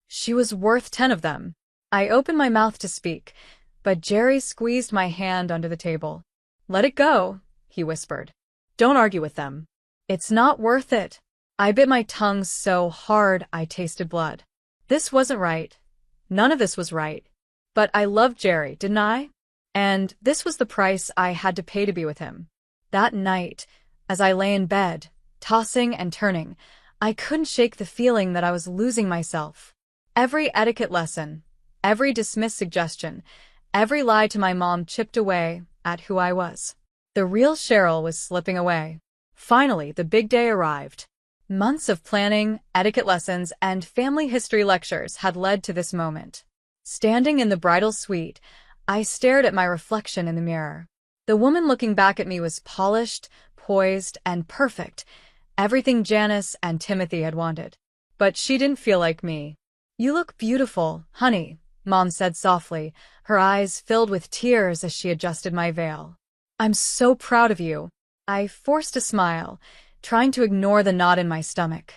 She was worth 10 of them. I opened my mouth to speak, but Jerry squeezed my hand under the table. Let it go, he whispered. Don't argue with them. It's not worth it. I bit my tongue so hard I tasted blood. This wasn't right. None of this was right. But I loved Jerry, didn't I? And this was the price I had to pay to be with him. That night, as I lay in bed, tossing and turning, I couldn't shake the feeling that I was losing myself. Every etiquette lesson, every dismissed suggestion, every lie to my mom chipped away at who I was. The real Cheryl was slipping away. Finally, the big day arrived. Months of planning, etiquette lessons, and family history lectures had led to this moment. Standing in the bridal suite, I stared at my reflection in the mirror. The woman looking back at me was polished, poised, and perfect, everything Janice and Timothy had wanted. But she didn't feel like me. You look beautiful, honey, Mom said softly, her eyes filled with tears as she adjusted my veil. I'm so proud of you. I forced a smile, trying to ignore the knot in my stomach.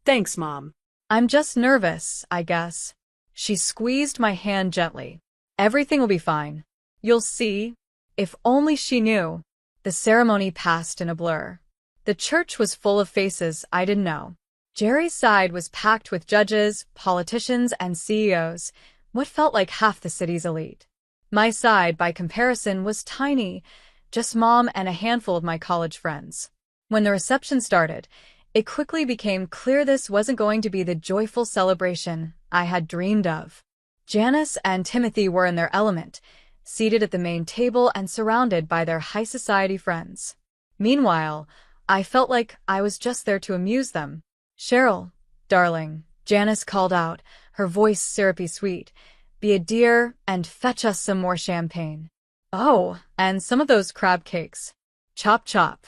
Thanks, Mom. I'm just nervous, I guess. She squeezed my hand gently. Everything will be fine. You'll see. If only she knew. The ceremony passed in a blur. The church was full of faces I didn't know. Jerry's side was packed with judges, politicians, and CEOs, what felt like half the city's elite. My side, by comparison, was tiny, just Mom and a handful of my college friends. When the reception started, it quickly became clear this wasn't going to be the joyful celebration I had dreamed of. Janice and Timothy were in their element, seated at the main table and surrounded by their high society friends. Meanwhile, I felt like I was just there to amuse them. Cheryl, darling, Janice called out, her voice syrupy sweet, be a dear and fetch us some more champagne. Oh, and some of those crab cakes. Chop chop.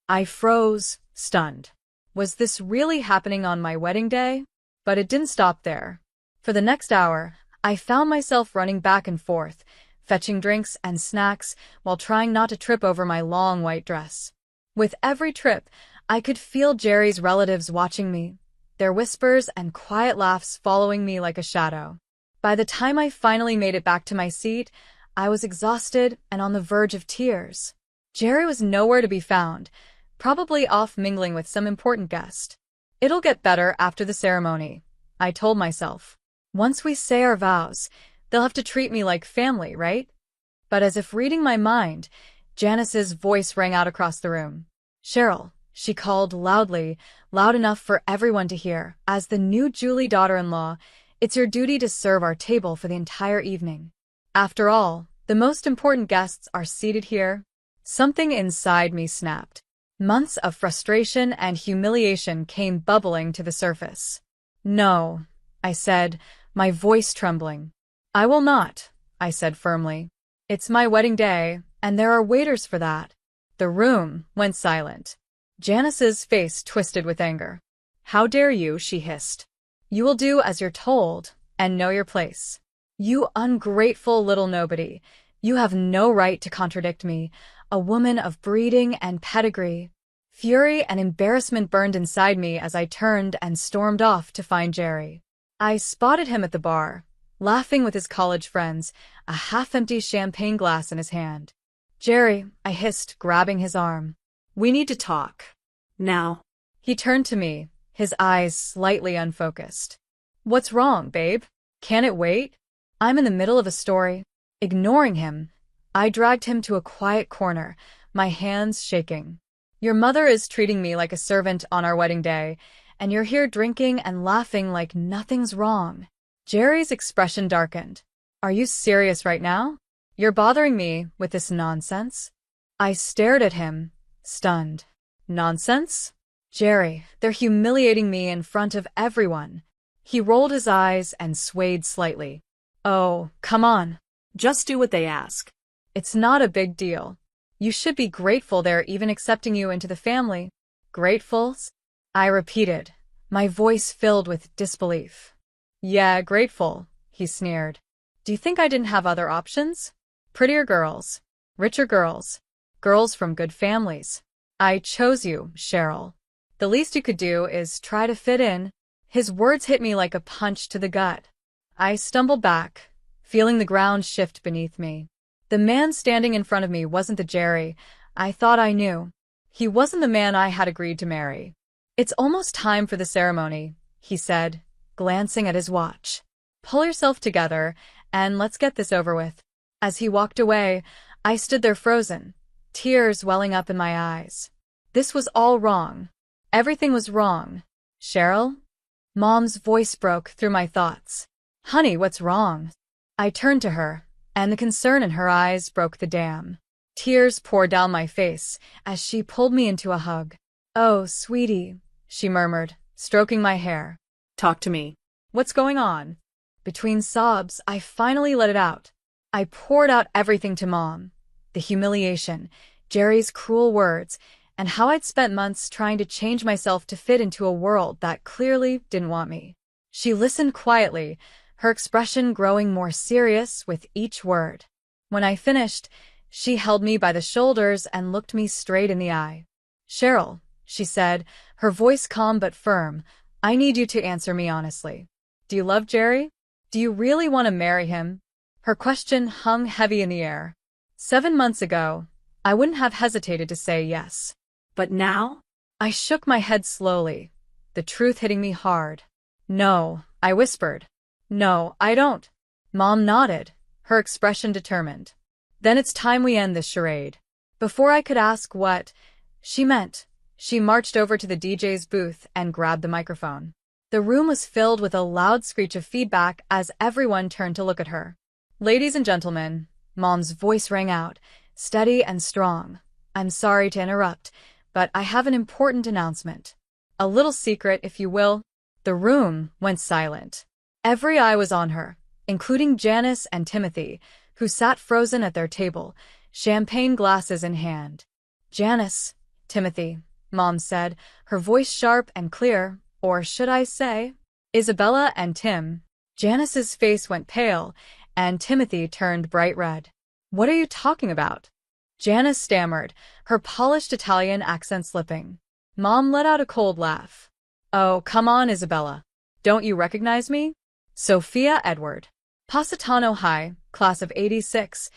I froze, stunned. Was this really happening on my wedding day? But it didn't stop there. For the next hour, I found myself running back and forth, fetching drinks and snacks while trying not to trip over my long white dress. With every trip, I could feel Jerry's relatives watching me, their whispers and quiet laughs following me like a shadow. By the time I finally made it back to my seat, I was exhausted and on the verge of tears. Jerry was nowhere to be found, probably off mingling with some important guest. It'll get better after the ceremony, I told myself. Once we say our vows, they'll have to treat me like family, right? But as if reading my mind, Janice's voice rang out across the room. Cheryl, she called loudly, loud enough for everyone to hear. As the new Julie daughter-in-law, it's your duty to serve our table for the entire evening. After all, the most important guests are seated here. Something inside me snapped. Months of frustration and humiliation came bubbling to the surface. No, I said, my voice trembling. I will not, I said firmly. It's my wedding day, and there are waiters for that. The room went silent. Janice's face twisted with anger. How dare you, she hissed. You will do as you're told, and know your place. You ungrateful little nobody. You have no right to contradict me, a woman of breeding and pedigree. Fury and embarrassment burned inside me as I turned and stormed off to find Jerry. I spotted him at the bar, laughing with his college friends, a half-empty champagne glass in his hand. Jerry, I hissed, grabbing his arm. We need to talk. Now. He turned to me, his eyes slightly unfocused. What's wrong, babe? Can it wait? I'm in the middle of a story. Ignoring him, I dragged him to a quiet corner, my hands shaking. Your mother is treating me like a servant on our wedding day, and you're here drinking and laughing like nothing's wrong. Jerry's expression darkened. Are you serious right now? You're bothering me with this nonsense? I stared at him, stunned. Nonsense? Jerry, they're humiliating me in front of everyone. He rolled his eyes and swayed slightly. Oh, come on. Just do what they ask. It's not a big deal. You should be grateful they're even accepting you into the family. Grateful? I repeated, my voice filled with disbelief. Yeah, grateful, he sneered. Do you think I didn't have other options? Prettier girls, richer girls, girls from good families. I chose you, Cheryl. The least you could do is try to fit in. His words hit me like a punch to the gut. I stumbled back, feeling the ground shift beneath me. The man standing in front of me wasn't the Jerry I thought I knew. He wasn't the man I had agreed to marry. It's almost time for the ceremony, he said, glancing at his watch. Pull yourself together, and let's get this over with. As he walked away, I stood there frozen, tears welling up in my eyes. This was all wrong. Everything was wrong. Cheryl? Mom's voice broke through my thoughts. Honey, what's wrong? I turned to her, and the concern in her eyes broke the dam. Tears poured down my face as she pulled me into a hug. Oh, sweetie, she murmured, stroking my hair. Talk to me. What's going on? Between sobs, I finally let it out. I poured out everything to Mom. The humiliation, Jerry's cruel words, and how I'd spent months trying to change myself to fit into a world that clearly didn't want me. She listened quietly, her expression growing more serious with each word. When I finished, she held me by the shoulders and looked me straight in the eye. Cheryl, she said, her voice calm but firm, I need you to answer me honestly. Do you love Jerry? Do you really want to marry him? Her question hung heavy in the air. 7 months ago, I wouldn't have hesitated to say yes. But now? I shook my head slowly, the truth hitting me hard. No, I whispered. No, I don't. Mom nodded, her expression determined. Then it's time we end this charade. Before I could ask what she meant, she marched over to the DJ's booth and grabbed the microphone. The room was filled with a loud screech of feedback as everyone turned to look at her. Ladies and gentlemen, Mom's voice rang out, steady and strong. I'm sorry to interrupt, but I have an important announcement. A little secret, if you will. The room went silent. Every eye was on her, including Janice and Timothy, who sat frozen at their table, champagne glasses in hand. Janice, Timothy, Mom said, her voice sharp and clear, or should I say, Isabella and Tim. Janice's face went pale, and Timothy turned bright red. What are you talking about? Janice stammered, her polished Italian accent slipping. Mom let out a cold laugh. Oh, come on, Isabella. Don't you recognize me? Sophia Edward. Positano High, class of '86.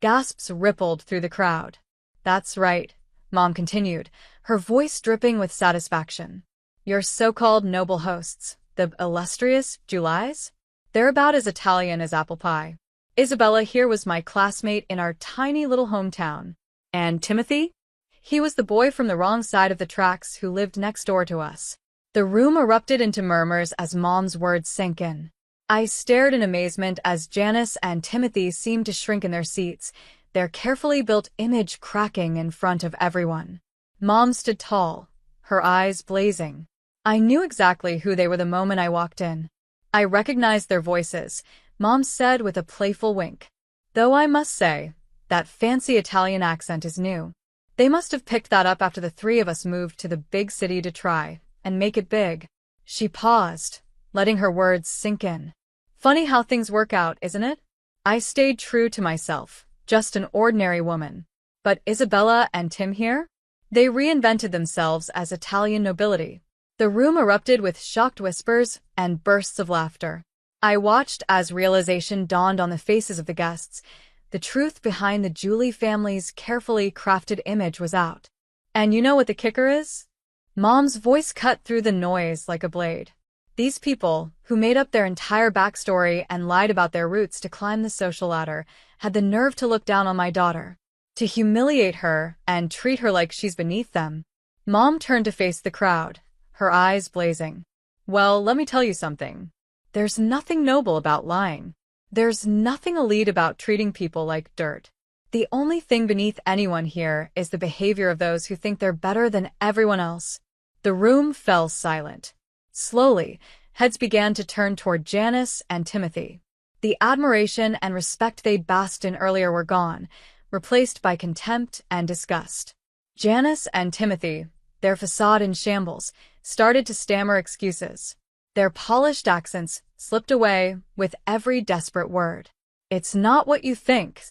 Gasps rippled through the crowd. That's right, Mom continued, her voice dripping with satisfaction. Your so-called noble hosts, the illustrious Julies? They're about as Italian as apple pie. Isabella here was my classmate in our tiny little hometown. And Timothy? He was the boy from the wrong side of the tracks who lived next door to us. The room erupted into murmurs as Mom's words sank in. I stared in amazement as Janice and Timothy seemed to shrink in their seats, their carefully built image cracking in front of everyone. Mom stood tall, her eyes blazing. I knew exactly who they were the moment I walked in. I recognized their voices, Mom said with a playful wink. Though I must say, that fancy Italian accent is new. They must have picked that up after the three of us moved to the big city to try and make it big. She paused, letting her words sink in. Funny how things work out, isn't it? I stayed true to myself, just an ordinary woman. But Isabella and Tim here? They reinvented themselves as Italian nobility. The room erupted with shocked whispers and bursts of laughter. I watched as realization dawned on the faces of the guests. The truth behind the Julie family's carefully crafted image was out. And you know what the kicker is? Mom's voice cut through the noise like a blade. These people, who made up their entire backstory and lied about their roots to climb the social ladder, had the nerve to look down on my daughter, to humiliate her and treat her like she's beneath them. Mom turned to face the crowd, her eyes blazing. Well, let me tell you something. There's nothing noble about lying. There's nothing elite about treating people like dirt. The only thing beneath anyone here is the behavior of those who think they're better than everyone else. The room fell silent. Slowly, heads began to turn toward Janice and Timothy. The admiration and respect they'd basked in earlier were gone, replaced by contempt and disgust. Janice and Timothy, their facade in shambles, started to stammer excuses. Their polished accents slipped away with every desperate word. "It's not what you think,"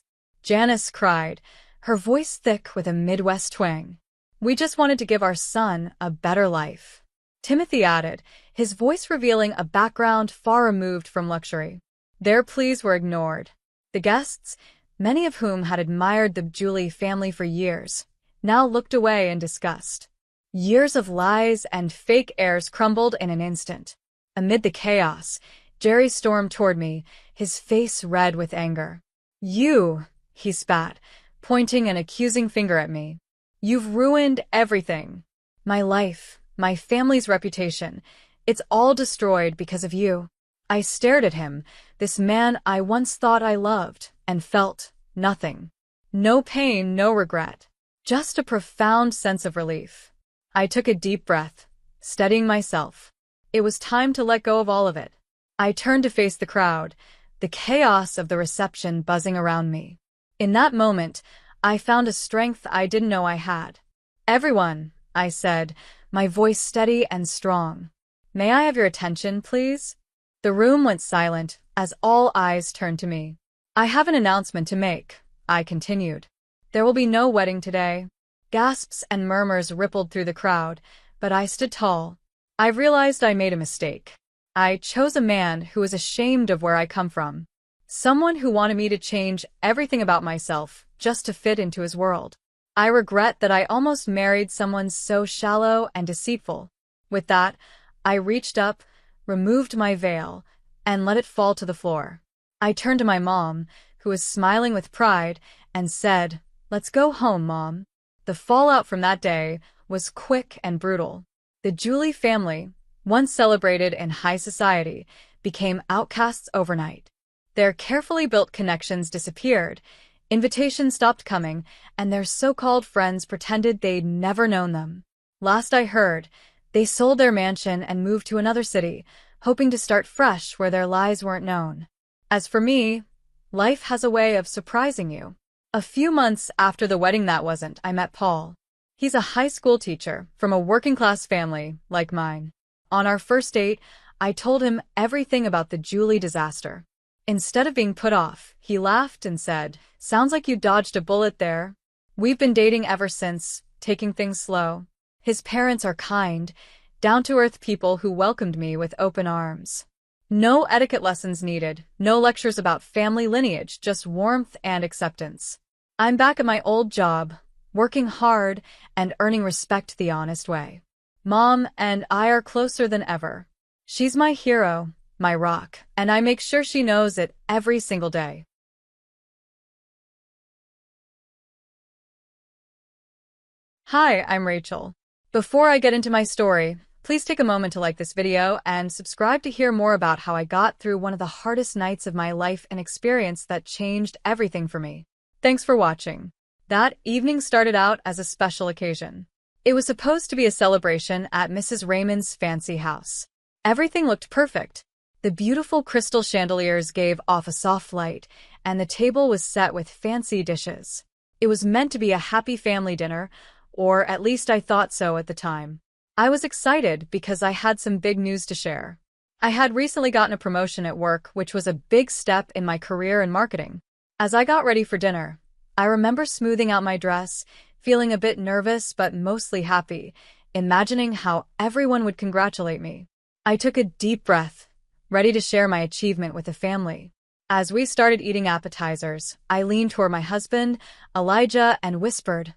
Janice cried, her voice thick with a Midwest twang. "We just wanted to give our son a better life." Timothy added, his voice revealing a background far removed from luxury. Their pleas were ignored. The guests, many of whom had admired the Julie family for years, now looked away in disgust. Years of lies and fake airs crumbled in an instant. Amid the chaos, Jerry stormed toward me, his face red with anger. "You," he spat, pointing an accusing finger at me. "You've ruined everything. My life, my family's reputation. It's all destroyed because of you." I stared at him, this man I once thought I loved, and felt nothing. No pain, no regret. Just a profound sense of relief. I took a deep breath, steadying myself. It was time to let go of all of it. I turned to face the crowd, the chaos of the reception buzzing around me. In that moment, I found a strength I didn't know I had. "Everyone," I said, my voice steady and strong. "May I have your attention, please?" The room went silent as all eyes turned to me. "I have an announcement to make," I continued. "There will be no wedding today." Gasps and murmurs rippled through the crowd, but I stood tall. I realized I made a mistake. I chose a man who was ashamed of where I come from. Someone who wanted me to change everything about myself just to fit into his world. I regret that I almost married someone so shallow and deceitful. With that, I reached up, removed my veil, and let it fall to the floor. I turned to my mom, who was smiling with pride, and said, "Let's go home, Mom." The fallout from that day was quick and brutal. The Julie family, once celebrated in high society, became outcasts overnight. Their carefully built connections disappeared, invitations stopped coming, and their so-called friends pretended they'd never known them. Last I heard, they sold their mansion and moved to another city, hoping to start fresh where their lies weren't known. As for me, life has a way of surprising you. A few months after the wedding that wasn't, I met Paul. He's a high school teacher from a working-class family like mine. On our first date, I told him everything about the Julie disaster. Instead of being put off, he laughed and said, "Sounds like you dodged a bullet there." We've been dating ever since, taking things slow. His parents are kind, down-to-earth people who welcomed me with open arms. No etiquette lessons needed, no lectures about family lineage, just warmth and acceptance. I'm back at my old job, working hard and earning respect the honest way. Mom and I are closer than ever. She's my hero, my rock, and I make sure she knows it every single day. Hi, I'm Rachel. Before I get into my story, please take a moment to like this video and subscribe to hear more about how I got through one of the hardest nights of my life, an experience that changed everything for me. Thanks for watching. That evening started out as a special occasion. It was supposed to be a celebration at Mrs. Raymond's fancy house. Everything looked perfect. The beautiful crystal chandeliers gave off a soft light, and the table was set with fancy dishes. It was meant to be a happy family dinner, or at least I thought so at the time. I was excited because I had some big news to share. I had recently gotten a promotion at work, which was a big step in my career in marketing. As I got ready for dinner, I remember smoothing out my dress, feeling a bit nervous but mostly happy, imagining how everyone would congratulate me. I took a deep breath, ready to share my achievement with the family. As we started eating appetizers, I leaned toward my husband, Elijah, and whispered,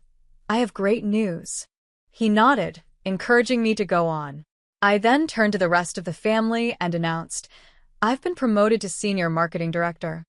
"I have great news." He nodded, encouraging me to go on. I then turned to the rest of the family and announced, "I've been promoted to senior marketing director."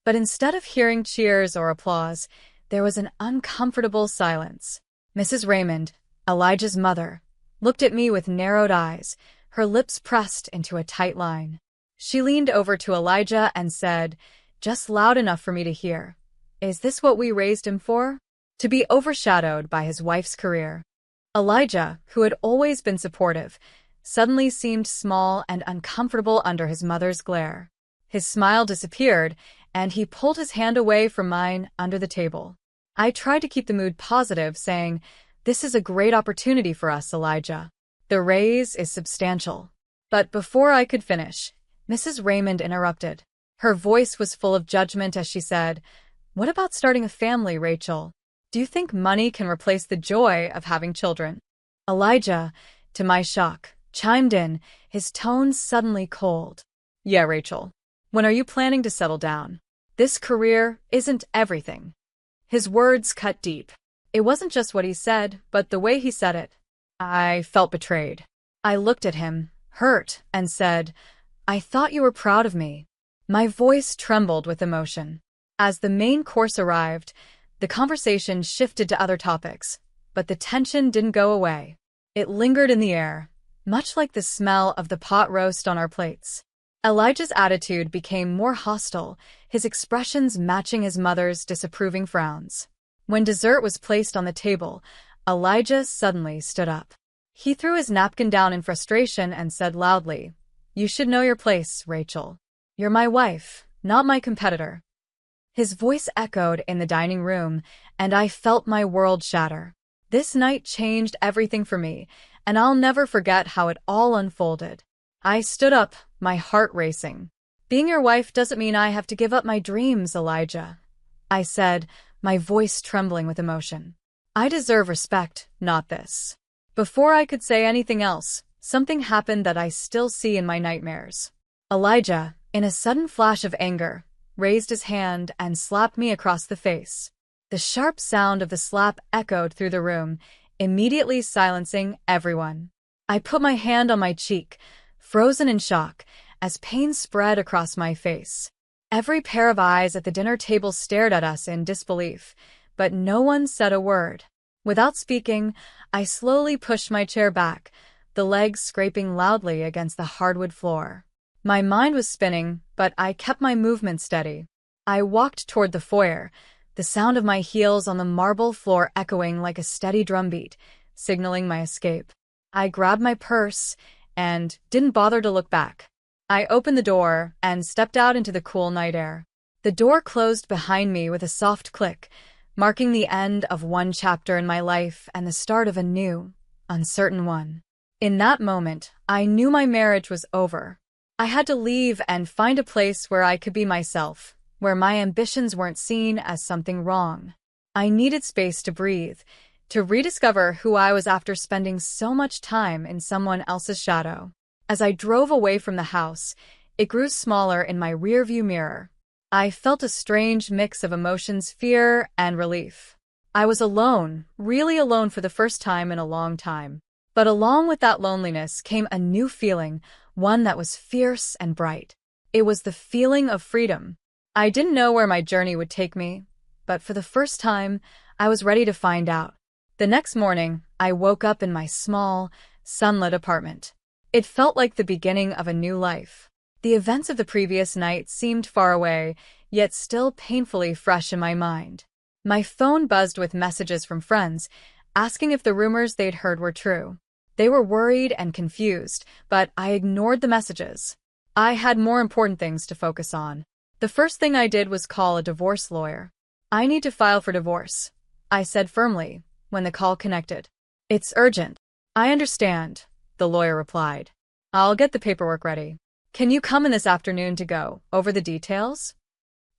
But instead of hearing cheers or applause, there was an uncomfortable silence. Mrs. Raymond, Elijah's mother, looked at me with narrowed eyes, her lips pressed into a tight line. She leaned over to Elijah and said, just loud enough for me to hear, Is this what we raised him for? To be overshadowed by his wife's career. Elijah, who had always been supportive, suddenly seemed small and uncomfortable under his mother's glare. His smile disappeared, and he pulled his hand away from mine under the table. I tried to keep the mood positive, saying, "This is a great opportunity for us, Elijah. The raise is substantial." But before I could finish, Mrs. Raymond interrupted. Her voice was full of judgment as she said, "What about starting a family, Rachel? Do you think money can replace the joy of having children?" Elijah, to my shock, chimed in, his tone suddenly cold. "Yeah, Rachel. When are you planning to settle down? This career isn't everything." His words cut deep. It wasn't just what he said, but the way he said it. I felt betrayed. I looked at him, hurt, and said, "I thought you were proud of me." My voice trembled with emotion. As the main course arrived, the conversation shifted to other topics, but the tension didn't go away. It lingered in the air, much like the smell of the pot roast on our plates. Elijah's attitude became more hostile, his expressions matching his mother's disapproving frowns. When dessert was placed on the table, Elijah suddenly stood up. He threw his napkin down in frustration and said loudly, "You should know your place, Rachel. You're my wife, not my competitor." His voice echoed in the dining room, and I felt my world shatter. This night changed everything for me, and I'll never forget how it all unfolded. I stood up, my heart racing. "Being your wife doesn't mean I have to give up my dreams, Elijah," I said, my voice trembling with emotion. "I deserve respect, not this." Before I could say anything else, something happened that I still see in my nightmares. Elijah, in a sudden flash of anger, raised his hand and slapped me across the face. The sharp sound of the slap echoed through the room, immediately silencing everyone. I put my hand on my cheek, frozen in shock, as pain spread across my face. Every pair of eyes at the dinner table stared at us in disbelief, but no one said a word. Without speaking, I slowly pushed my chair back, the legs scraping loudly against the hardwood floor. My mind was spinning, but I kept my movement steady. I walked toward the foyer, the sound of my heels on the marble floor echoing like a steady drumbeat, signaling my escape. I grabbed my purse and didn't bother to look back. I opened the door and stepped out into the cool night air. The door closed behind me with a soft click, marking the end of one chapter in my life and the start of a new, uncertain one. In that moment, I knew my marriage was over. I had to leave and find a place where I could be myself, where my ambitions weren't seen as something wrong. I needed space to breathe, to rediscover who I was after spending so much time in someone else's shadow. As I drove away from the house, it grew smaller in my rearview mirror. I felt a strange mix of emotions, fear and relief. I was alone, really alone for the first time in a long time. But along with that loneliness came a new feeling, one that was fierce and bright. It was the feeling of freedom. I didn't know where my journey would take me, but for the first time, I was ready to find out. The next morning, I woke up in my small, sunlit apartment. It felt like the beginning of a new life. The events of the previous night seemed far away, yet still painfully fresh in my mind. My phone buzzed with messages from friends, asking if the rumors they'd heard were true. They were worried and confused, but I ignored the messages. I had more important things to focus on. The first thing I did was call a divorce lawyer. "I need to file for divorce," I said firmly, when the call connected. "It's urgent." "I understand," the lawyer replied. "I'll get the paperwork ready. Can you come in this afternoon to go over the details?"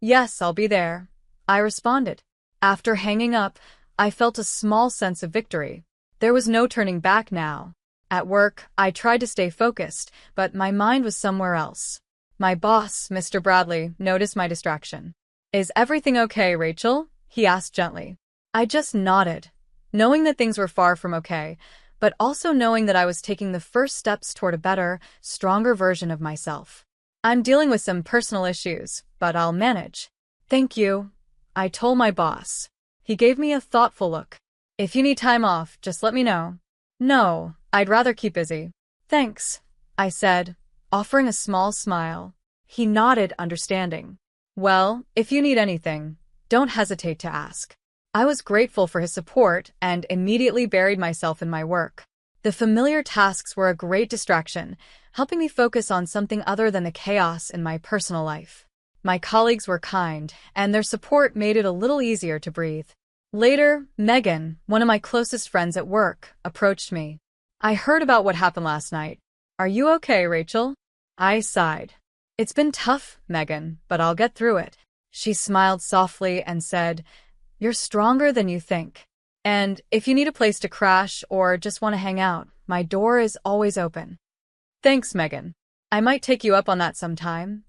"Yes, I'll be there," I responded. After hanging up, I felt a small sense of victory. There was no turning back now. At work, I tried to stay focused, but my mind was somewhere else. My boss, Mr. Bradley, noticed my distraction. "Is everything okay, Rachel?" he asked gently. I just nodded, knowing that things were far from okay, but also knowing that I was taking the first steps toward a better, stronger version of myself. "I'm dealing with some personal issues, but I'll manage." "Thank you," I told my boss. He gave me a thoughtful look. "If you need time off, just let me know." "No, I'd rather keep busy." "Thanks," I said, offering a small smile. He nodded, understanding. "Well, if you need anything, Don't hesitate to ask. I was grateful for his support and immediately buried myself in my work. The familiar tasks were a great distraction, helping me focus on something other than the chaos in my personal life. My colleagues were kind, and their support made it a little easier to breathe. Later, Megan, one of my closest friends at work, approached me. I heard about what happened last night. Are you okay, Rachel? I sighed. It's been tough, Megan, but I'll get through it. She smiled softly and said, You're stronger than you think. And if you need a place to crash or just want to hang out, my door is always open. Thanks, Megan. I might take you up on that sometime,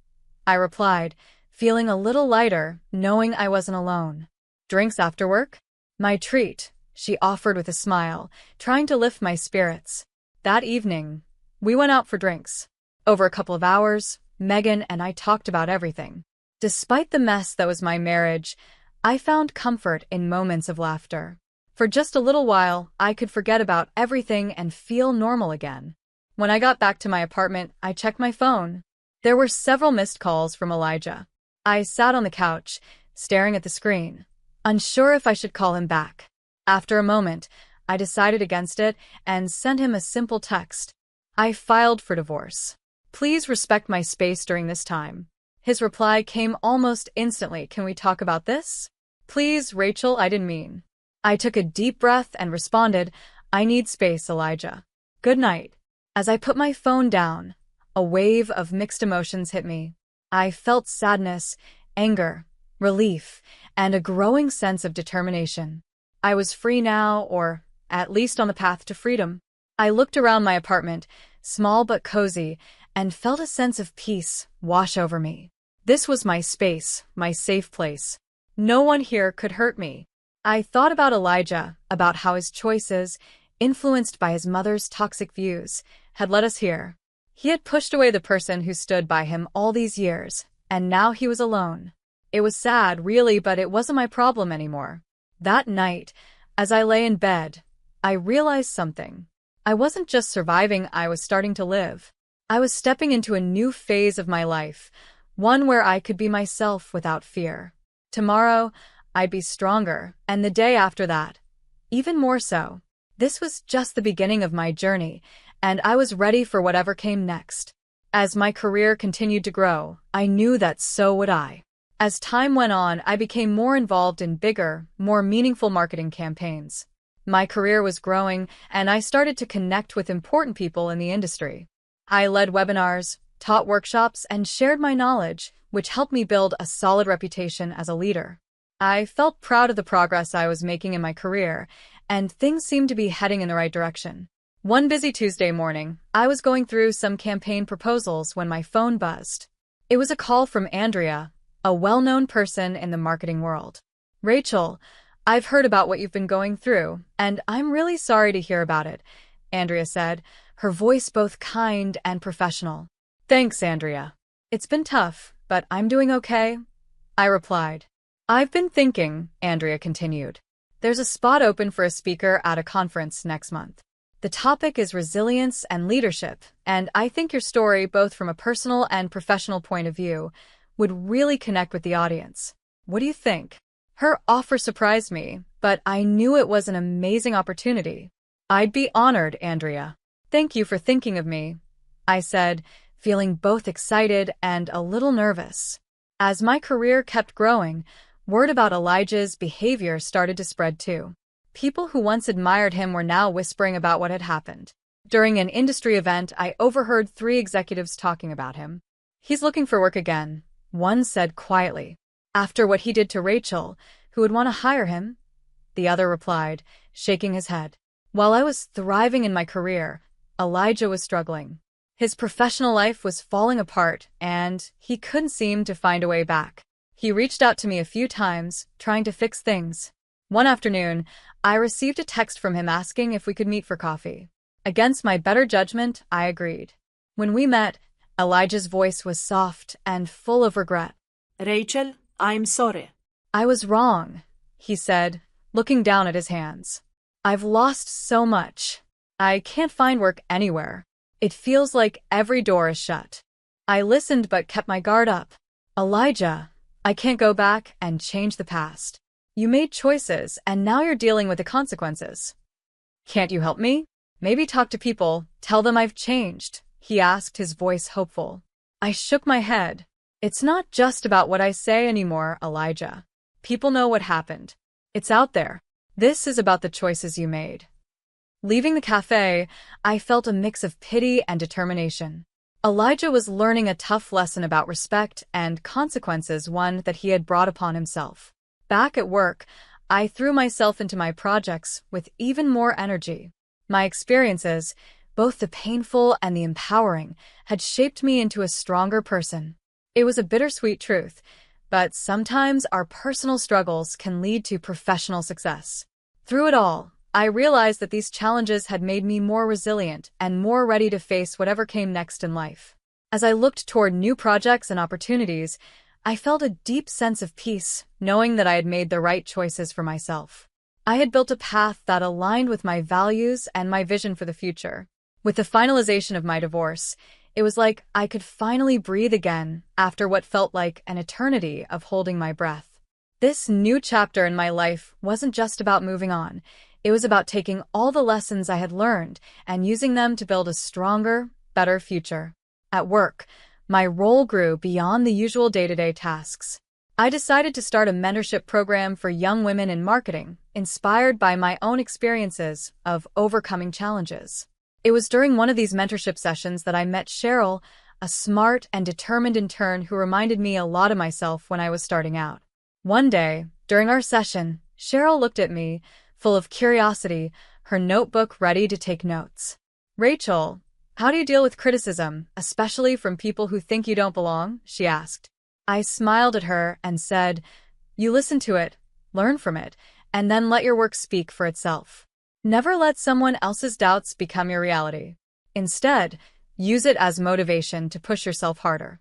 I replied, feeling a little lighter, knowing I wasn't alone. Drinks after work? My treat, she offered with a smile, trying to lift my spirits. That evening, we went out for drinks. Over a couple of hours, Megan and I talked about everything. Despite the mess that was my marriage, I found comfort in moments of laughter. For just a little while, I could forget about everything and feel normal again. When I got back to my apartment, I checked my phone. There were several missed calls from Elijah. I sat on the couch, staring at the screen, unsure if I should call him back. After a moment, I decided against it and sent him a simple text. I filed for divorce. Please respect my space during this time. His reply came almost instantly. Can we talk about this? Please, Rachel, I didn't mean. I took a deep breath and responded, I need space, Elijah. Good night. As I put my phone down, a wave of mixed emotions hit me. I felt sadness, anger, relief, and a growing sense of determination. I was free now, or at least on the path to freedom. I looked around my apartment, small but cozy, and felt a sense of peace wash over me. This was my space, my safe place. No one here could hurt me. I thought about Elijah, about how his choices, influenced by his mother's toxic views, had led us here. He had pushed away the person who stood by him all these years, and now he was alone. It was sad, really, but it wasn't my problem anymore. That night, as I lay in bed, I realized something. I wasn't just surviving, I was starting to live. I was stepping into a new phase of my life, one where I could be myself without fear. Tomorrow, I'd be stronger, and the day after that, even more so. This was just the beginning of my journey, and I was ready for whatever came next. As my career continued to grow, I knew that so would I. As time went on, I became more involved in bigger, more meaningful marketing campaigns. My career was growing, and I started to connect with important people in the industry. I led webinars, taught workshops, and shared my knowledge, which helped me build a solid reputation as a leader. I felt proud of the progress I was making in my career, and things seemed to be heading in the right direction. One busy Tuesday morning, I was going through some campaign proposals when my phone buzzed. It was a call from Andrea, a well-known person in the marketing world. Rachel, I've heard about what you've been going through, and I'm really sorry to hear about it, Andrea said, her voice both kind and professional. Thanks, Andrea. It's been tough, but I'm doing okay, I replied. I've been thinking, Andrea continued. There's a spot open for a speaker at a conference next month. The topic is resilience and leadership, and I think your story, both from a personal and professional point of view, would really connect with the audience. What do you think? Her offer surprised me, but I knew it was an amazing opportunity. I'd be honored, Andrea. Thank you for thinking of me, I said, feeling both excited and a little nervous. As my career kept growing, word about Elijah's behavior started to spread too. People who once admired him were now whispering about what had happened. During an industry event, I overheard 3 executives talking about him. He's looking for work again, one said quietly. After what he did to Rachel, who would want to hire him? The other replied, shaking his head. While I was thriving in my career, Elijah was struggling. His professional life was falling apart, and he couldn't seem to find a way back. He reached out to me a few times, trying to fix things. One afternoon, I received a text from him asking if we could meet for coffee. Against my better judgment, I agreed. When we met, Elijah's voice was soft and full of regret. Rachel, I'm sorry. I was wrong, he said, looking down at his hands. I've lost so much. I can't find work anywhere. It feels like every door is shut. I listened but kept my guard up. Elijah, I can't go back and change the past. You made choices, and now you're dealing with the consequences. Can't you help me? Maybe talk to people, tell them I've changed, he asked, his voice hopeful. I shook my head. It's not just about what I say anymore, Elijah. People know what happened. It's out there. This is about the choices you made. Leaving the cafe, I felt a mix of pity and determination. Elijah was learning a tough lesson about respect and consequences, one that he had brought upon himself. Back at work, I threw myself into my projects with even more energy. My experiences, both the painful and the empowering, had shaped me into a stronger person. It was a bittersweet truth, but sometimes our personal struggles can lead to professional success. Through it all, I realized that these challenges had made me more resilient and more ready to face whatever came next in life. As I looked toward new projects and opportunities, I felt a deep sense of peace, knowing that I had made the right choices for myself. I had built a path that aligned with my values and my vision for the future. With the finalization of my divorce, it was like I could finally breathe again after what felt like an eternity of holding my breath. This new chapter in my life wasn't just about moving on. It was about taking all the lessons I had learned and using them to build a stronger, better future. At work, my role grew beyond the usual day-to-day tasks. I decided to start a mentorship program for young women in marketing, inspired by my own experiences of overcoming challenges. It was during one of these mentorship sessions that I met Cheryl, a smart and determined intern who reminded me a lot of myself when I was starting out. One day, during our session, Cheryl looked at me, full of curiosity, her notebook ready to take notes. "Rachel, how do you deal with criticism, especially from people who think you don't belong?" she asked. I smiled at her and said, "You listen to it, learn from it, and then let your work speak for itself. Never let someone else's doubts become your reality. Instead, use it as motivation to push yourself harder."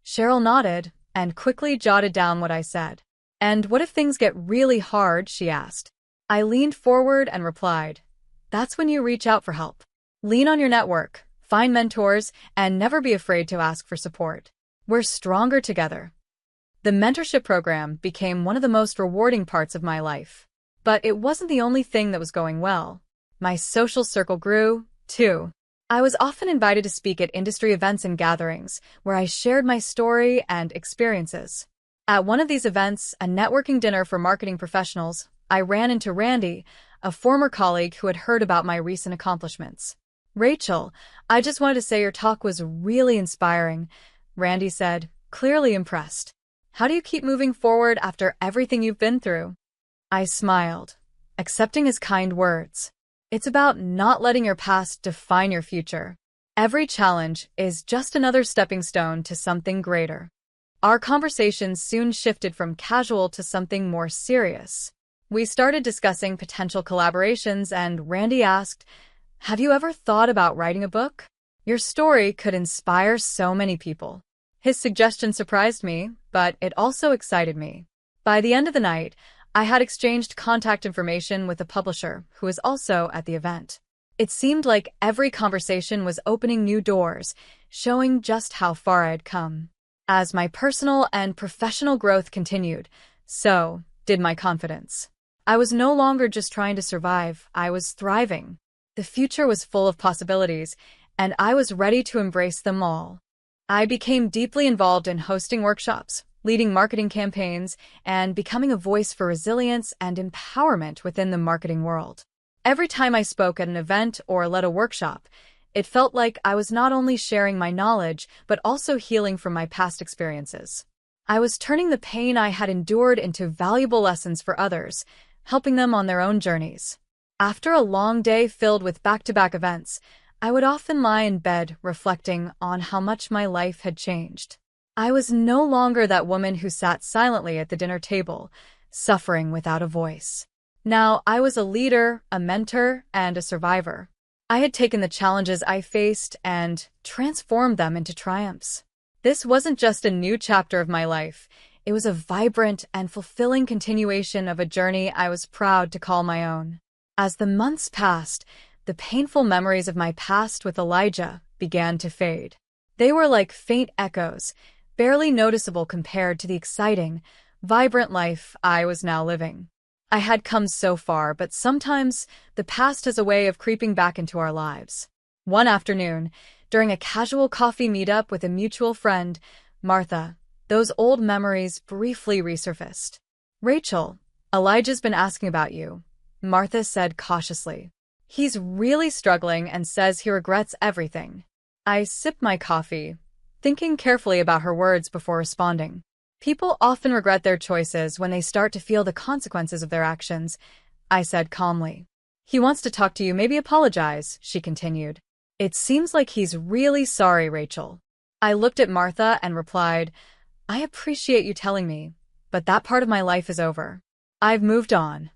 Cheryl nodded and quickly jotted down what I said. "And what if things get really hard?" she asked. I leaned forward and replied, "That's when you reach out for help. Lean on your network, find mentors, and never be afraid to ask for support. We're stronger together." The mentorship program became one of the most rewarding parts of my life. But it wasn't the only thing that was going well. My social circle grew, too. I was often invited to speak at industry events and gatherings, where I shared my story and experiences. At one of these events, a networking dinner for marketing professionals, I ran into Randy, a former colleague who had heard about my recent accomplishments. "Rachel, I just wanted to say your talk was really inspiring," Randy said, clearly impressed. "How do you keep moving forward after everything you've been through?" I smiled, accepting his kind words. It's about not letting your past define your future. Every challenge is just another stepping stone to something greater. Our conversation soon shifted from casual to something more serious. We started discussing potential collaborations, and Randy asked, "Have you ever thought about writing a book? Your story could inspire so many people." His suggestion surprised me, but it also excited me. By the end of the night, I had exchanged contact information with a publisher who was also at the event. It seemed like every conversation was opening new doors, showing just how far I had come. As my personal and professional growth continued, so did my confidence. I was no longer just trying to survive, I was thriving. The future was full of possibilities, and I was ready to embrace them all. I became deeply involved in hosting workshops, leading marketing campaigns, and becoming a voice for resilience and empowerment within the marketing world. Every time I spoke at an event or led a workshop, it felt like I was not only sharing my knowledge, but also healing from my past experiences. I was turning the pain I had endured into valuable lessons for others, helping them on their own journeys. After a long day filled with back-to-back events, I would often lie in bed reflecting on how much my life had changed. I was no longer that woman who sat silently at the dinner table, suffering without a voice. Now I was a leader, a mentor, and a survivor. I had taken the challenges I faced and transformed them into triumphs. This wasn't just a new chapter of my life. It was a vibrant and fulfilling continuation of a journey I was proud to call my own. As the months passed, the painful memories of my past with Elijah began to fade. They were like faint echoes, barely noticeable compared to the exciting, vibrant life I was now living. I had come so far, but sometimes the past has a way of creeping back into our lives. One afternoon, during a casual coffee meetup with a mutual friend, Martha, those old memories briefly resurfaced. "Rachel, Elijah's been asking about you," Martha said cautiously. "He's really struggling and says he regrets everything." I sipped my coffee, thinking carefully about her words before responding. "People often regret their choices when they start to feel the consequences of their actions," I said calmly. "He wants to talk to you, maybe apologize," she continued. "It seems like he's really sorry, Rachel." I looked at Martha and replied, "I appreciate you telling me, but that part of my life is over. I've moved on."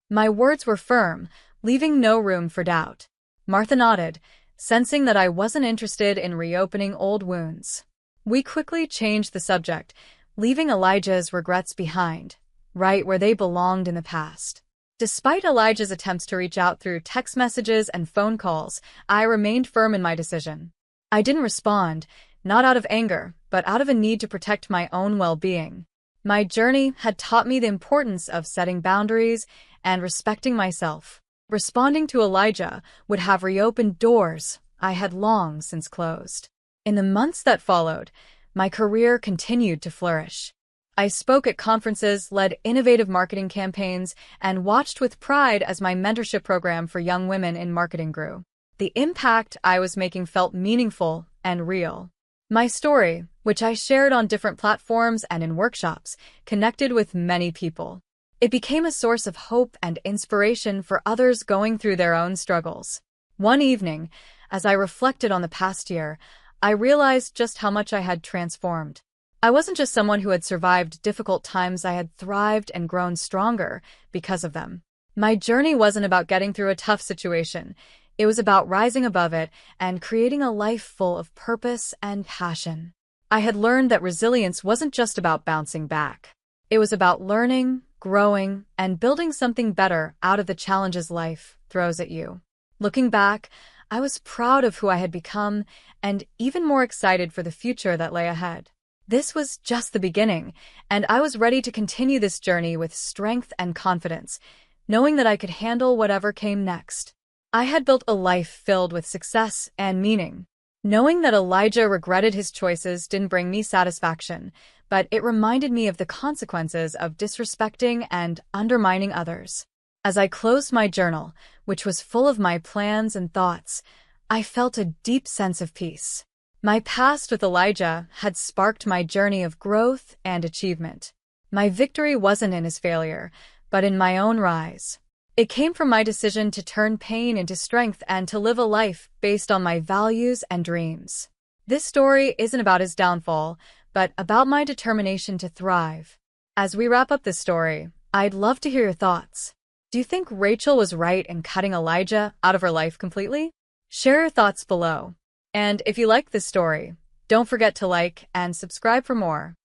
My words were firm, leaving no room for doubt. Martha nodded, sensing that I wasn't interested in reopening old wounds. We quickly changed the subject, leaving Elijah's regrets behind, right where they belonged in the past. Despite Elijah's attempts to reach out through text messages and phone calls, I remained firm in my decision. I didn't respond, not out of anger, but out of a need to protect my own well-being. My journey had taught me the importance of setting boundaries and respecting myself. Responding to Elijah would have reopened doors I had long since closed. In the months that followed, my career continued to flourish. I spoke at conferences, led innovative marketing campaigns, and watched with pride as my mentorship program for young women in marketing grew. The impact I was making felt meaningful and real. My story, which I shared on different platforms and in workshops, connected with many people. It became a source of hope and inspiration for others going through their own struggles. One evening, as I reflected on the past year, I realized just how much I had transformed. I wasn't just someone who had survived difficult times, I had thrived and grown stronger because of them. My journey wasn't about getting through a tough situation. It was about rising above it and creating a life full of purpose and passion. I had learned that resilience wasn't just about bouncing back. It was about learning, growing, and building something better out of the challenges life throws at you. Looking back, I was proud of who I had become and even more excited for the future that lay ahead. This was just the beginning, and I was ready to continue this journey with strength and confidence, knowing that I could handle whatever came next. I had built a life filled with success and meaning. Knowing that Elijah regretted his choices didn't bring me satisfaction, but it reminded me of the consequences of disrespecting and undermining others. As I closed my journal, which was full of my plans and thoughts, I felt a deep sense of peace. My past with Elijah had sparked my journey of growth and achievement. My victory wasn't in his failure, but in my own rise. It came from my decision to turn pain into strength and to live a life based on my values and dreams. This story isn't about his downfall, but about my determination to thrive. As we wrap up this story, I'd love to hear your thoughts. Do you think Rachel was right in cutting Elijah out of her life completely? Share your thoughts below. And if you like this story, don't forget to like and subscribe for more.